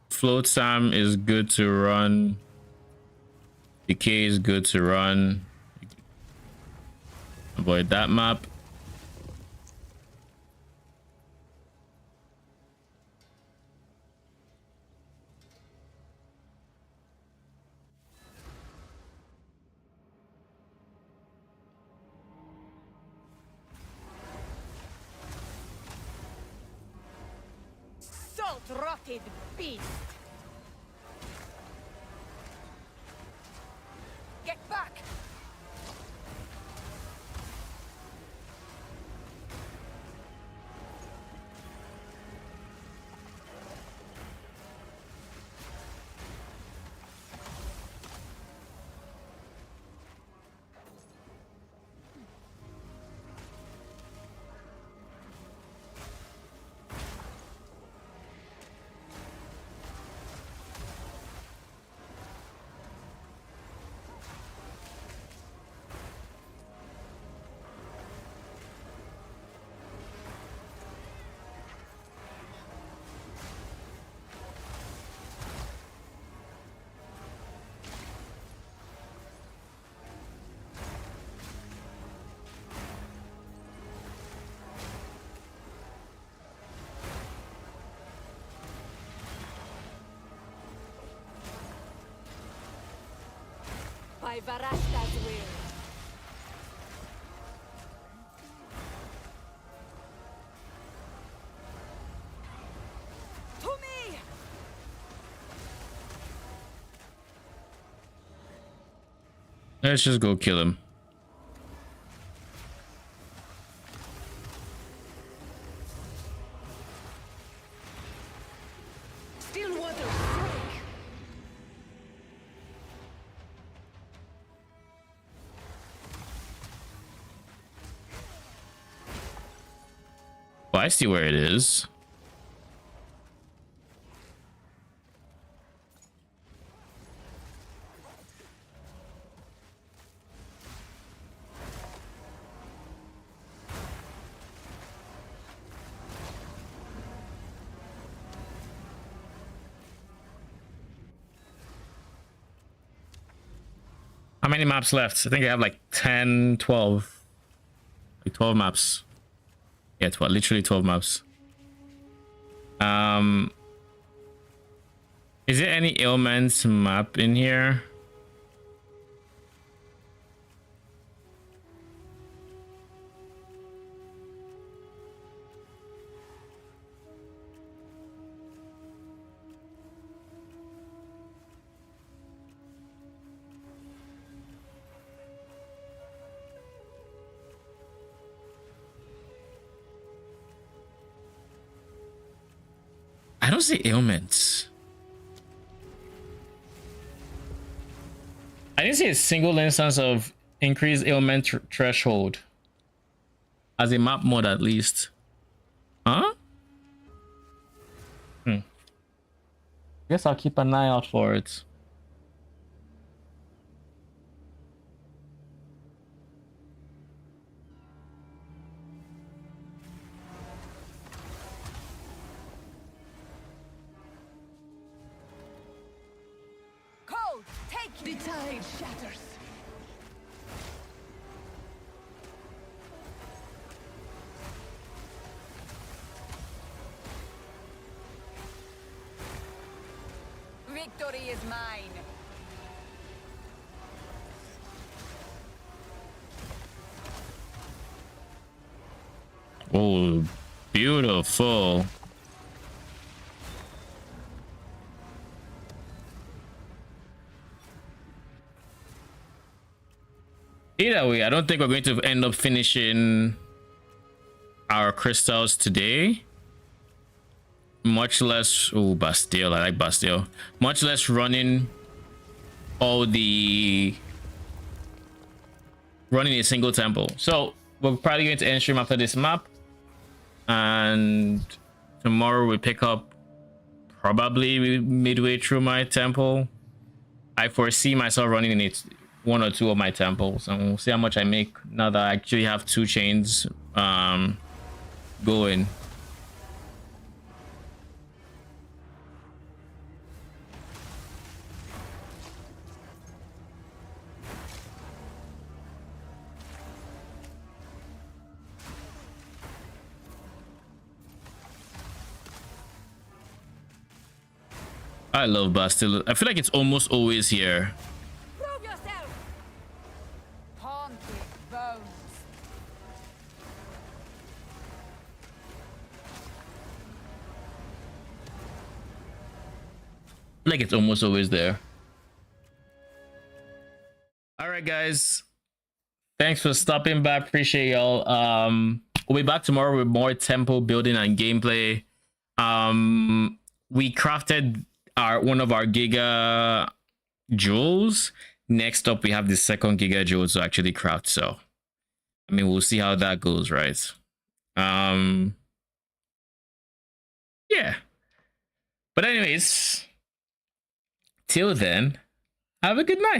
Float Sam is good to run. Decay is good to run. Avoid that map. Salt-rotted beast! Get back! By Varashta's will. To me! Let's just go kill him. Still water strike. Oh, I see where it is. How many maps left? I think I have like 10, 12. Like 12 maps. Yeah, 12, literally 12 maps. Is there any ailments map in here? I don't see ailments. I didn't see a single instance of increased ailment threshold as a map mod, at least. Huh? Guess I'll keep an eye out for it. Cold, take The me. tide shatters. Victory is mine. Oh, beautiful. Either way, I don't think we're going to end up finishing our crystals today. Much less, oh, Bastille, I like Bastille. Much less running running a single temple. So we're probably going to end stream after this map, and tomorrow we pick up probably midway through my temple. I foresee myself running in it one or two of my temples, and we'll see how much I make now that I actually have 2 chains going. I love Bastille. I feel like it's almost always here. Prove yourself. Haunted bones. Like it's almost always there. All right, guys. Thanks for stopping by. Appreciate y'all. We'll be back tomorrow with more temple building and gameplay. We crafted one of our Giga Jewels. Next up, we have the second Giga Jewel to actually craft. So, I mean, we'll see how that goes, right? Yeah. But anyways, till then, have a good night.